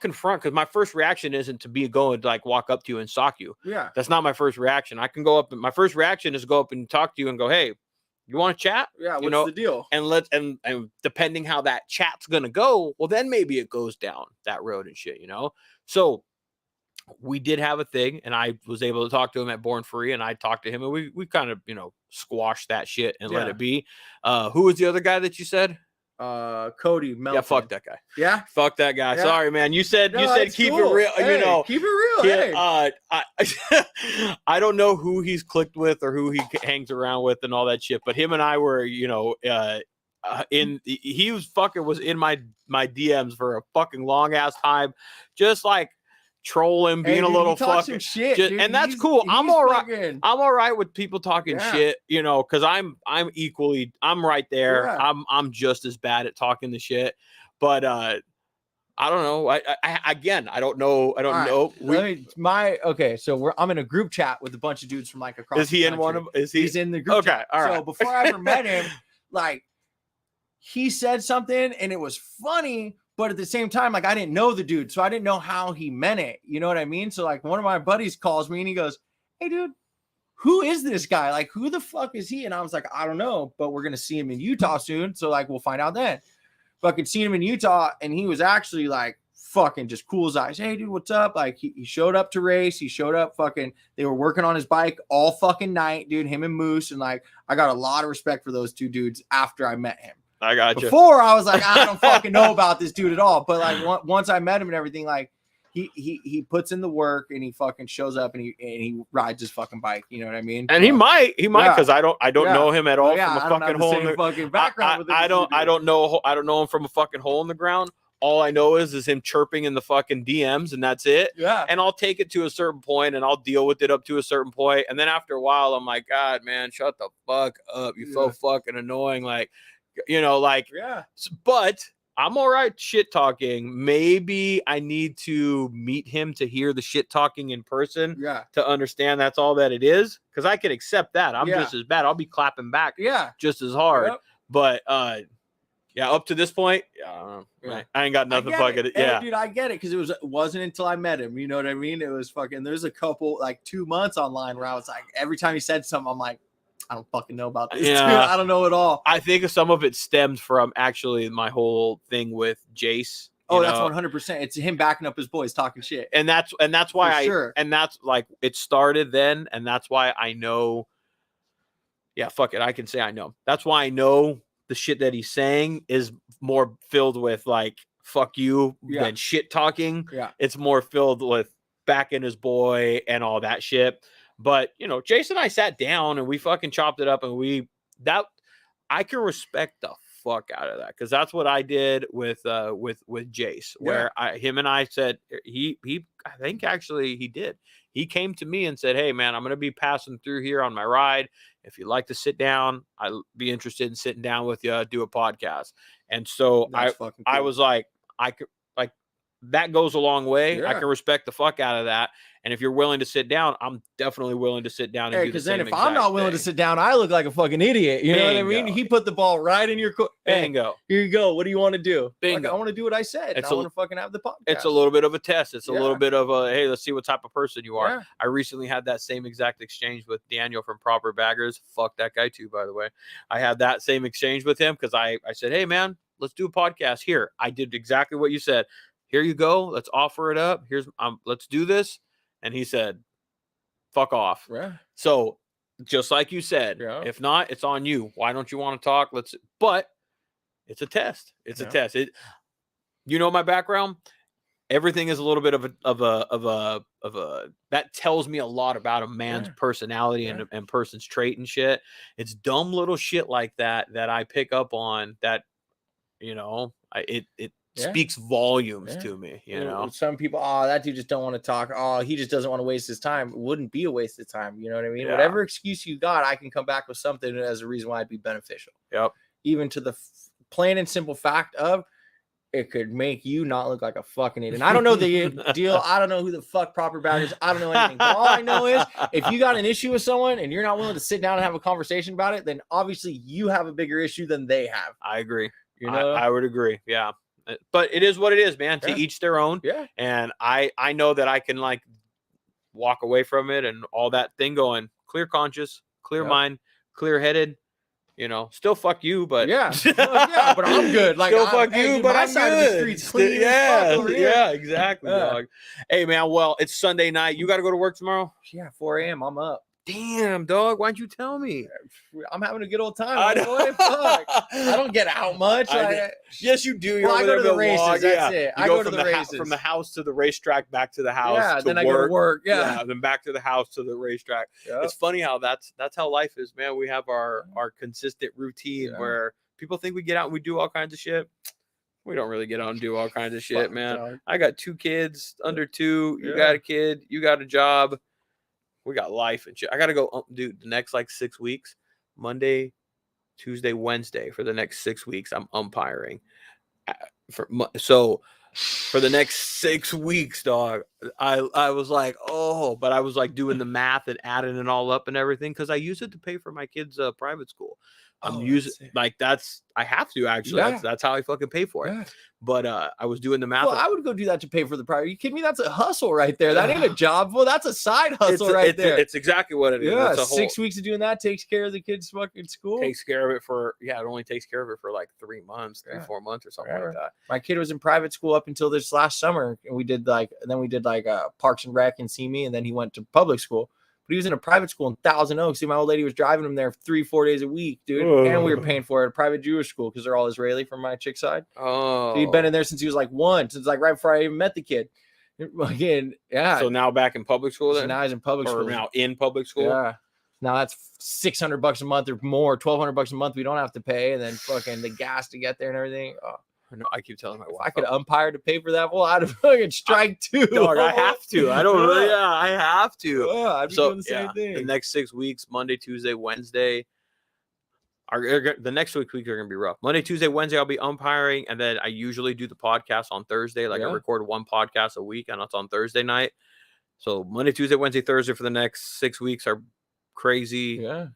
confront, because my first reaction isn't to like walk up to you and sock you. Yeah. That's not my first reaction. I can go up and my first reaction is to go up and talk to you and go, hey, you want to chat? Yeah. What's the deal? And and depending how that chat's going to go, well, then maybe it goes down that road and shit, So we did have a thing and I was able to talk to him at Born Free and I talked to him and we kind of, squashed that shit and let it be. Who was the other guy that you said? Cody Melton. Yeah, fuck that guy. Yeah, fuck that guy. Yeah. Sorry, man. You said keep cool. it real. Hey, keep it real. Hey. I don't know who he's clicked with or who he hangs around with and all that shit. But him and I were, he was in my DMs for a fucking long ass time, just like trolling, being a little fucking shit, and that's cool. I'm all right. I'm all right with people talking shit, because I'm right there. Yeah. I'm just as bad at talking the shit, but I don't know. I don't know. So I'm in a group chat with a bunch of dudes from like across. Is he in one of? He's in the group chat. All right. So before I ever met him, like he said something and it was funny. But at the same time, like I didn't know the dude, so I didn't know how he meant it. You know what I mean? So like one of my buddies calls me and he goes, "Hey, dude, who is this guy? Like, who the fuck is he?" And I was like, "I don't know, but we're gonna see him in Utah soon, so like we'll find out then." Fucking seen him in Utah, and he was actually like fucking just cool as ice. "Hey, dude, what's up?" Like he showed up to race. He showed up. Fucking, they were working on his bike all fucking night, dude. Him and Moose, and like I got a lot of respect for those two dudes after I met him. I got you. Before I was like, I don't fucking know about this dude at all. But like once I met him and everything, like he puts in the work and he fucking shows up and he rides his fucking bike. You know what I mean? And he might because I don't know him at all from a fucking hole in the fucking background. I don't know him from a fucking hole in the ground. All I know is him chirping in the fucking DMs and that's it. Yeah. And I'll take it to a certain point and I'll deal with it up to a certain point. And then after a while, I'm like, God, man, shut the fuck up. You're so fucking annoying. Like, but I'm all right shit talking. Maybe I need to meet him to hear the shit talking in person to understand that's all that it is. Because I can accept that. I'm just as bad. I'll be clapping back just as hard. Yep. But up to this point, I ain't got nothing fucking dude, I get it because it wasn't until I met him. You know what I mean? It was fucking. There's a couple like 2 months online where I was like, every time he said something, I'm like, I don't fucking know about this. Yeah. Dude. I don't know at all. I think some of it stemmed from actually my whole thing with Jace. Oh, that's 100%. It's him backing up his boys, talking shit. And that's why and that's like it started then, and that's why I know. Yeah, fuck it. I can say I know. That's why I know the shit that he's saying is more filled with like fuck you than shit talking. Yeah. It's more filled with backing his boy and all that shit. But Jason and I sat down and we fucking chopped it up, and I can respect the fuck out of that, because that's what I did with Jace, where him and I said he I think actually he did. He came to me and said, "Hey man, I'm gonna be passing through here on my ride. If you'd like to sit down, I'd be interested in sitting down with you, do a podcast." And so I was like, I could like that goes a long way. Yeah. I can respect the fuck out of that. And if you're willing to sit down, I'm definitely willing to sit down and do the same. Because then if I'm not willing to sit down, I look like a fucking idiot. You know what I mean? He put the ball right in your Bingo. Here you go. What do you want to do? Bingo. Like, I want to do what I said. I want to fucking have the podcast. It's a little bit of a test. It's a little bit of a, hey, let's see what type of person you are. Yeah. I recently had that same exact exchange with Daniel from Proper Baggers. Fuck that guy too, by the way. I had that same exchange with him because I said, hey man, let's do a podcast here. I did exactly what you said. Here you go. Let's offer it up. Let's do this. And he said, fuck off. Yeah. So just like you said, if not, it's on you. Why don't you want to talk? But it's a test. It's a test. My background, everything is a little bit of a that tells me a lot about a man's personality and person's trait and shit. It's dumb little shit like that I pick up on that, it speaks volumes to me, Some people, that dude just don't want to talk. He just doesn't want to waste his time. It wouldn't be a waste of time. You know what I mean? Yeah. Whatever excuse you got, I can come back with something as a reason why it'd be beneficial. Yep. Even to the plain and simple fact of it could make you not look like a fucking idiot. And I don't know the deal. I don't know who the fuck Proper Baggers. I don't know anything. But all I know is if you got an issue with someone and you're not willing to sit down and have a conversation about it, then obviously you have a bigger issue than they have. I agree. I would agree. Yeah. But it is what it is, man. To each their own. Yeah. And I know that I can like walk away from it and all that thing going clear conscious, clear mind, clear headed. Still fuck you, but but I'm good. Like still fuck you, but I'm side good. Of the streets clean yeah, exactly. Dog. Hey man, well, it's Sunday night. You got to go to work tomorrow? Yeah, 4 a.m. I'm up. Damn, dog. Why'd you tell me? I'm having a good old time. I don't get out much. Yes, you do. I go to the races. That's it. I go to the races. From the house to the racetrack, back to the house. Yeah, then I go to work. Yeah. Then back to the house to the racetrack. Yep. It's funny how that's how life is, man. We have our consistent routine where people think we get out and we do all kinds of shit. We don't really get out and do all kinds of shit, man. Dog. I got 2 kids, under 2. You got a kid. You got a job. We got life and shit. I got to go, dude, the next 6 weeks, Monday, Tuesday, Wednesday, for the next 6 weeks, I'm umpiring. So for the next 6 weeks, dog, I was like, but I was like doing the math and adding it all up and everything because I use it to pay for my kids' private school. I'm using I have to actually. Yeah. That's how I fucking pay for it. Yeah. But I was doing the math. Well, I would go do that to pay for the private. Are you kidding me? That's a hustle right there. That ain't a job. Well, that's a side hustle right there. It's exactly what it is. Yeah, 6 weeks of doing that takes care of the kids' fucking school. Takes care of it for it only takes care of it for 3 months, 4 months or something like that. My kid was in private school up until this last summer, and we did Parks and Rec and See Me, and then he went to public school. But he was in a private school in Thousand Oaks. See, my old lady was driving him there 3-4 days a week, dude. Oh. And we were paying for it. A private Jewish school because they're all Israeli from my chick side. Oh. So he'd been in there since he was 1, since right before I even met the kid. Again, yeah. So now back in public school then? So now he's in public school. Or now in public school? Yeah. Now that's $600 a month or more, $1,200 a month we don't have to pay. And then fucking the gas to get there and everything. Oh. No, I keep telling my wife I could umpire to pay for that. Well, I'd fucking strike 2. Dog, I have to. I don't really. Yeah, I have to. I'd be doing the same thing. The next 6 weeks, Monday, Tuesday, Wednesday. The next 6 weeks are gonna be rough. Monday, Tuesday, Wednesday, I'll be umpiring, and then I usually do the podcast on Thursday. I record 1 podcast a week, and it's on Thursday night. So Monday, Tuesday, Wednesday, Thursday for the next 6 weeks are crazy. Yeah.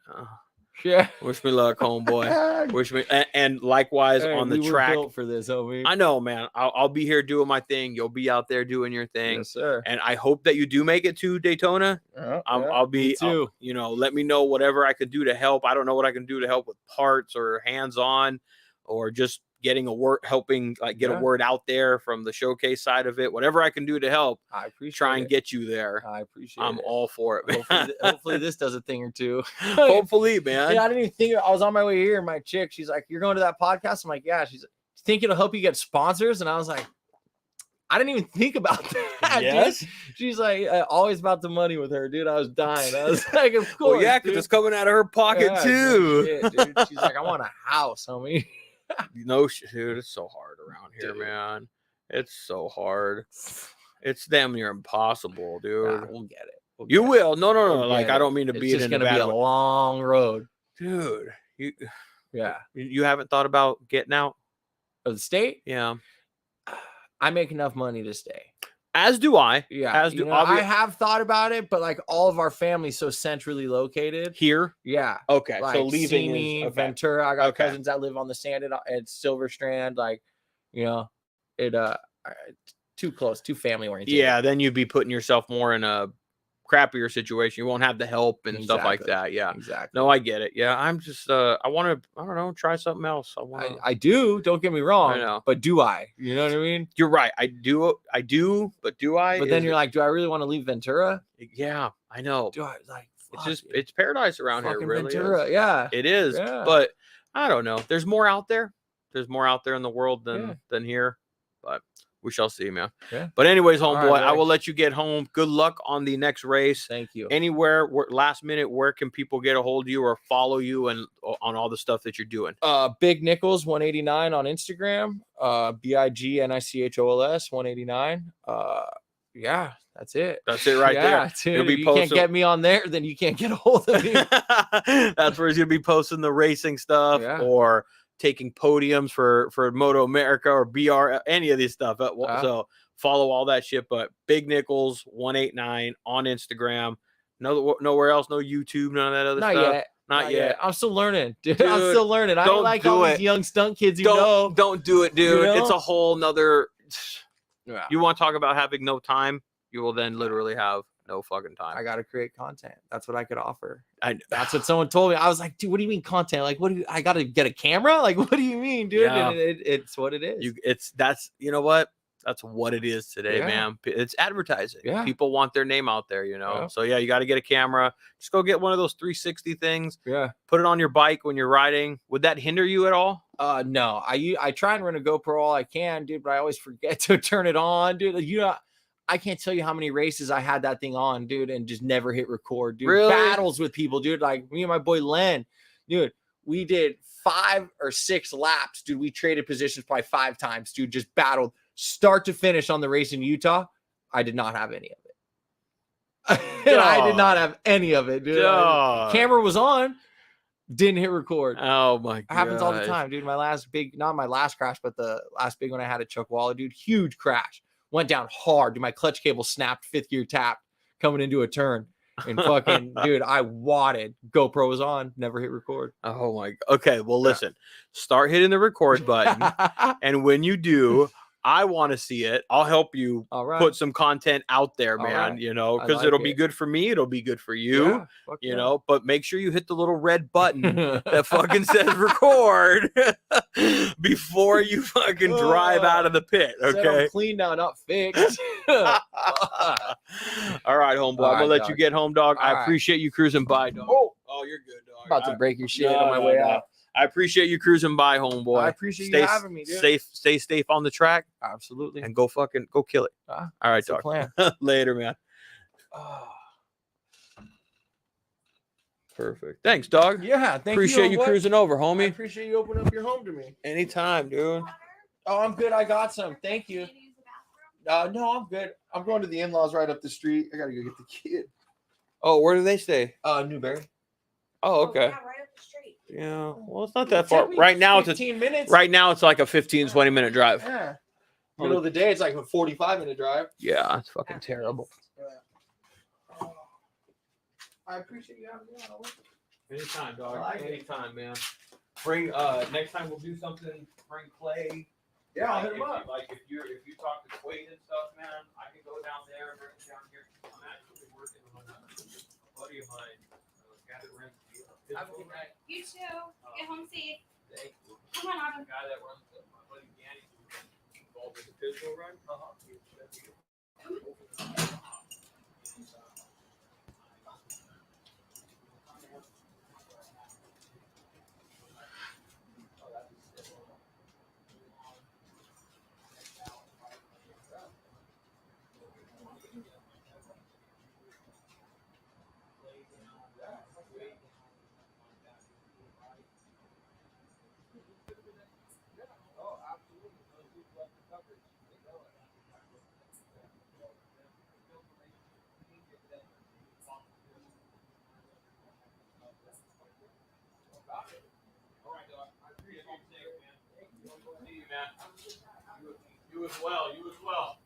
Yeah. Wish me luck, homeboy. Wish me and likewise on the track. Built for this, homie. I know, man. I'll be here doing my thing. You'll be out there doing your thing. Yes, sir. And I hope that you do make it to Daytona. I'll be, too. Let me know whatever I could do to help. I don't know what I can do to help with parts or hands-on or just getting a word, helping get a word out there from the showcase side of it. Whatever I can do to help, I appreciate try and get you there. I appreciate I'm all for it. Hopefully this does a thing or two. Hopefully, man. Yeah, I didn't even think. I was on my way here, and my chick, she's like, "You're going to that podcast?" I'm like, "Yeah." She's like, "Think it'll help you get sponsors?" And I was like, I didn't even think about that. Yes. Dude. She's like, always about the money with her, dude. I was dying. I was like, of course. Well, yeah, because it's coming out of her pocket too. Shit, dude. She's like, I want a house, homie. No shit, dude. It's so hard around here, man. It's so hard. It's damn near impossible, dude. Nah, we'll get it. You will. No. Like, I don't mean to beat it in the battle. It's just gonna be a long road, dude. Yeah. You haven't thought about getting out of the state? Yeah. I make enough money to stay. As do I. Yeah. As do I have thought about it, but like all of our family's so centrally located here. Yeah. Okay. Like so leaving Simi, is, Ventura. I got cousins that live on the sand at Silver Strand. Like, too close, too family oriented. Yeah. Then you'd be putting yourself more in a crappier situation. You won't have the help and stuff like that. Yeah, exactly. No, I get it. Yeah, I'm just I want to, I don't know, try something else. I do. Don't get me wrong. I know, but do I? You know what I mean? You're right. I do. But do I? But then you're like, do I really want to leave Ventura? Yeah, I know. Do I like? It's paradise around here. Really, Ventura. Is. Yeah, it is. Yeah. But I don't know. There's more out there. There's more out there in the world than here. But we shall see, man. Yeah. But anyways, homeboy, right, I will let you get home. Good luck on the next race. Thank you. Anywhere, last minute, where can people get a hold of you or follow you and on all the stuff that you're doing? Big Nichols 189 on Instagram. BIGNICHOLS 189. Yeah, that's it. That's it right there. Dude, if you can't get me on there, then you can't get a hold of me. That's where he's gonna be posting the racing stuff or taking podiums for Moto America or BR, any of these stuff. So follow all that shit. But Big Nichols 189 on Instagram. Nowhere else, no YouTube, none of that other stuff. Not yet. I'm still learning, dude. I'm still learning. I don't like all these young stunt kids. Don't do it, dude. It's a whole nother. Yeah. You want to talk about having no time? You will then literally have no fucking time. I got to create content. That's what I could offer. That's what someone told me. I was like, dude, what do you mean content? Like, I got to get a camera? Like, what do you mean, dude? Yeah. And it's what it is. You know what? That's what it is today, man. It's advertising. Yeah. People want their name out there, Yeah. So you got to get a camera. Just go get one of those 360 things. Yeah. Put it on your bike when you're riding. Would that hinder you at all? No. I try and run a GoPro all I can, dude, but I always forget to turn it on, dude. I can't tell you how many races I had that thing on, dude, and just never hit record, dude. Really? Battles with people, dude. Like me and my boy Len, dude. We did 5 or 6 laps, dude. We traded positions probably 5 times, dude. Just battled start to finish on the race in Utah. I did not have any of it. And I did not have any of it, dude. Camera was on, didn't hit record. Oh my god. It happens all the time, dude. Not my last crash, but the last big one I had at Chuckwalla, dude. Huge crash. Went down hard. Dude, my clutch cable snapped, 5th gear tapped, coming into a turn. And fucking, dude, I wadded. GoPro was on, never hit record. Oh my. Okay, well, listen. Start hitting the record button. And when you do, I want to see it. I'll help you put some content out there, man, because it'll be good for me. It'll be good for you, but make sure you hit the little red button that fucking says record before you fucking drive out of the pit. Okay. I'm clean now, not fixed. All right, homeboy. I'm going to let you get home, dog. I appreciate you cruising by, dog. Oh, you're good, dog. About to break your shit on my way out. I appreciate you cruising by, homeboy. I appreciate you having me, dude. Stay safe on the track. Absolutely. And go kill it. All right, dog. Plan. Later, man. Perfect. Thanks, dog. Yeah, appreciate you cruising over, homie. I appreciate you opening up your home to me. Anytime, dude. Oh, I'm good. I got some. Thank you. No, I'm good. I'm going to the in-laws right up the street. I gotta go get the kid. Oh, where do they stay? Newberry. Oh, okay. Yeah, right up the street. Yeah, well, it's not that far. Right now, 15 minutes. Right now, it's like a 15, 20-minute drive. Yeah. Middle of the day, it's like a 45-minute drive. Yeah, it's fucking terrible. I appreciate you having me on. Anytime, dog. I like it. Anytime, man. Bring next time we'll do something. Bring Clay. Yeah, I'll hit If him up. If you talk to Quaid and stuff, man, I can go down there, bring him down here. I'm actually working on a buddy of mine. Guy that runs You too. Get home safe. Thank you. Come on, Autumn. The guy that runs my buddy Danny, who's involved with the physical run. All right, dog. I appreciate you, man. See you, man. You as well. You as well.